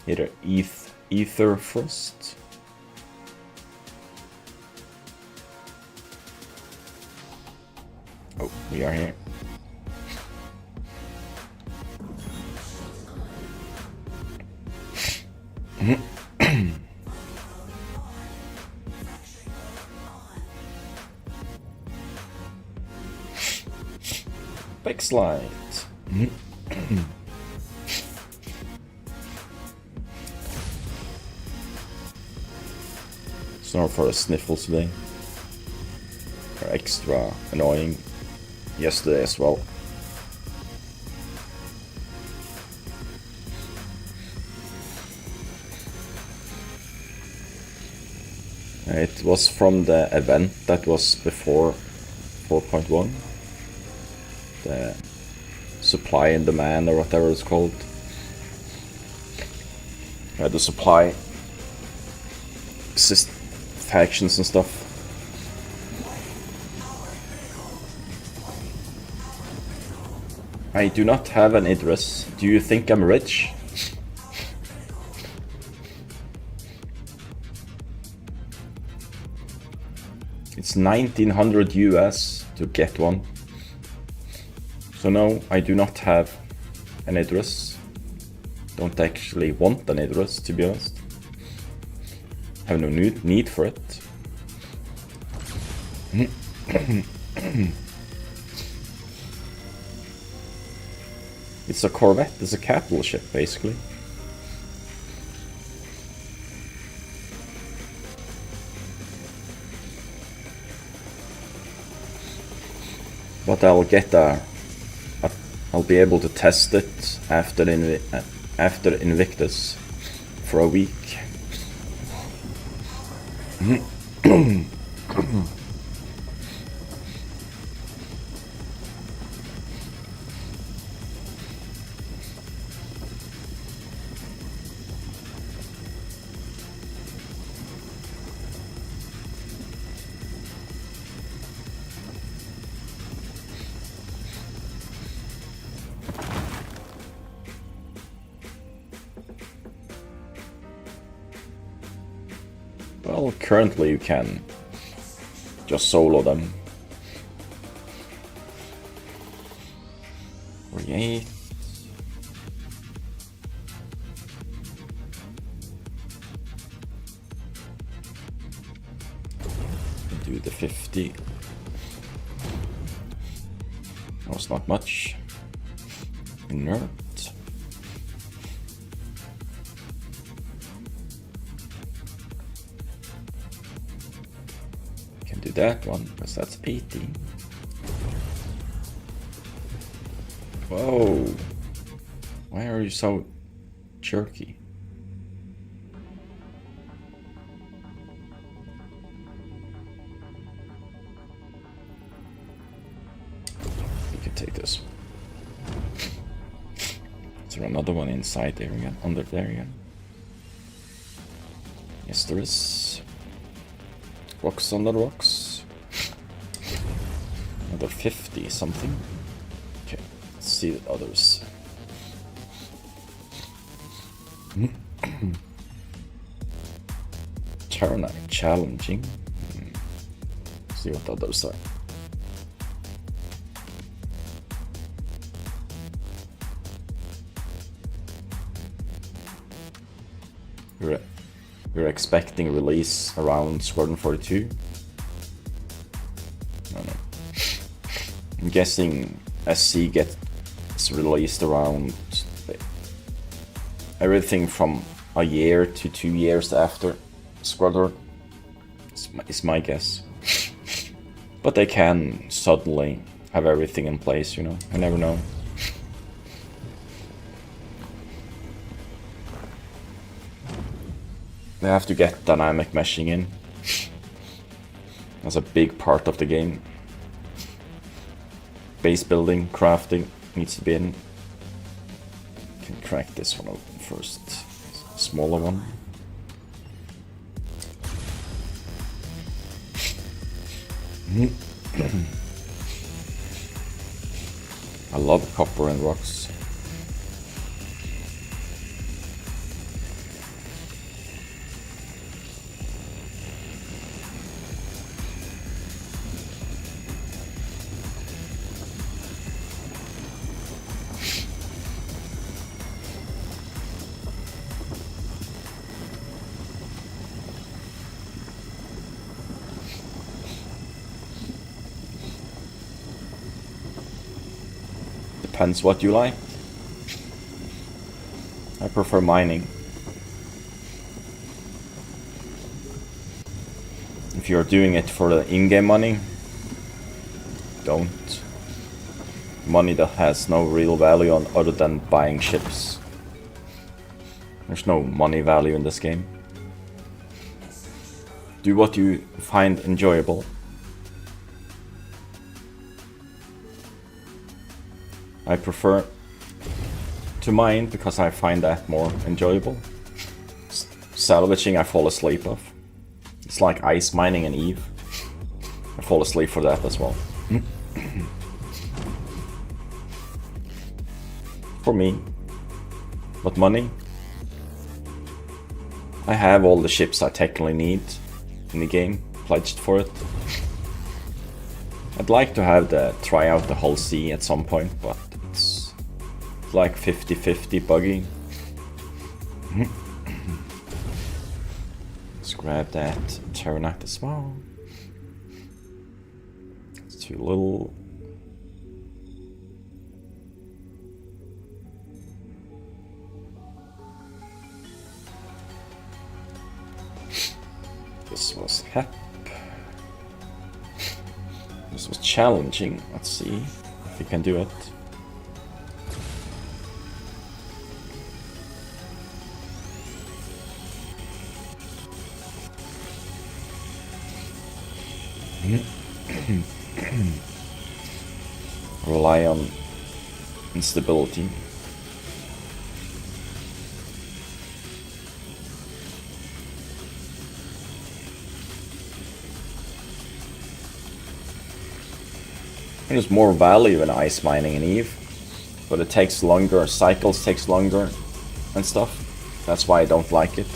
Either ether frost. Oh, we are here. Big slide. Sorry for the sniffles today. They're extra annoying. Yesterday as well. It was from the event that was before 4.1. The supply and demand or whatever it's called. The supply factions and stuff. I do not have an address. Do you think I'm rich? It's 1900 US to get one. So no, I do not have an address. Don't actually want an address, to be honest. Have no need for it. It's a corvette, it's a capital ship, basically. But I'll get I'll be able to test it after after Invictus for a week. Well, currently you can just solo them. Create. Do the 50. That was not much. Inert. Do that one, because that's 80. Whoa! Why are you so jerky? You can take this. Is there another one inside there again? Under there again? Yes, there is. Rocks on the rocks. Another 50 something. Okay, let's see the others. Turn challenging. See what the others are. We're expecting release around Squadron 42. I don't know. I'm guessing SC gets released around everything from a year to 2 years after Squadron. Is my guess. But they can suddenly have everything in place, you know. I never know. They have to get dynamic meshing in. That's a big part of the game. Base building, crafting needs to be in. Can crack this one open first. Smaller one. I love copper and rocks. Depends what you like. I prefer mining. If you're doing it for the in-game money, don't. Money that has no real value on other than buying ships. There's no money value in this game. Do what you find enjoyable. I prefer to mine because I find that more enjoyable. Salvaging I fall asleep of. It's like ice mining in Eve. I fall asleep for that as well. For me. But money? I have all the ships I technically need in the game, pledged for it. I'd like to have try out the Hull C at some point, but it's like 50-50 buggy. Let's grab that Terranite as well. It's too little. This was HEP. This was challenging. Let's see if we can do it. rely on instability. There's more value in ice mining in Eve, but it takes longer, cycles takes longer and stuff. That's why I don't like it.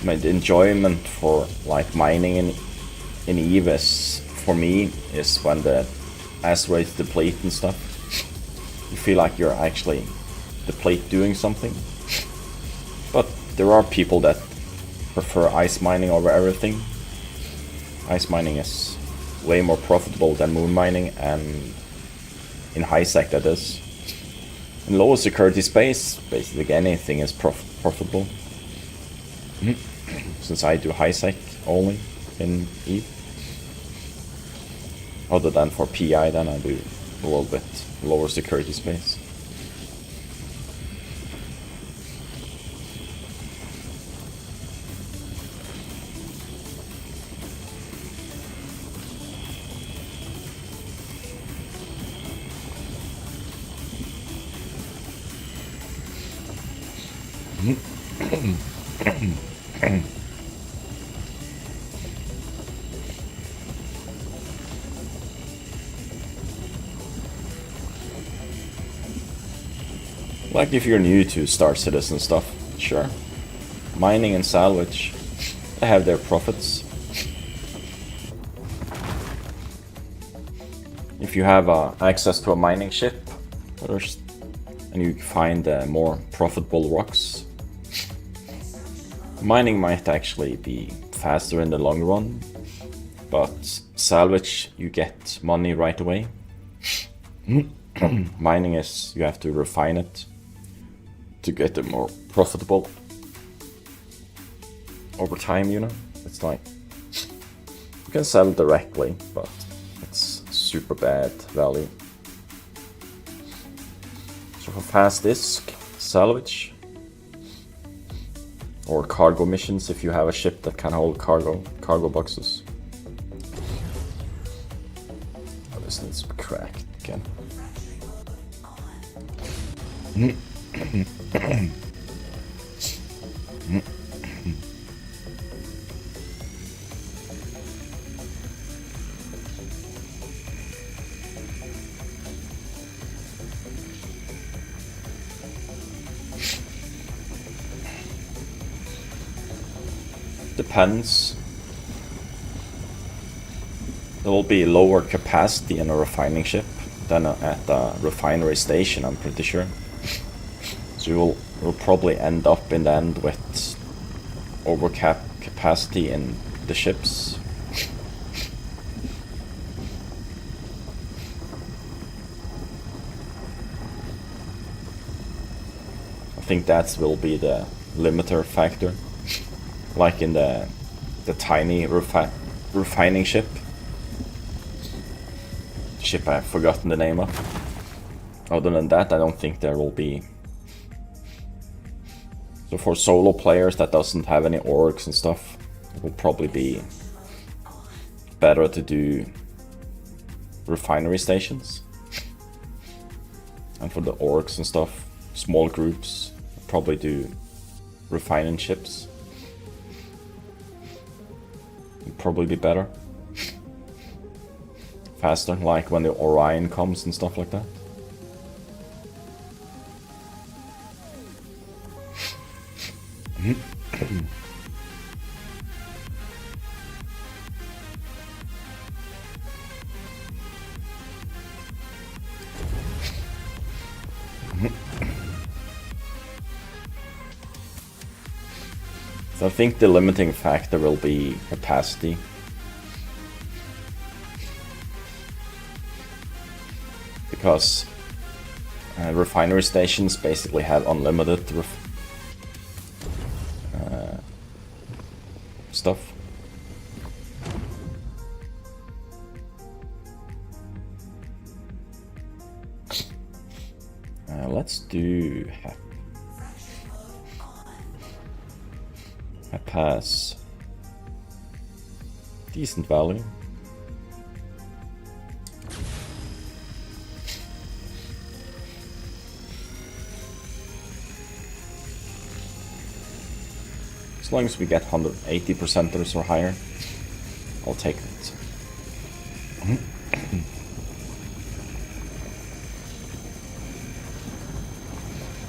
My enjoyment for like mining in Eve is, for me, is when the asteroids deplete and stuff. You feel like you're actually deplete doing something. But there are people that prefer ice mining over everything. Ice mining is way more profitable than moon mining, and in high sec that is. In lower security space, basically anything is profitable. Since I do high sec only in Eve. Other than for PI, then I do a little bit lower security space. Like if you're new to Star Citizen stuff, sure. Mining and salvage, they have their profits. If you have access to a mining ship, and you find more profitable rocks, mining might actually be faster in the long run, but salvage, you get money right away. Mining is, you have to refine it to get it more profitable over time, you know? It's like, you can sell directly, but it's super bad value. So for fast disk, salvage, or cargo missions if you have a ship that can hold cargo boxes. Oh, this needs to be cracked again. Depends. There will be lower capacity in a refining ship than at a refinery station, I'm pretty sure. So you'll probably end up in the end with capacity in the ships. I think that will be the limiter factor. Like in the tiny refining ship. Ship I've forgotten the name of. Other than that, I don't think there will be. So for solo players that doesn't have any orcs and stuff, it will probably be better to do refinery stations. And for the orcs and stuff, small groups, probably do refining ships. Would probably be better. Faster, like when the Orion comes and stuff like that. So I think the limiting factor will be capacity. Because refinery stations basically have unlimited stuff. Let's do pass. Decent value. As long as we get 180% or higher, I'll take it.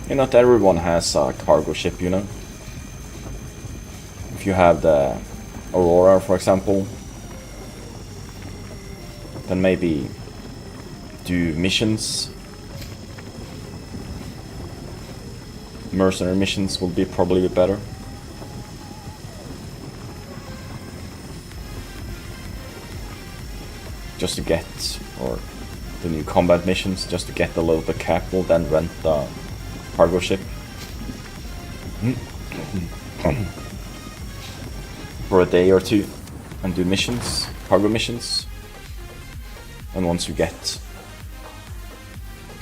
And not everyone has a cargo ship, you know. If you have the Aurora, for example, then maybe do missions. Mercenary missions will be probably better. Just to get, or the new combat missions, just to get a little bit capital, then rent the cargo ship. For a day or two, and do missions, cargo missions. And once you get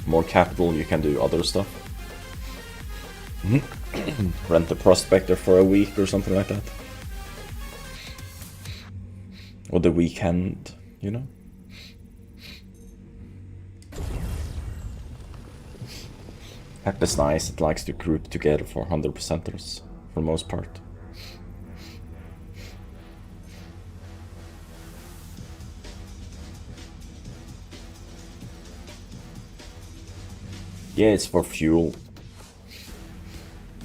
more capital, you can do other stuff. Rent the Prospector for a week or something like that. Or the weekend, you know? Pep is nice, it likes to group together for 100%ers, for the most part. Yeah, it's for fuel.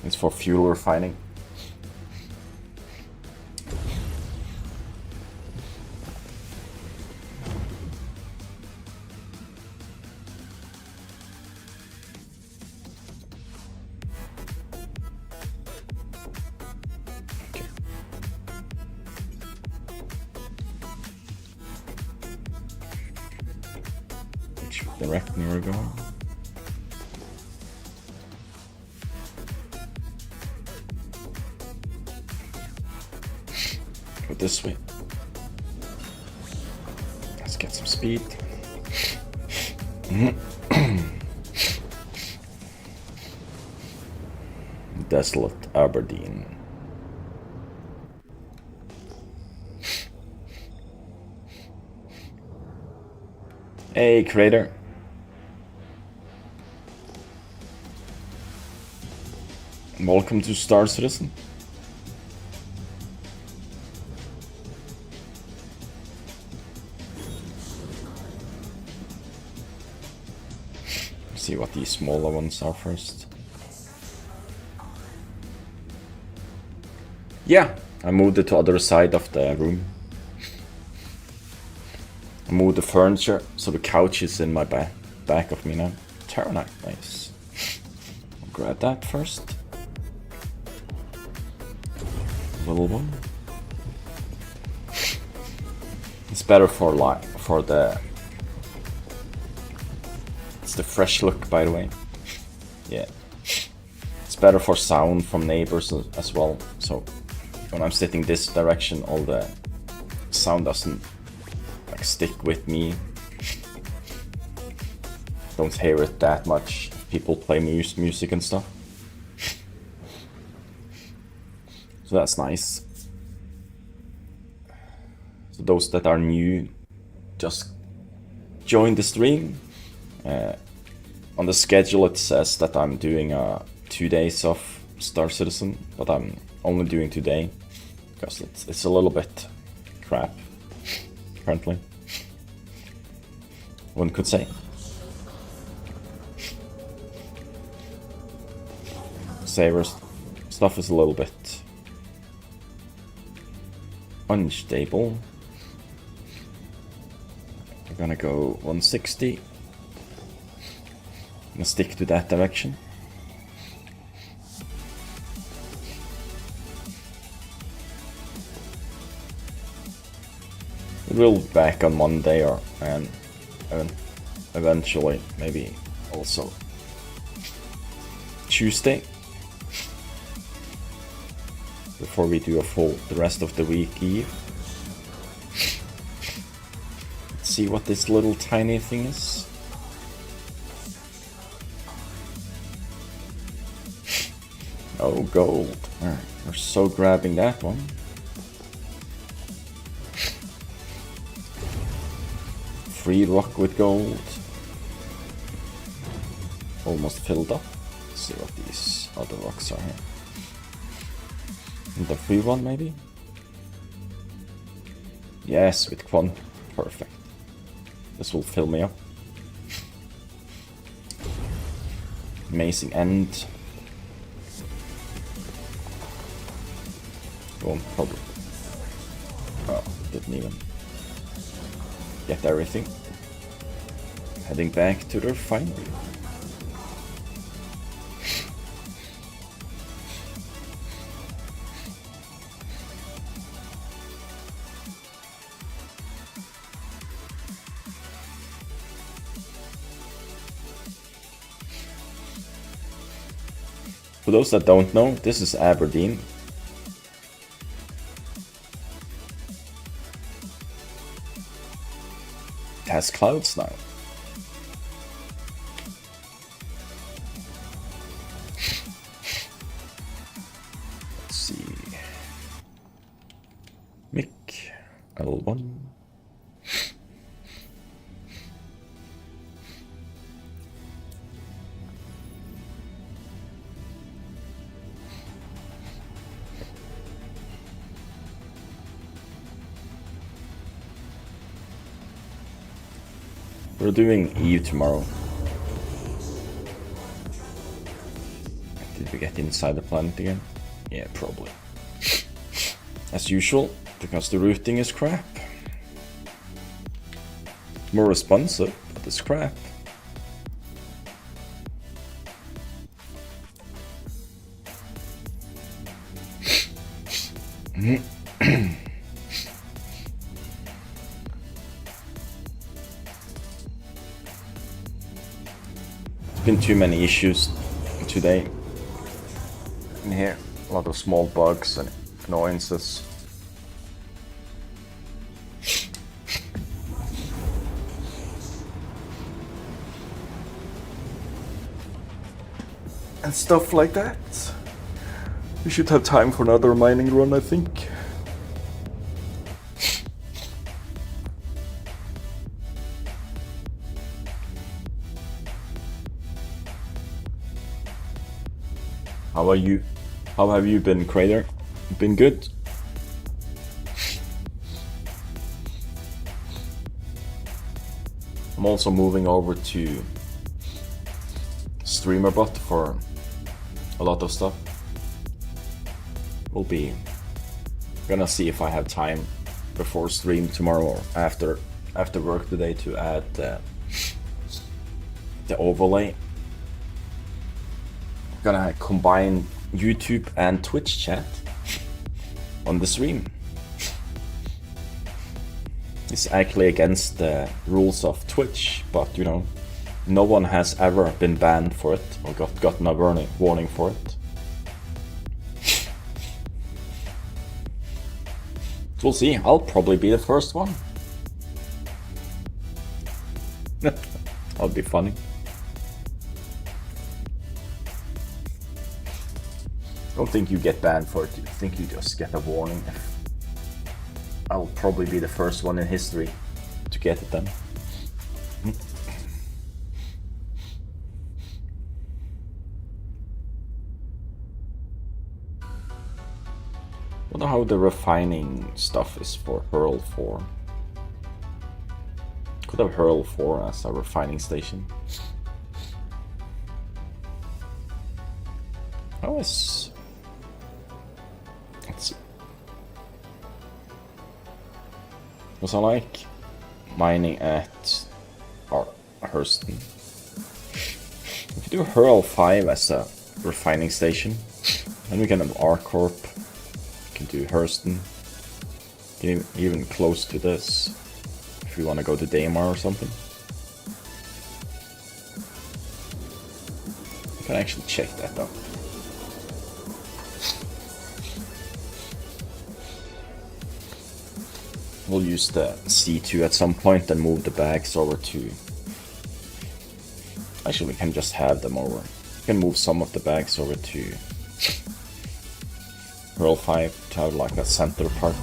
It's for fuel refining. Okay. Which direction we're going? Go this way. Let's get some speed. Desolate Aberdeen. Hey, Crater. Welcome to Star Citizen. See what these smaller ones are first. Yeah, I moved it to other side of the room. I moved the furniture, so the couch is in my back of me now. Terranite, nice. I'll grab that first. Little one. It's better for the. It's the fresh look, by the way. Yeah, it's better for sound from neighbors as well. So when I'm sitting this direction, all the sound doesn't like stick with me. Don't hear it that much. People play music and stuff. So that's nice. So those that are new, just join the stream. On the schedule it says that I'm doing 2 days of Star Citizen, but I'm only doing today because it's a little bit crap currently, one could say. Saber's stuff is a little bit unstable. We're gonna go 160. I'm gonna stick to that direction. We'll be back on Monday and eventually maybe also Tuesday before we do the rest of the week eve. Let's see what this little tiny thing is. Oh, gold. Alright, we're so grabbing that one. free rock with gold. Almost filled up. Let's see what these other rocks are here. And the free one maybe? Yes, with quant. Perfect. This will fill me up. Amazing end. Won't probably. Oh, didn't even get everything. Heading back to the refinery. For those that don't know, this is Aberdeen. It has clouds now. Let's see. Mick L1. We're doing EU tomorrow. Did we get inside the planet again? Yeah, probably. As usual, because the routing is crap. More responsive, but it's crap. Been too many issues today in here. A lot of small bugs and annoyances. And stuff like that. We should have time for another mining run, I think. How are you? How have you been, Crater? Been good? I'm also moving over to StreamerBot for a lot of stuff. We'll be gonna see if I have time before stream tomorrow or after work today to add the overlay. Gonna combine YouTube and Twitch chat on the stream. It's actually against the rules of Twitch, but you know, no one has ever been banned for it or gotten a warning for it. So we'll see. I'll probably be the first one. That'll be funny. I don't think you get banned for it. I think you just get a warning. I'll probably be the first one in history to get it then. Wonder how the refining stuff is for Hurl 4. Could have Hurl 4 as a refining station. How is... Let's see. Was I like mining at Hurston? If you do Hurl 5 as a refining station, then we can have R-Corp, we can do Hurston, get even close to this, if we want to go to Daymar or something. I can actually check that though. We'll use the C2 at some point and move the bags over to... Actually, we can just have them over. We can move some of the bags over to Hurl 5 to have like a center part.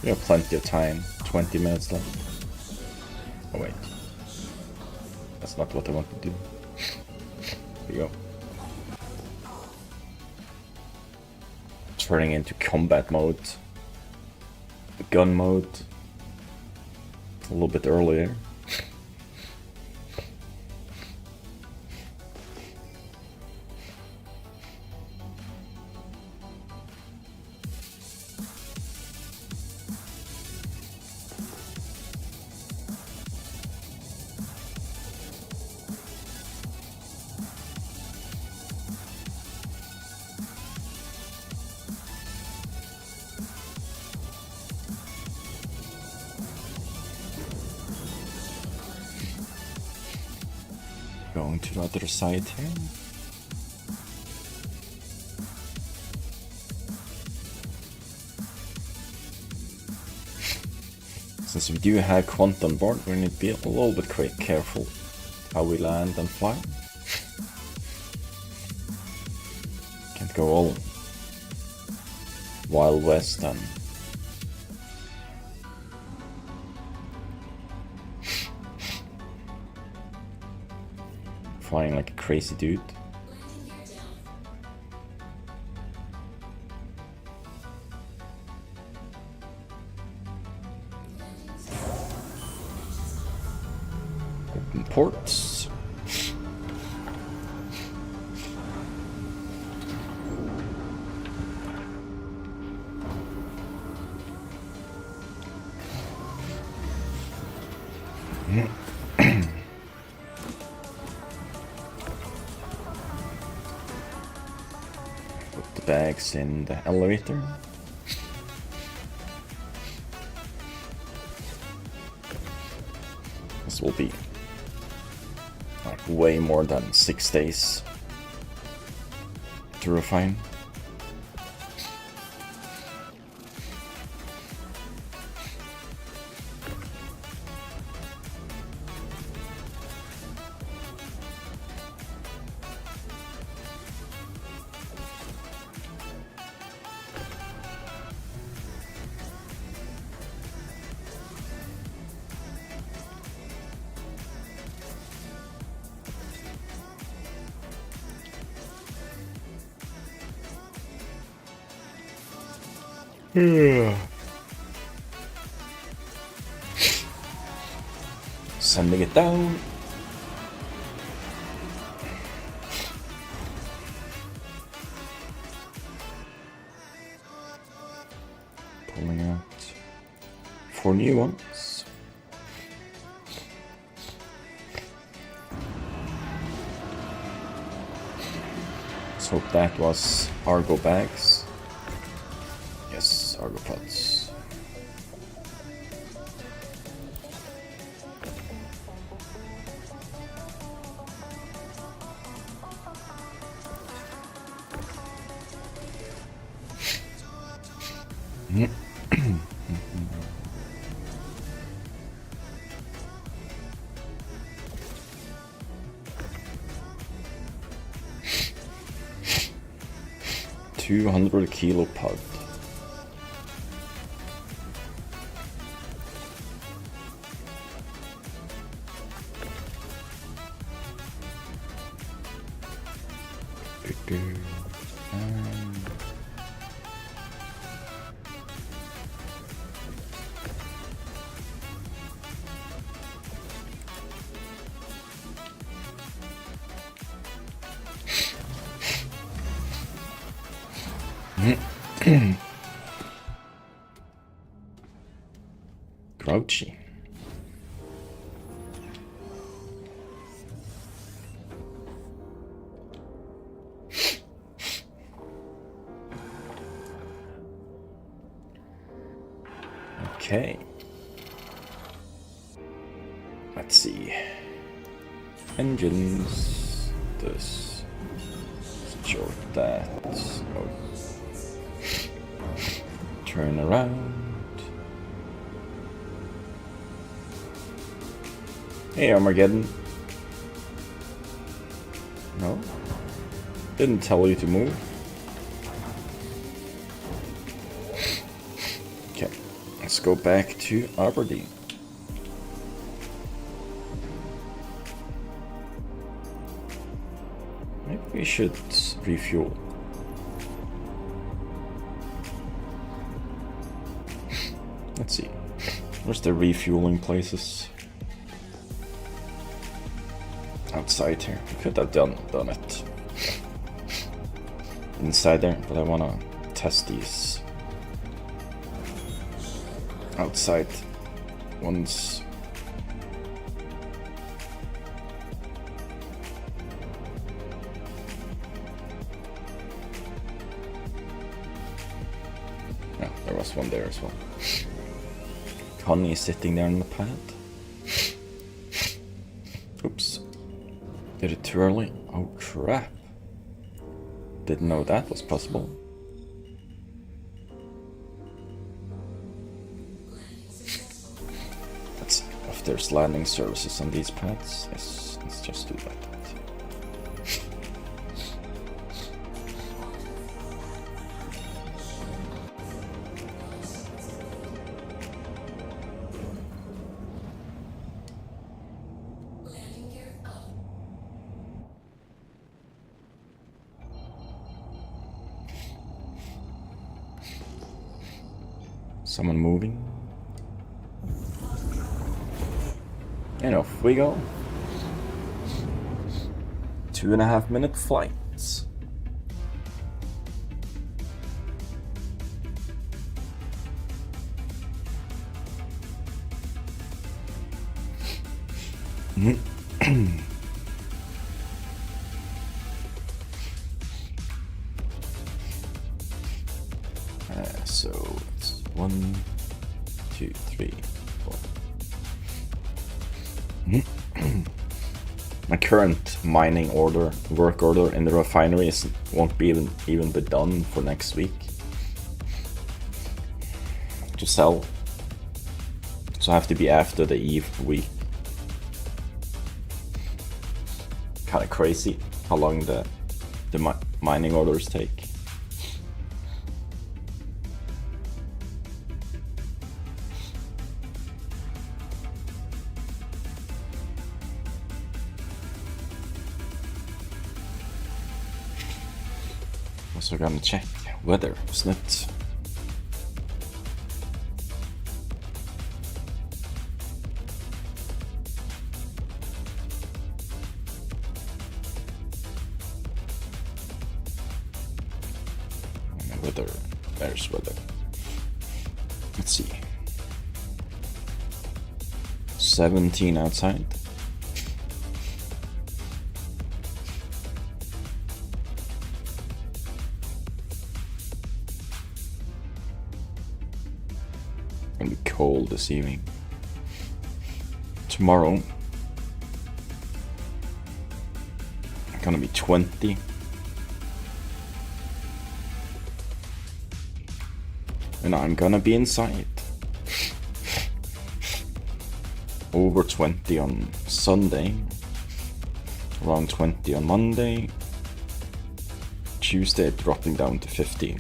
We have plenty of time. 20 minutes left. Oh wait. That's not what I want to do. Here we go. Turning into combat mode. Gun mode. A little bit earlier. Going to the other side here. Since we do have Quant on board, we need to be a little bit careful how we land and fly. Can't go all Wild West and flying like a crazy dude. Open ports. Bags in the elevator. This will be like way more than 6 days to refine. Sending it down. Pulling out 4 new ones. Let's hope that was Argo bags. Yes, Argo pods. $200 kilo pod. Grouchy. Okay. Let's see. Engines. This. Short that. Oh. Turn around. Hey, Armageddon. No? Didn't tell you to move. go back to Aberdeen. Maybe we should refuel. Let's see. Where's the refueling places? Outside here. We could have done it inside there, but I wanna test these outside ones. Yeah, there was one there as well. Connie is sitting there on the pad. Oops. Did it too early? Oh crap. Didn't know that was possible. Let's see if there's landing services on these pads. Yes, let's just do that. Someone moving. And off we go. 2.5 minute flights. So it's 1, 2, 3, 4. My current mining order, work order in the refinery won't be even be done for next week to sell. So I have to be after the Eve week. Kind of crazy how long the mining orders take. Also gonna check weather, isn't it? Weather, there's weather. Let's see. 17 outside. Gonna be cold this evening. Tomorrow, gonna be 20. And I'm gonna be inside. Over 20 on Sunday. Around 20 on Monday. Tuesday dropping down to 15.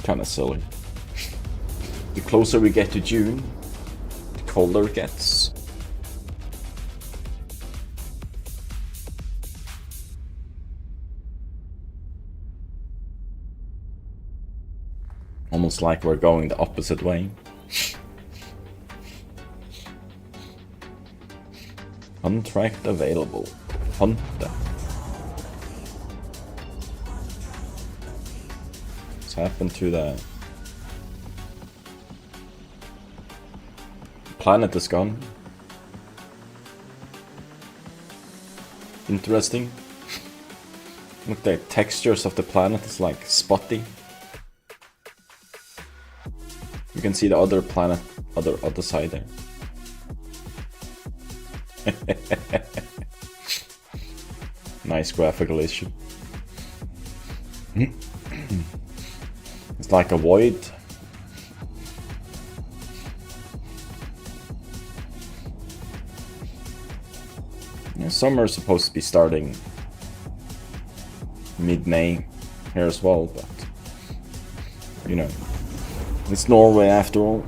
Kinda silly. The closer we get to June, the colder it gets. Almost like we're going the opposite way. Contract available. Hunt that. What's happened to the planet is gone. Interesting. Look, the textures of the planet is like spotty. You can see the other planet, other side there. Nice graphical issue. It's like a void. Yeah, summer is supposed to be starting mid-May here as well, but you know, it's Norway after all.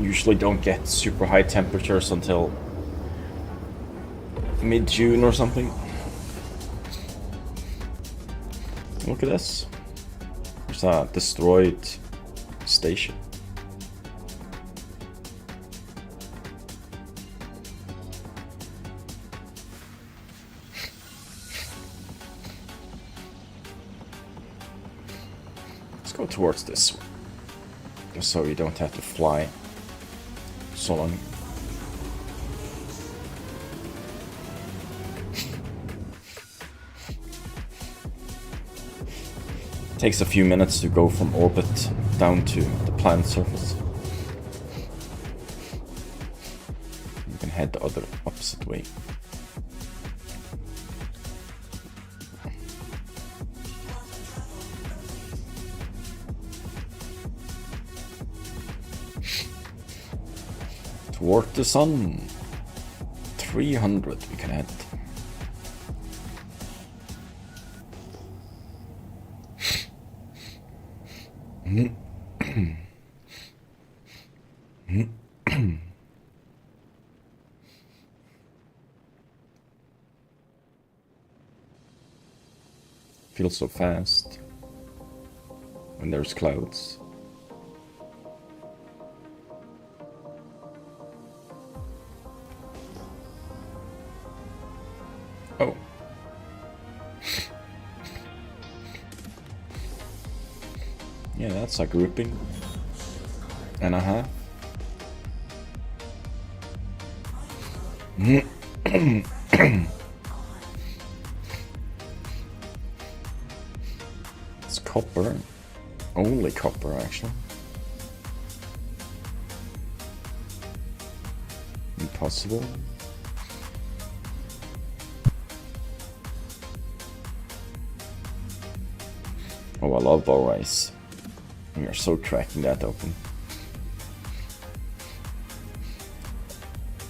Usually don't get super high temperatures until mid-June or something. Look at this. There's a destroyed station. Let's go towards this one, just so you don't have to fly so long. Takes a few minutes to go from orbit down to the planet surface. You can head the other opposite way. Toward the sun. 300 we can head. Feels so fast when there's clouds. Oh. Yeah, that's a grouping and a half. It's copper. Only copper, actually. Impossible. Oh, I love bow race. We are so cracking that open.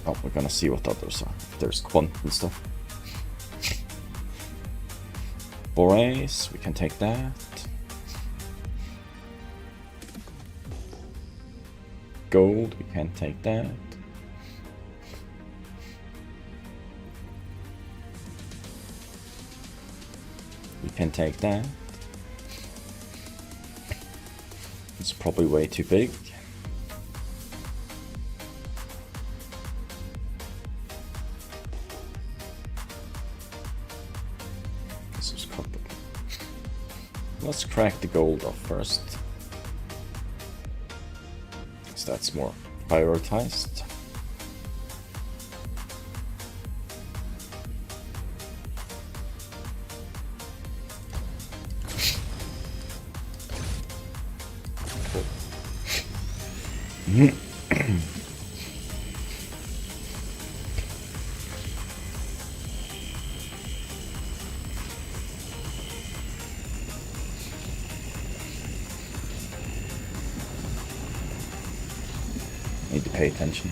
Oh, we're gonna see what others are. If there's quant and stuff. Borace, we can take that. Gold, we can take that. We can take that. It's probably way too big. This is copper. Let's crack the gold off first, because that's more prioritized. Need to pay attention.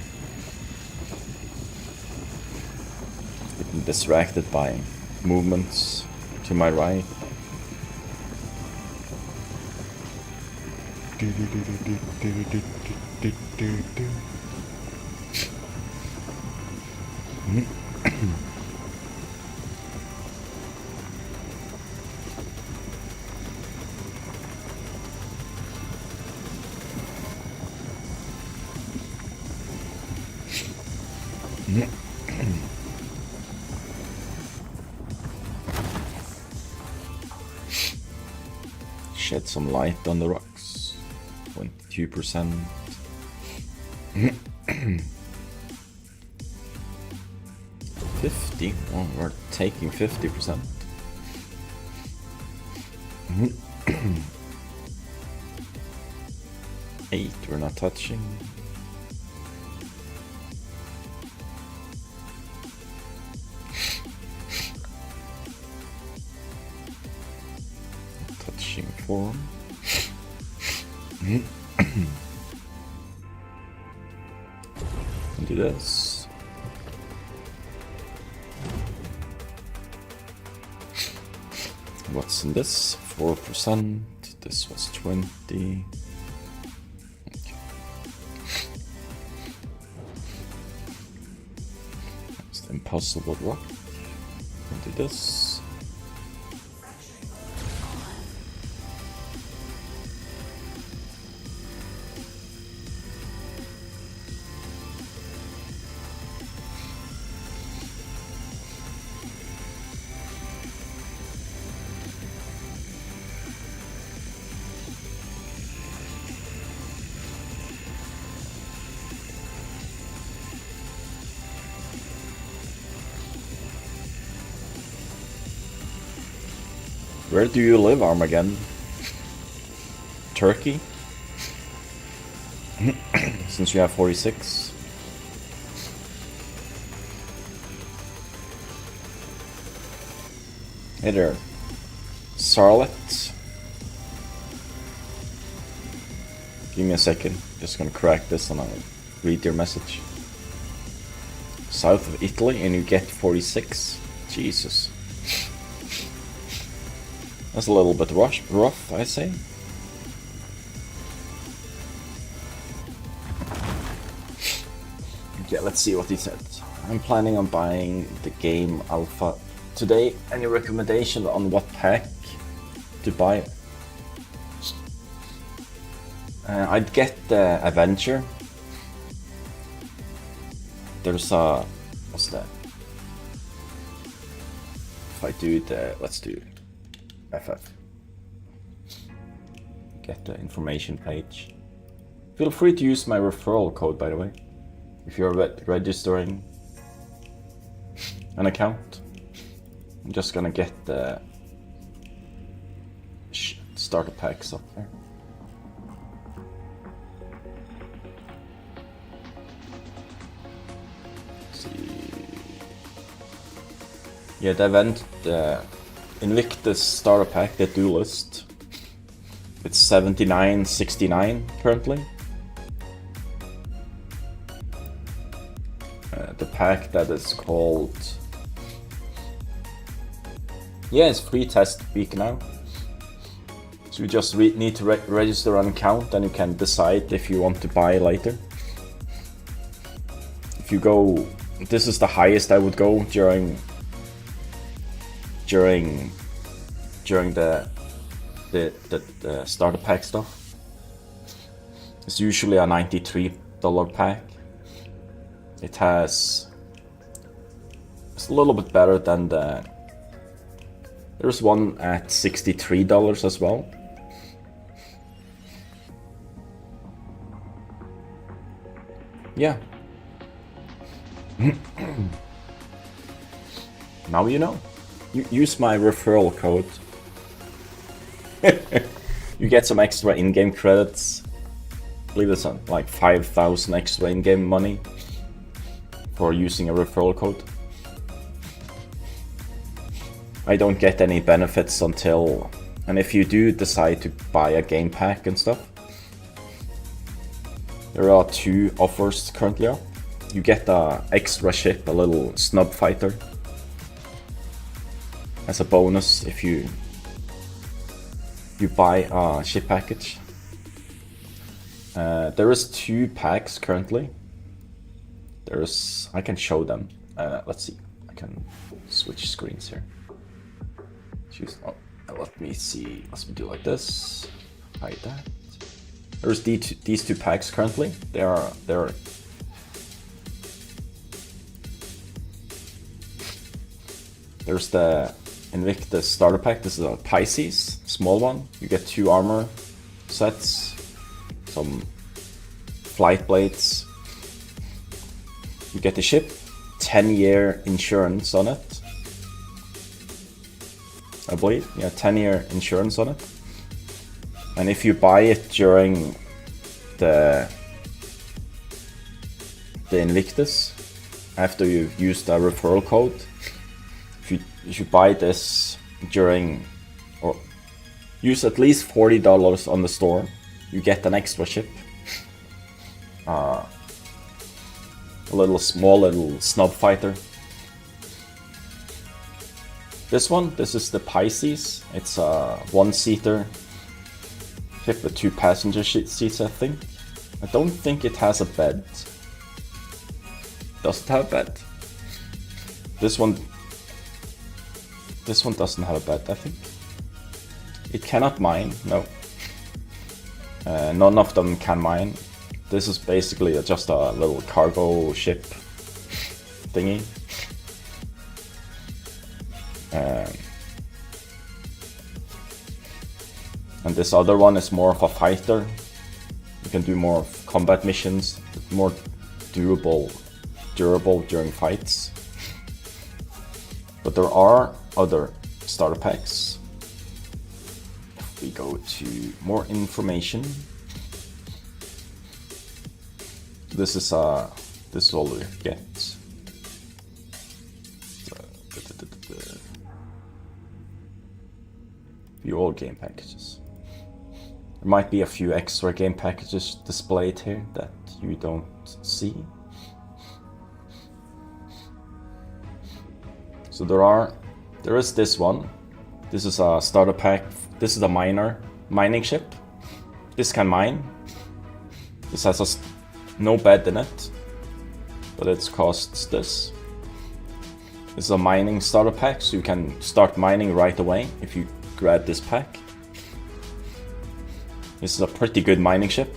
Getting distracted by movements to my right. Shed some light on the rocks. 22%. 50. Well, we're taking 50%. 8, we're not touching. Touching 4. Do this. What's in this? 4%. This was 20. Okay. It's the impossible rock. Do this. Where do you live, Armageddon? Turkey? Since you have 46. Hey there, Charlotte. Give me a second. Just gonna crack this and I'll read your message. South of Italy and you get 46. Jesus. That's a little bit rough, I say. Okay, let's see what he said. I'm planning on buying the game Alpha today. Any recommendation on what pack to buy? I'd get the Avenger. There's a... what's that? If I do the... let's do FF. Get the information page. Feel free to use my referral code, by the way, if you're registering an account. I'm just gonna get the starter packs up there. Let's see. Yeah, the event, the Invictus starter pack, the duelist. It's $79.69 currently. The pack that is called... yeah, it's free test week now. So you just need to register an account and you can decide if you want to buy later. If you go... this is the highest I would go during the starter pack stuff. It's usually a $93 pack. It's a little bit better than there's one at $63 as well. Yeah. Now you know. Use my referral code. You get some extra in-game credits. I believe it's like 5,000 extra in-game money for using a referral code. I don't get any benefits until... and if you do decide to buy a game pack and stuff, there are 2 offers currently up. You get a extra ship, a little snub fighter, as a bonus if you buy a ship package. There is 2 packs currently. I can show them. Let's see. I can switch screens here. Choose. Oh, let me see. Let's do like this. Hide that. There's these 2 packs currently. They're. There's the Invictus starter pack. This is a Pisces, small one. You get 2 armor sets, some flight blades. You get the ship, 10-year insurance on it. I believe, yeah, 10-year insurance on it. And if you buy it during the Invictus, after you've used a referral code, if you buy this during, or use at least $40 on the store, you get an extra ship. A small little snub fighter. This is the Pisces. It's a one-seater ship with 2 passenger seats, I think. I don't think it has a bed. Does it have a bed? This one doesn't have a bed, I think. It cannot mine, no. None of them can mine. This is basically just a little cargo ship thingy. And this other one is more of a fighter. You can do more combat missions, more durable during fights. But there are other starter packs. If we go to more information. This is all we get. View all game packages. There might be a few extra game packages displayed here that you don't see. So there is this one. This is a starter pack. This is a mining ship. This can mine. This has no bed in it, but it costs this. This is a mining starter pack, so you can start mining right away if you grab this pack. This is a pretty good mining ship.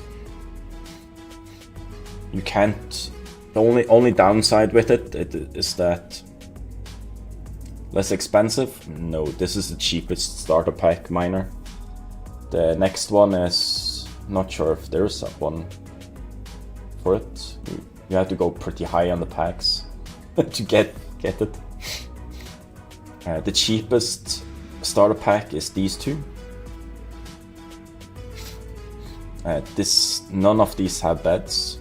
You can't. The only downside with it is that less expensive. No, this is the cheapest starter pack miner. The next one is not sure if there's one for it. You have to go pretty high on the packs to get it. The cheapest starter pack is these two. None of these have beds.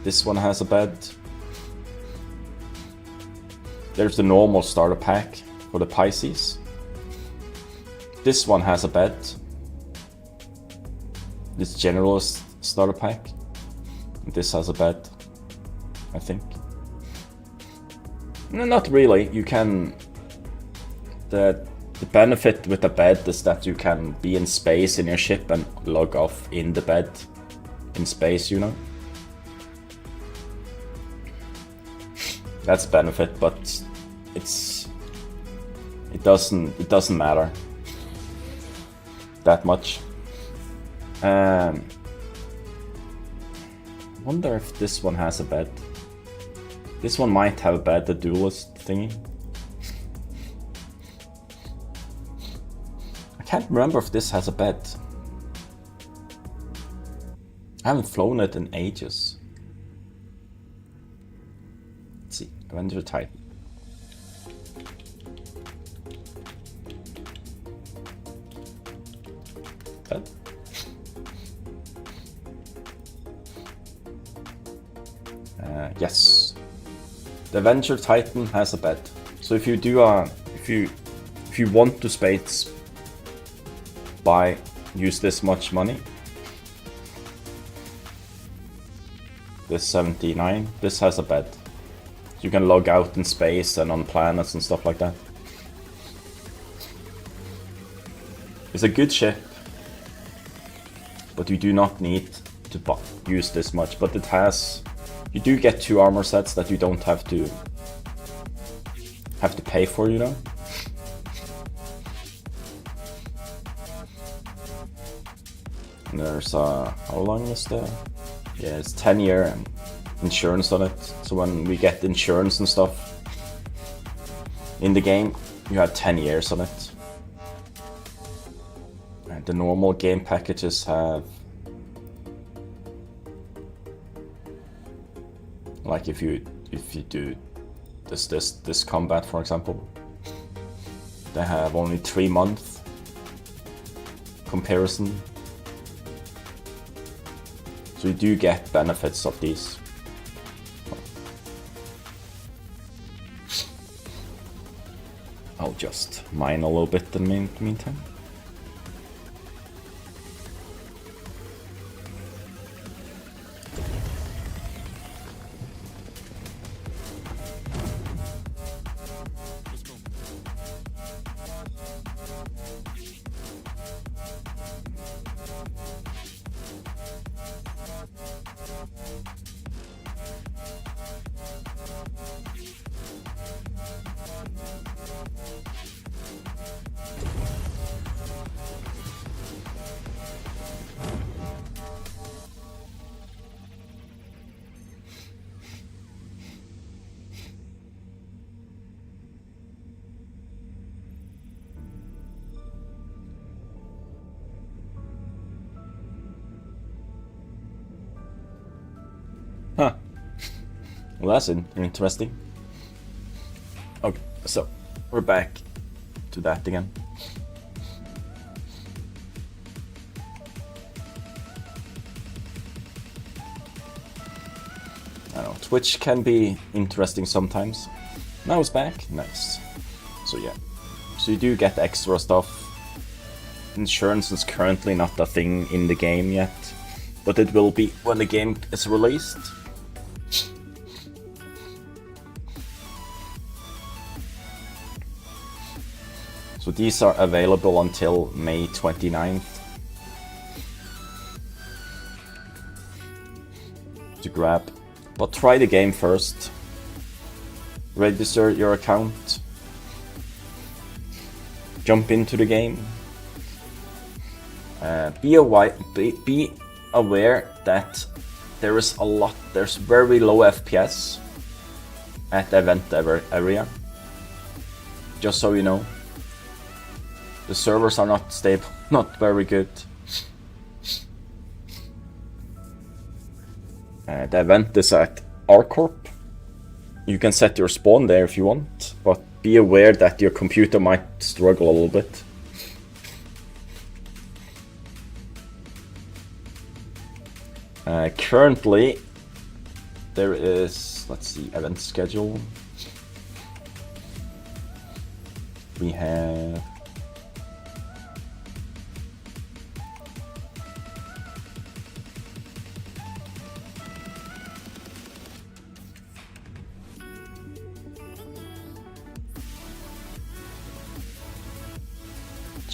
This one has a bed. There's the normal starter pack for the Pisces. This one has a bed. This generalist starter pack. This has a bed, I think. No, not really. You can. The benefit with the bed is that you can be in space in your ship and log off in the bed in space, you know. That's a benefit, but it doesn't matter that much. Wonder if this one has a bed. This one might have a bed, the duelist thingy. I can't remember if this has a bed. I haven't flown it in ages. Let's see, Avenger Titan. Bed? Yes, the Avenger Titan has a bed. So if you want to space use this much money, this 79, this has a bed. You can log out in space and on planets and stuff like that. It's a good ship, but you do not need to use this much. But it has. You do get 2 armor sets that you don't have to pay for, you know. And there's how long is the? Yeah, it's 10-year insurance on it. So when we get insurance and stuff in the game, you have 10 years on it. And the normal game packages have. Like if you do this combat, for example, they have only 3-month comparison, so you do get benefits of these. I'll just mine a little bit in the meantime. Huh. Well, that's interesting. Okay, so we're back to that again. I don't know, Twitch can be interesting sometimes. Now it's back, nice. So yeah, so you do get extra stuff. Insurance is currently not a thing in the game yet, but it will be when the game is released. So these are available until May 29th. To grab. But try the game first. Register your account. Jump into the game. Be aware that there's very low FPS at the event area. Just so you know. The servers are not stable, not very good. The event is at R-Corp. You can set your spawn there if you want, but be aware that your computer might struggle a little bit. Currently, there is, let's see, event schedule. We have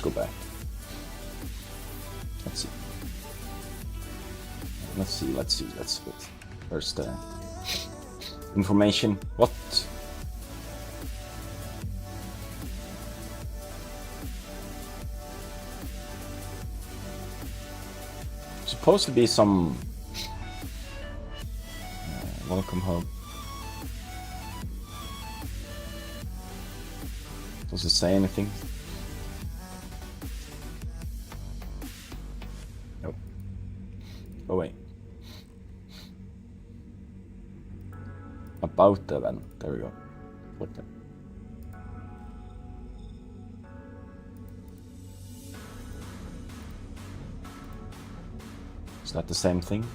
go back. Let's see. Where's the information? What? Supposed to be some welcome home. Does it say anything? Nope. Oh wait. About the event. There we go. Click it. Is that the same thing?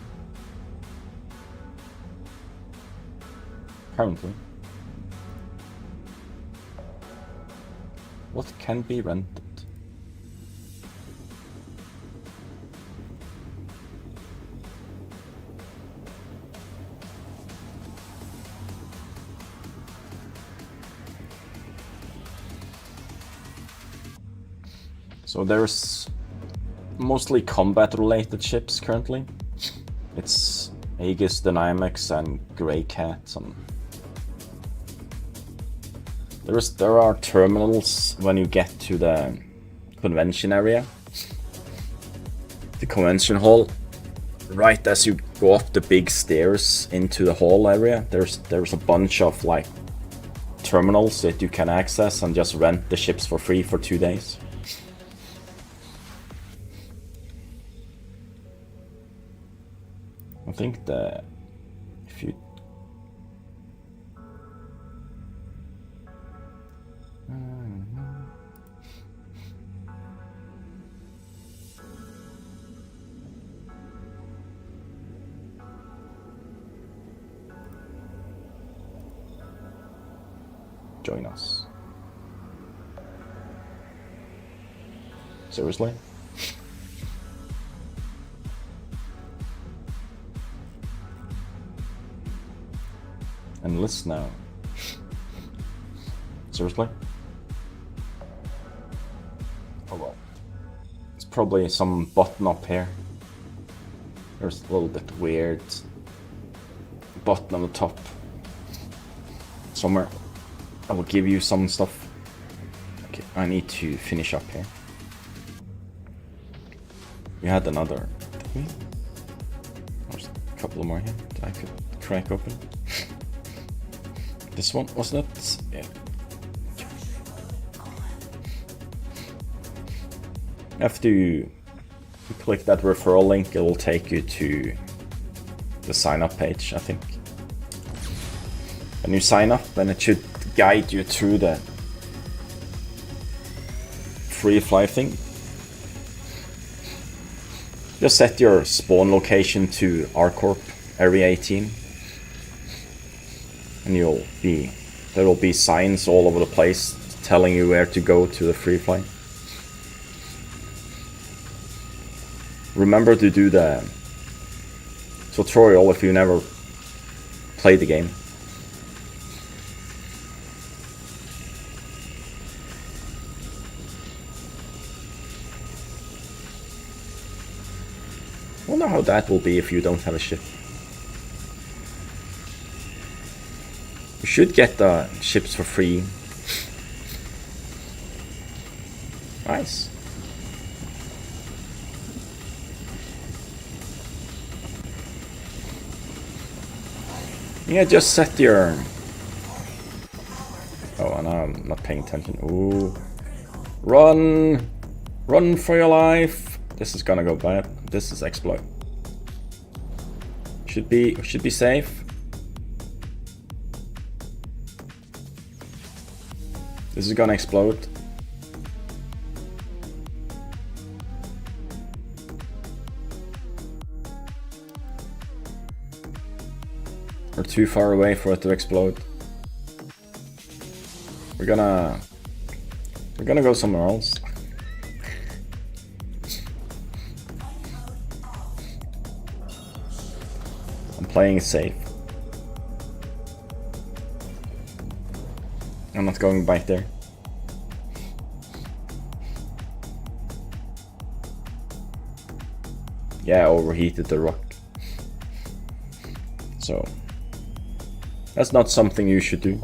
Apparently. What can be rented? So there's mostly combat-related ships currently. It's Aegis, Dynamics, and Grey Cat. And there are terminals when you get to the convention area. The convention hall. Right as you go up the big stairs into the hall area, there's a bunch of like terminals that you can access and just rent the ships for free for 2 days. I think that if you join us. Seriously? Enlist now. Seriously? Oh well. It's probably some button up here. There's a little bit weird button on the top. Somewhere. I will give you some stuff. Okay, I need to finish up here. We had another. There's a couple more here that I could crack open. This one, wasn't it? Yeah. After you click that referral link, it will take you to the sign up page, I think. When you sign up, then it should guide you through the FreeFly thing. Just set your spawn location to RCorp Area 18, and there will be signs all over the place telling you where to go to the FreeFly. Remember to do the tutorial if you never played the game. Wonder how that will be if you don't have a ship. You should get the ships for free. Nice. Yeah, just set your... Oh, and I'm not paying attention. Ooh. Run! Run for your life! This is gonna go bad. This is exploit. Should be safe. This is gonna explode. We're too far away for it to explode. We're gonna go somewhere else. I'm playing it safe. I'm not going back there. Yeah, I overheated the rock. So that's not something you should do.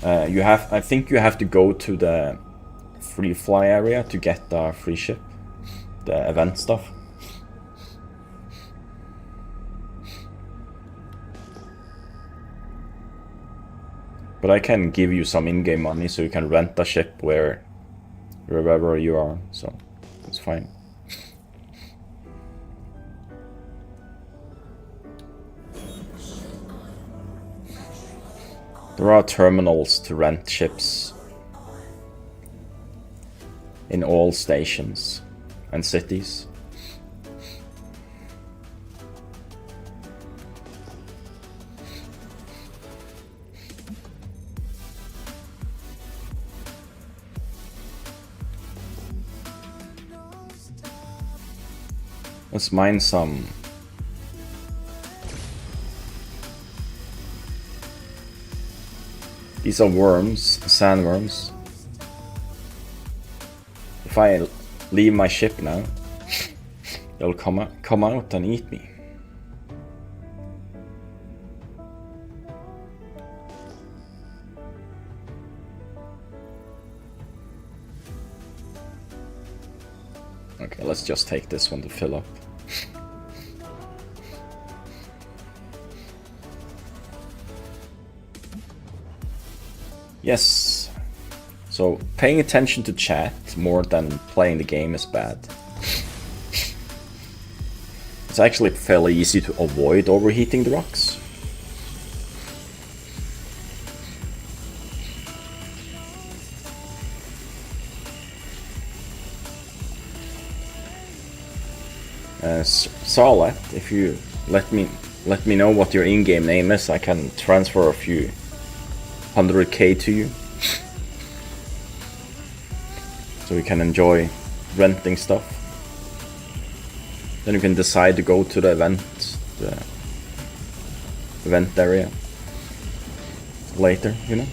I think you have to go to the FreeFly area to get the free ship, the event stuff. But I can give you some in-game money so you can rent the ship wherever you are, so it's fine. There are terminals to rent ships in all stations and cities. Let's mine some. These are worms, sandworms. If I leave my ship now, they'll come out and eat me. Okay, let's just take this one to fill up. Yes. So paying attention to chat more than playing the game is bad. It's actually fairly easy to avoid overheating the rocks. Sarlet, if you let me know what your in-game name is, I can transfer a few 100k to you, so you can enjoy renting stuff. Then you can decide to go to the event area later, you know.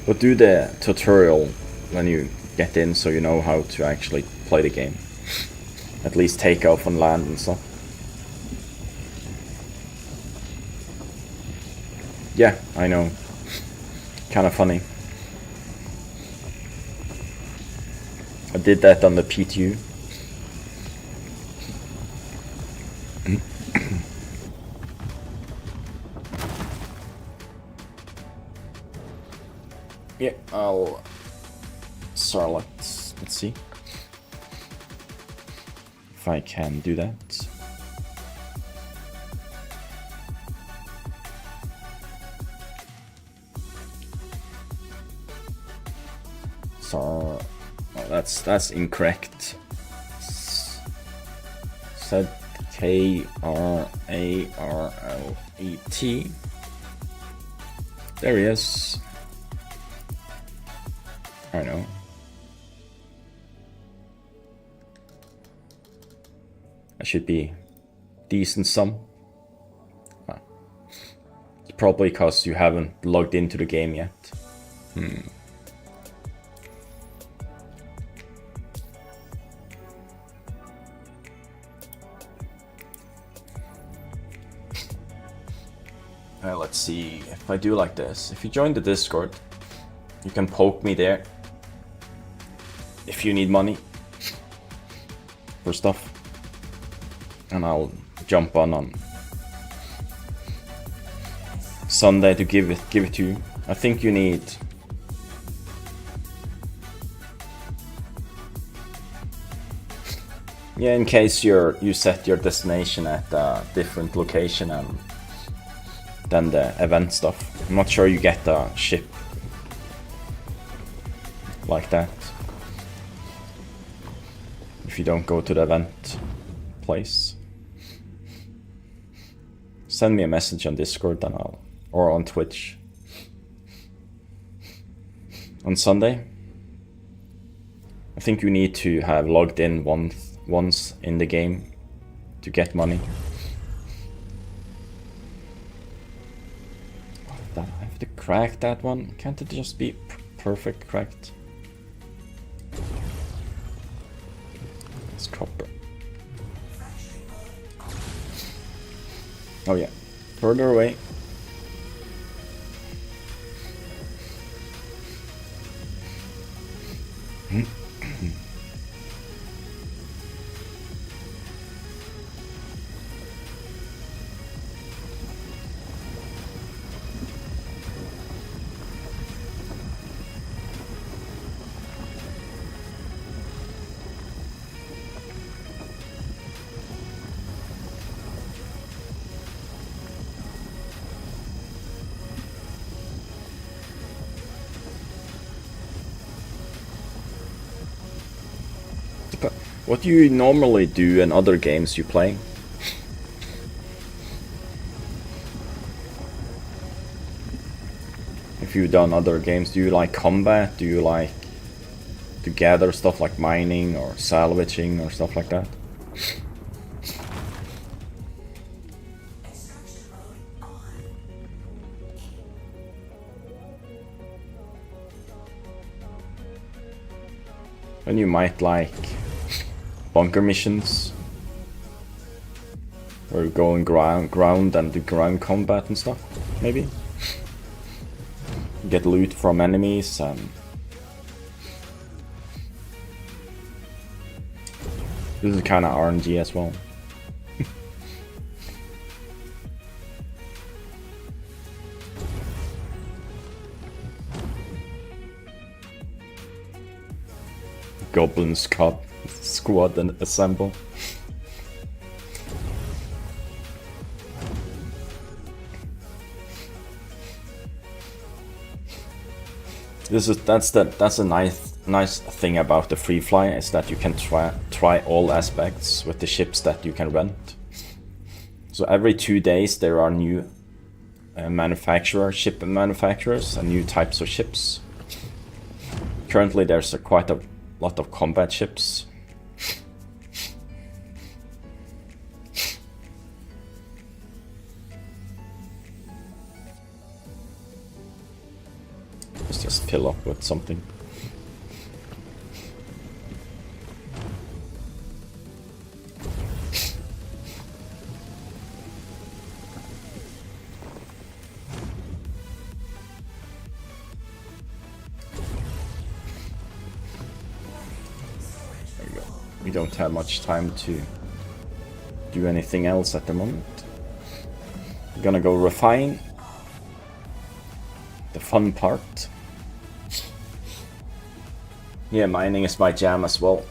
But do the tutorial when you get in, so you know how to actually play the game. At least take off on land and stuff. Yeah, I know. Kinda funny. I did that on the PTU. Yeah, I'll Sarlet Let's see if I can do that. So that's incorrect. Said K-R-A-R-L-E-T. There he is. I know. That should be decent sum. It's probably because you haven't logged into the game yet. Let's see if I do like this. If you join the Discord, you can poke me there if you need money for stuff, and I'll jump on Sunday to give it to you. I think you need in case you set your destination at a different location and than the event stuff. I'm not sure you get a ship like that if you don't go to the event place. Send me a message on Discord and or on Twitch. On Sunday, I think you need to have logged in once in the game to get money. I have to crack that one. Can't it just be perfect cracked? It's copper. Oh yeah, further away. What do you normally do in other games you play? If you've done other games, do you like combat? Do you like to gather stuff like mining or salvaging or stuff like that? And you might like bunker missions where you go in ground and do ground combat and stuff, maybe? Get loot from enemies and... This is kinda RNG as well. Goblin squad and assemble. That's a nice thing about the FreeFly is that you can try all aspects with the ships that you can rent. So every 2 days there are new ship manufacturers and new types of ships. Currently there's quite a lot of combat ships. Let's just fill up with something. We don't have much time to do anything else at the moment. We're gonna go refine the fun part. Yeah, mining is my jam as well.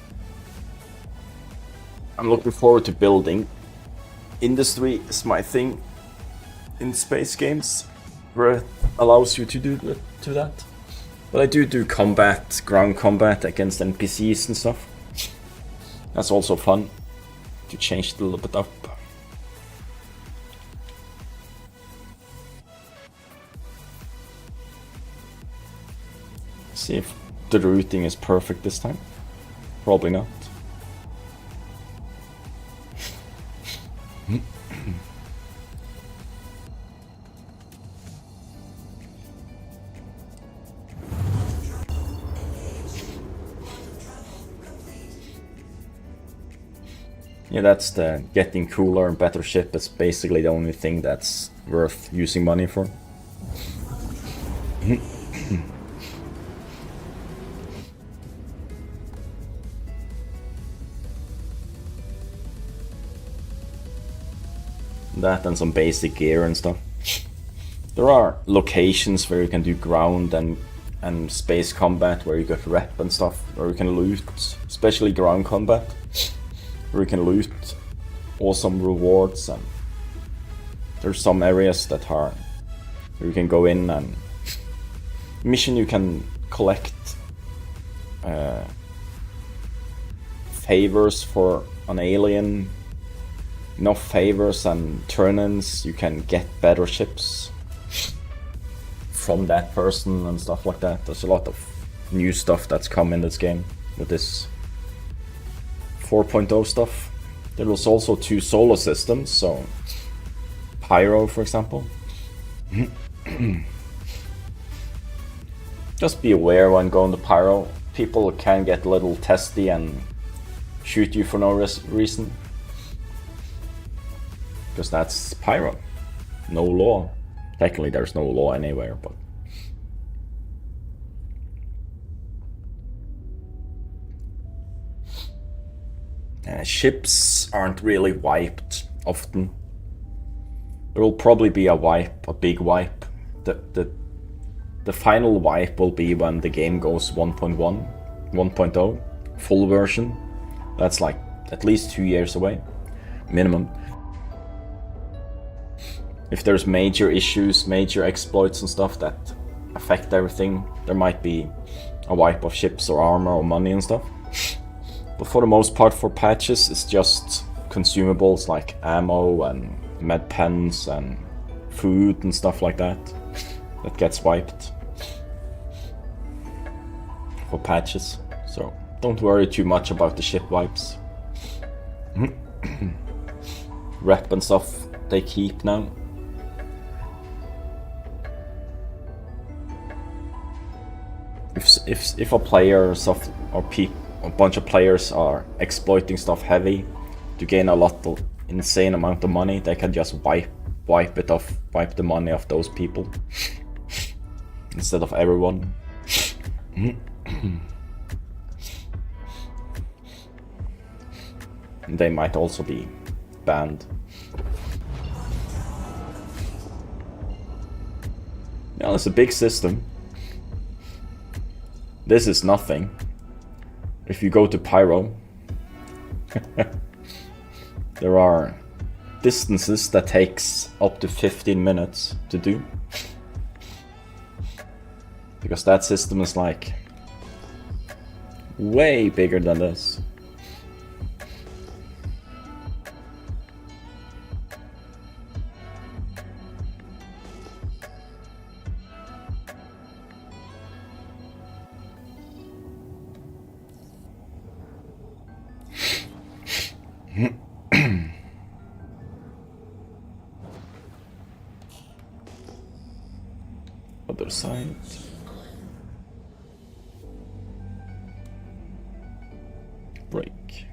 I'm looking forward to building. Industry is my thing in space games, where it allows you to do that. But I do combat, ground combat against NPCs and stuff. That's also fun to change it a little bit up. See if the routing is perfect this time. Probably not. Yeah, that's the getting cooler and better ship is basically the only thing that's worth using money for. That and some basic gear and stuff. There are locations where you can do ground and space combat where you get rep and stuff, where you can loot, especially ground combat, where you can loot awesome rewards, and there's some areas that are where you can go in and mission you can collect favors for an alien. Enough favors and turn-ins, you can get better ships from that person and stuff like that. There's a lot of new stuff that's come in this game with this 4.0 stuff. There was also 2 solo systems, so Pyro, for example. Just be aware when going to Pyro. People can get a little testy and shoot you for no reason. Because that's Pyro. No law. Technically there's no law anywhere, but... ships aren't really wiped often. There will probably be a wipe, a big wipe. The final wipe will be when the game goes 1.1, 1.0, full version. That's like at least 2 years away, minimum. If there's major issues, major exploits and stuff that affect everything, there might be a wipe of ships or armor or money and stuff. But for the most part, for patches, it's just consumables like ammo and med pens and food and stuff like that that gets wiped for patches. So don't worry too much about the ship wipes. Rep and stuff they keep now. If a player or a bunch of players are exploiting stuff heavy to gain a lot of insane amount of money, they can just wipe the money of those people instead of everyone. They might also be banned. Yeah, it's a big system. This is nothing. If you go to Pyro, there are distances that takes up to 15 minutes to do. Because that system is like way bigger than this. Other side. Break.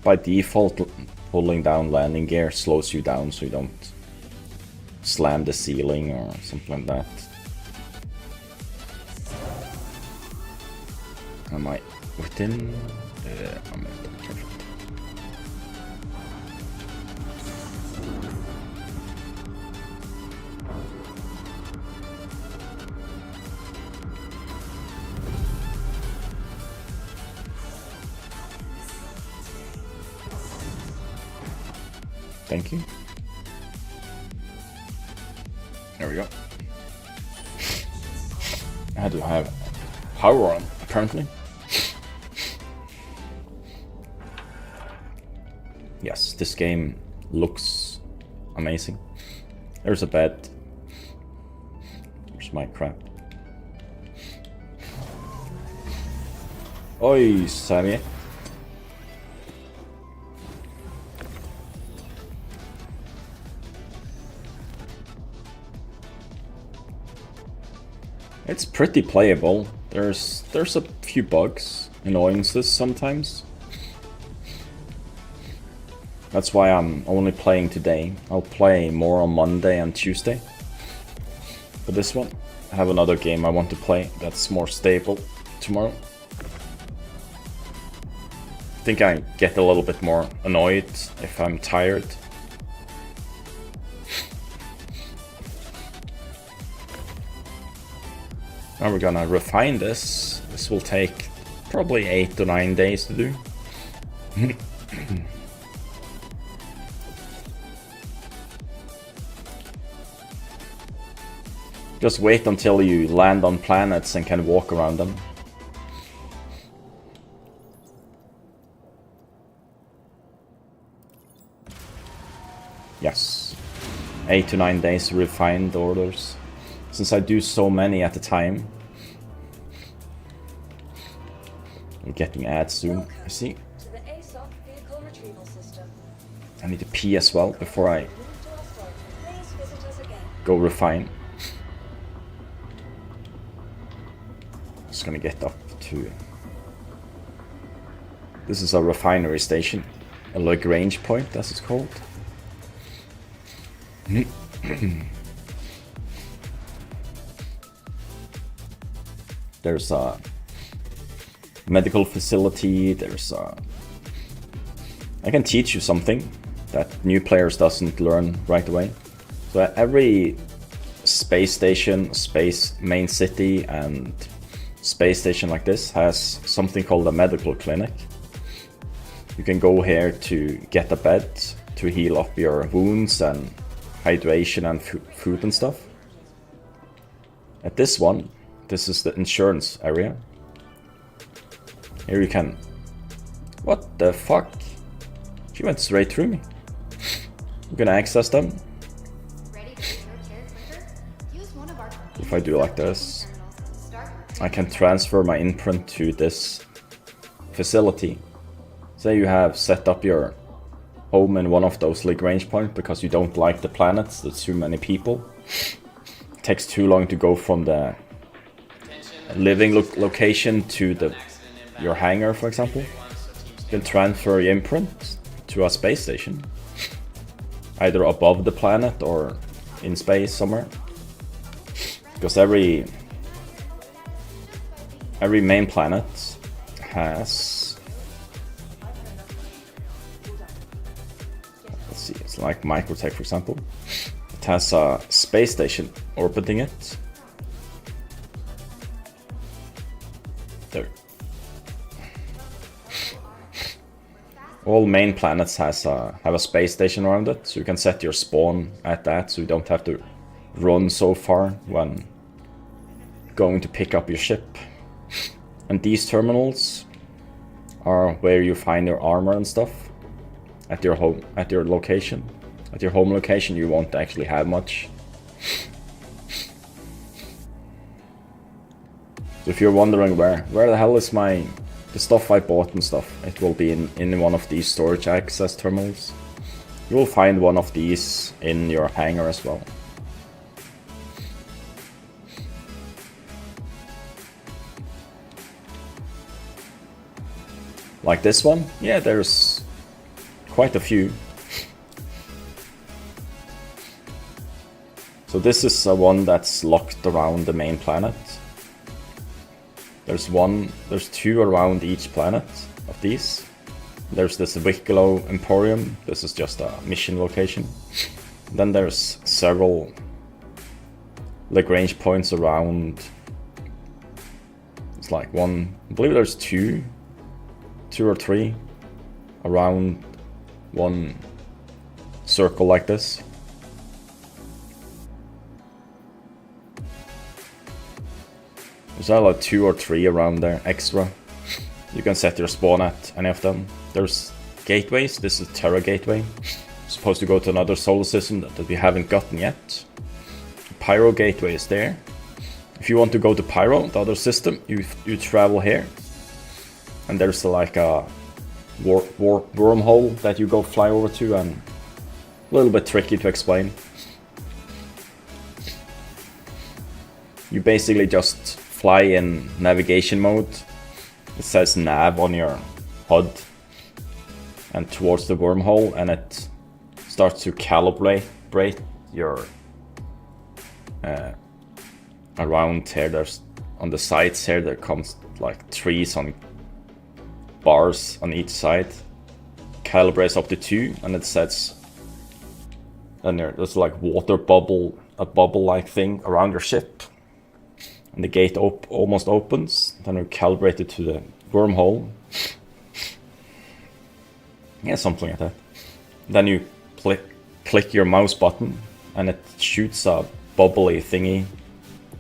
By default, holding down landing gear slows you down so you don't slam the ceiling or something like that. Am I within? I'm careful. Thank you. There we go. I had to have power on, apparently. Yes, this game looks amazing. There's a bed. There's my crap. Oi, Sammy. It's pretty playable. There's a few bugs, annoyances sometimes. That's why I'm only playing today. I'll play more on Monday and Tuesday. For this one, I have another game I want to play that's more stable tomorrow. I think I get a little bit more annoyed if I'm tired. Now we're gonna refine this. This will take probably 8 to 9 days to do. Just wait until you land on planets and can walk around them. Yes. 8 to 9 days to refine the orders. Since I do so many at a time. I'm getting ads soon, I see. To the ASOC vehicle retrieval system. I need to pee as well before I Move to our flight. Please visit us again. go refine. Just gonna get up to... This is a refinery station. A Lagrange point, as it's called. There's a medical facility, there's a... I can teach you something that new players doesn't learn right away. So every space station, space main city and space station like this has something called a medical clinic. You can go here to get a bed to heal up your wounds and hydration and food and stuff. At this one, this is the insurance area. Here you can... What the fuck? She went straight through me. I'm gonna access them. If I do like this, I can transfer my imprint to this facility. Say you have set up your home in one of those Lagrange points because you don't like the planets, there's too many people. It takes too long to go from the living location to your hangar, for example. You can transfer your imprint to a space station. Either above the planet or in space somewhere. Because every main planet has... Let's see, it's like Microtech, for example. It has a space station orbiting it. There. All main planets have a space station around it, so you can set your spawn at that, so you don't have to run so far when going to pick up your ship. And these terminals are where you find your armor and stuff at your location. At your home location you won't actually have much. So if you're wondering where the hell is the stuff I bought and stuff, it will be in one of these storage access terminals. You will find one of these in your hangar as well. Like this one, yeah, there's quite a few. So this is one that's locked around the main planet. There's two around each planet of these. There's this Wicklow Emporium. This is just a mission location. Then there's several Lagrange points around. It's like one, I believe there's two or three around one circle like this. There's like 2 or 3 around there extra. You can set your spawn at any of them. There's gateways. This is Terra Gateway. Supposed to go to another solar system that we haven't gotten yet. Pyro Gateway is there. If you want to go to Pyro, the other system, you travel here. And there's like a wormhole that you go fly over to, and a little bit tricky to explain. You basically just fly in navigation mode. It says nav on your HUD and towards the wormhole, and it starts to calibrate your around here. There's on the sides here there comes like trees on bars on each side. Calibrates up to 2, and it sets, and there's like water bubble, a bubble like thing around your ship. And the gate almost opens, then you calibrate it to the wormhole. Yeah, something like that. Then you click your mouse button, and it shoots a bubbly thingy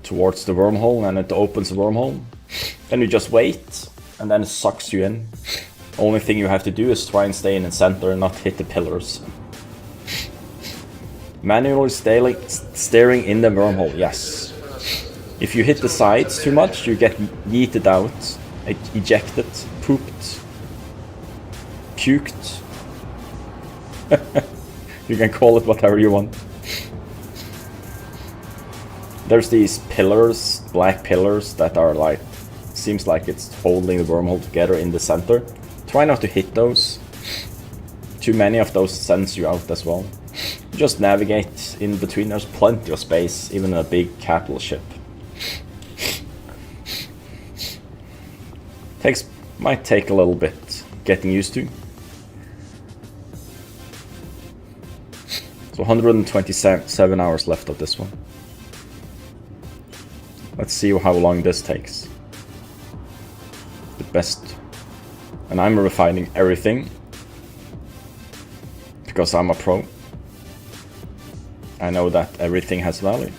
towards the wormhole, and it opens the wormhole. Then you just wait, and then it sucks you in. Only thing you have to do is try and stay in the center and not hit the pillars. Manually steering in the wormhole, yes. If you hit the sides too much, you get yeeted out, ejected, pooped, puked. You can call it whatever you want. There's these pillars, black pillars, that are like, seems like it's holding the wormhole together in the center. Try not to hit those. Too many of those sends you out as well. Just navigate in between. There's plenty of space, even in a big capital ship. Might take a little bit getting used to. So 127 hours left of this one. Let's see how long this takes. The best. And I'm refining everything because I'm a pro. I know that everything has value.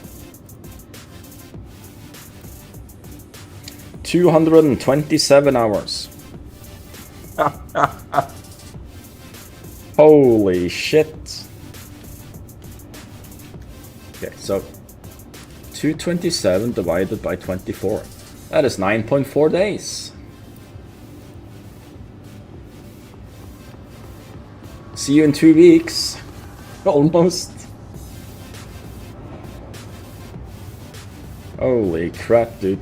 227 hours. Holy shit. Okay, so 227 divided by 24. That is 9.4 days. See you in 2 weeks. Almost. Holy crap, dude.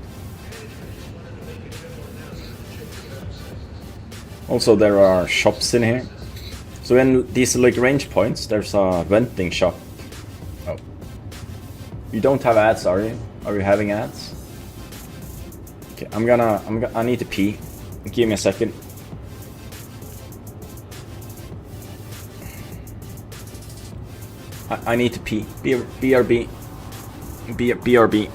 Also, there are shops in here. So in these Lagrange points, there's a vending shop. Oh. You don't have ads, are you? Are you having ads? Okay, I need to pee. Give me a second. I need to pee. BRB. BRB.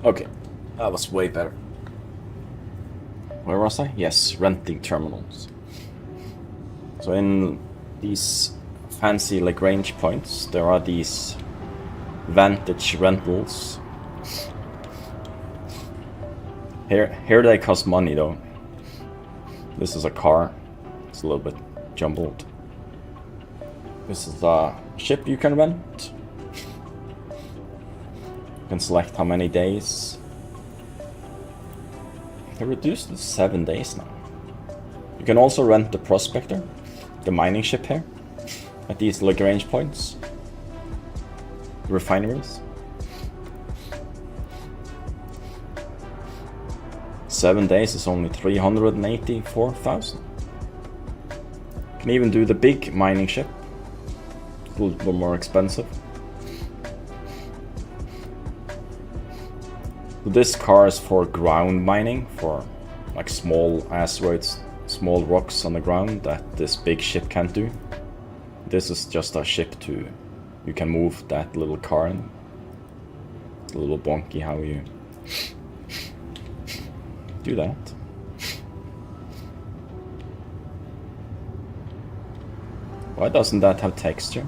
Okay, that was way better. Where was I? Yes, renting terminals. So in these fancy Lagrange points, there are these vantage rentals. Here they cost money though. This is a car. It's a little bit jumbled. This is a ship you can rent. You can select how many days. They reduced to 7 days now. You can also rent the Prospector, the mining ship here, at these Lagrange points. Refineries. 7 days is only 384,000. Can even do the big mining ship. It's a little bit more expensive. This car is for ground mining, for like small asteroids, small rocks on the ground that this big ship can't do. This is just a ship to, you can move that little car in. It's a little bonky how you do that. Why doesn't that have texture?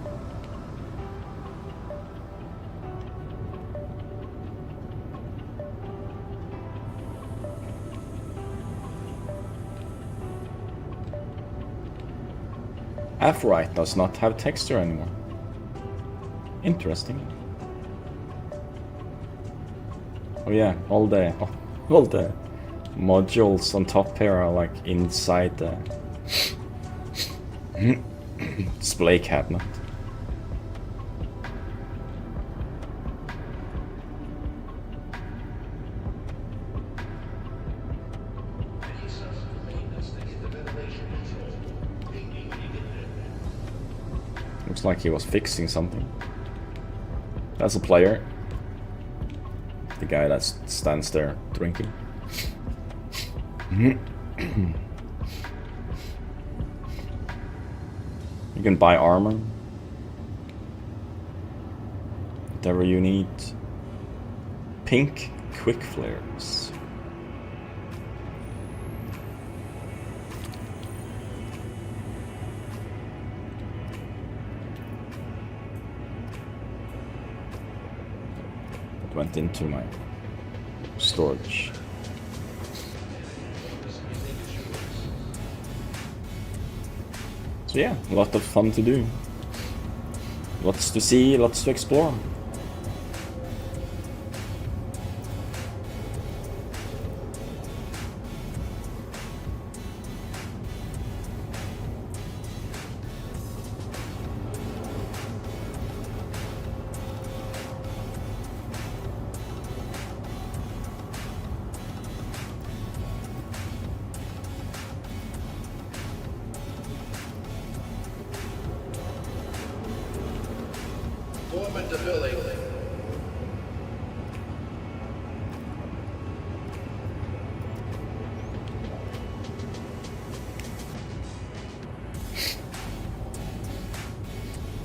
Aphrodite does not have texture anymore. Interesting. Oh yeah, all the modules on top here are like inside the display cabinet. Looks like he was fixing something. That's a player. The guy that stands there drinking. You can buy armor. Whatever you need. Pink quick flares. Went into my storage. So yeah, a lot of fun to do. Lots to see, lots to explore.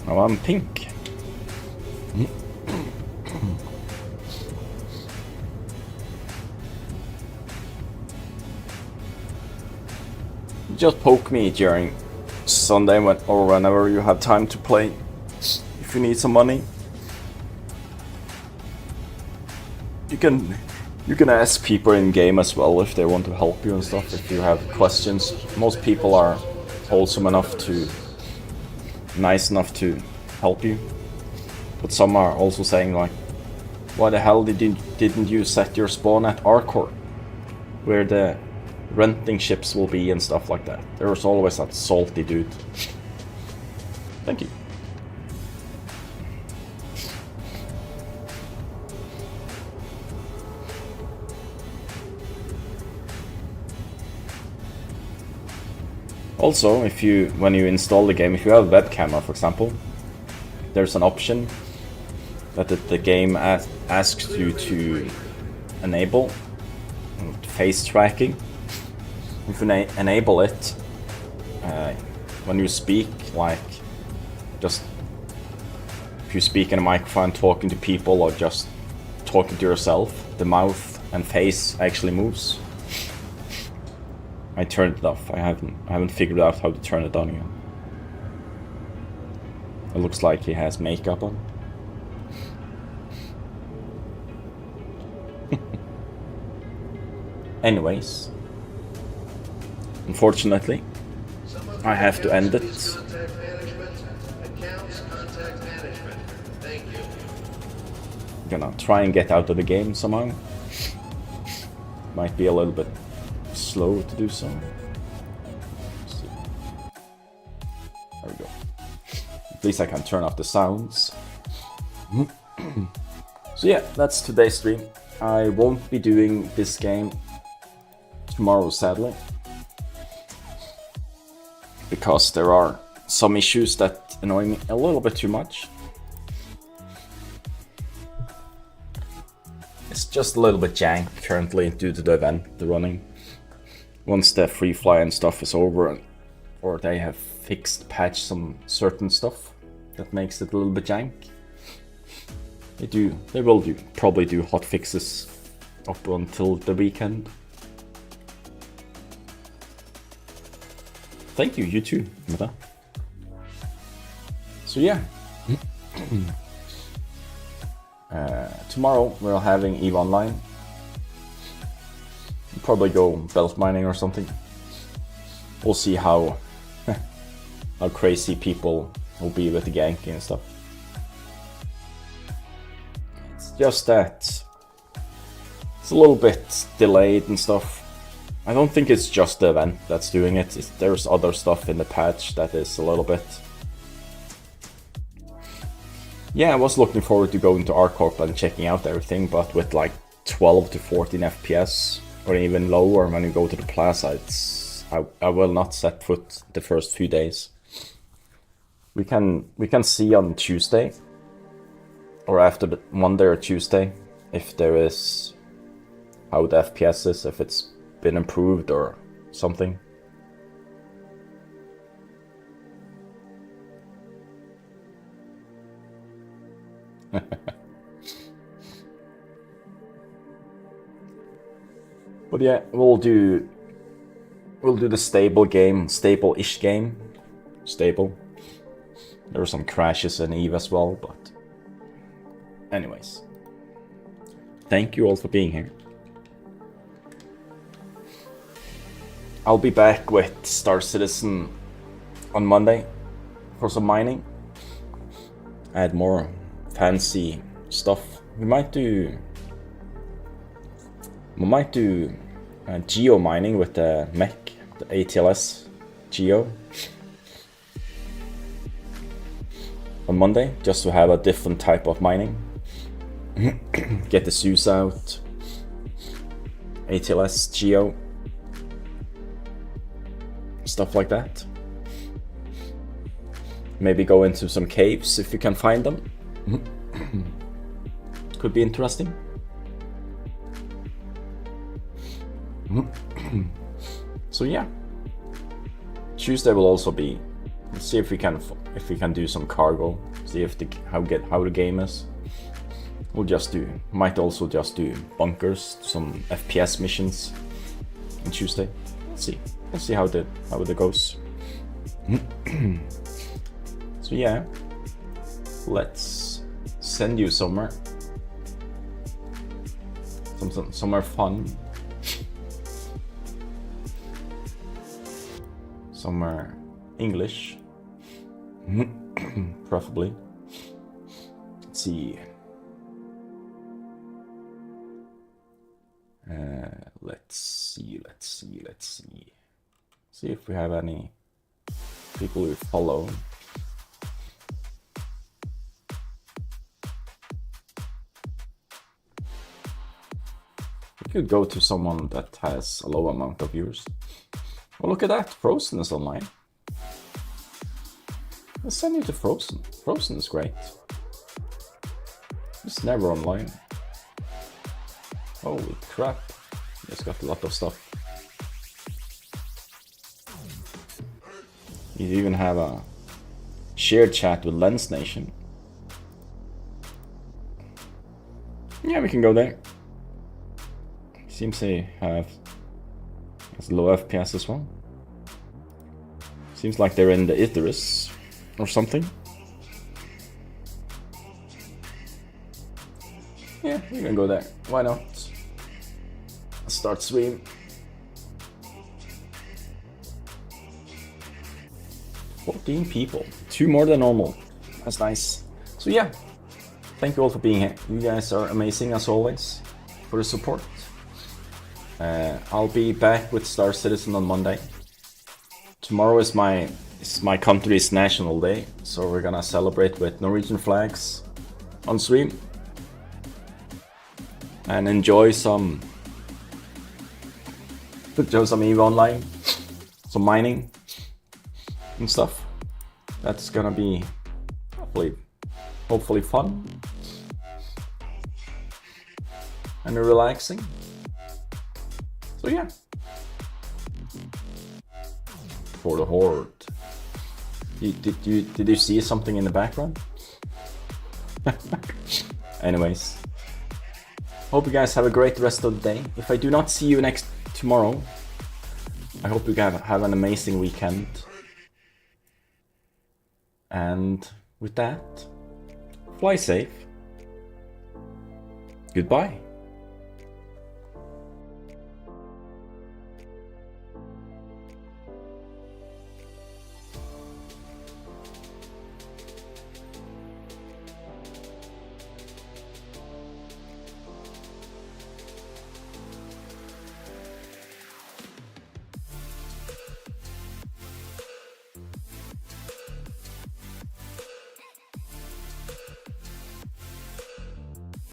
Now I'm pink. Just poke me during Sunday or whenever you have time to play. If you need some money, you can ask people in game as well if they want to help you and stuff. If you have questions, most people are wholesome enough to, nice enough to help you. But some are also saying like, why the hell didn't you set your spawn at Arcor, where the renting ships will be and stuff like that. There's always that salty dude. Thank you. Also, when you install the game, if you have a web camera, for example, there's an option that the game asks you to enable face tracking. If you enable it, when you speak, like just if you speak in a microphone talking to people or just talking to yourself, the mouth and face actually moves. I turned it off. I haven't figured out how to turn it on again. It looks like he has makeup on. Anyways, unfortunately, I have to end it. Gonna try and get out of the game somehow. Might be a little bit slow to do so. Let's see. There we go. At least I can turn off the sounds. So yeah, that's today's stream. I won't be doing this game tomorrow, sadly, because there are some issues that annoy me a little bit too much. It's just a little bit jank currently due to the event they're running. Once the FreeFly and stuff is over, or they have patched some certain stuff that makes it a little bit jank, they will probably do hot fixes up until the weekend. Thank you, you too, Meta. So yeah. Tomorrow we're having EVE Online. We'll probably go belt mining or something. We'll see how how crazy people will be with the ganking and stuff. It's just that it's a little bit delayed and stuff. I don't think it's just the event that's doing it. There's other stuff in the patch that is a little bit... Yeah, I was looking forward to going to R-Corp and checking out everything, but with like 12 to 14 FPS, or even lower when you go to the plaza, I will not set foot the first few days. We can see on Tuesday, or after the Monday or Tuesday, if there is, how the FPS is, if it's been improved or something. But yeah, we'll do the stable-ish game. Stable. There were some crashes in EVE as well, but anyways. Thank you all for being here. I'll be back with Star Citizen on Monday for some mining. Add more fancy stuff. We might do geo mining with the mech, the ATLS geo on Monday, just to have a different type of mining. Get the Zeus out, ATLS geo, stuff like that. Maybe go into some caves if you can find them. Could be interesting. So yeah, Tuesday will also be. Let's see if we can do some cargo. See if how the game is. Might also just do bunkers, some FPS missions on Tuesday. We'll see how it goes. So yeah, let's send you somewhere. Somewhere fun. Somewhere English. Preferably. Let's see. Let's see. See if we have any people who follow. We could go to someone that has a low amount of viewers. Oh, look at that! Frozen is online. Let's send you to Frozen. Frozen is great. It's never online. Holy crap. It's got a lot of stuff. You even have a shared chat with Lens Nation. Yeah, we can go there. Seems they have low FPS as well. Seems like they're in the Icarus or something. Yeah, we can go there. Why not? Start stream. 14 people. 2 more than normal. That's nice. So yeah, thank you all for being here. You guys are amazing as always for the support. I'll be back with Star Citizen on Monday. Tomorrow is my country's national day, so we're gonna celebrate with Norwegian flags on stream and enjoy some EVE Online, some mining and stuff. That's gonna be hopefully fun and relaxing. So yeah, for the horde. Did you see something in the background? Anyways, hope you guys have a great rest of the day. If I do not see you tomorrow, I hope you have an amazing weekend. And with that, fly safe. Goodbye.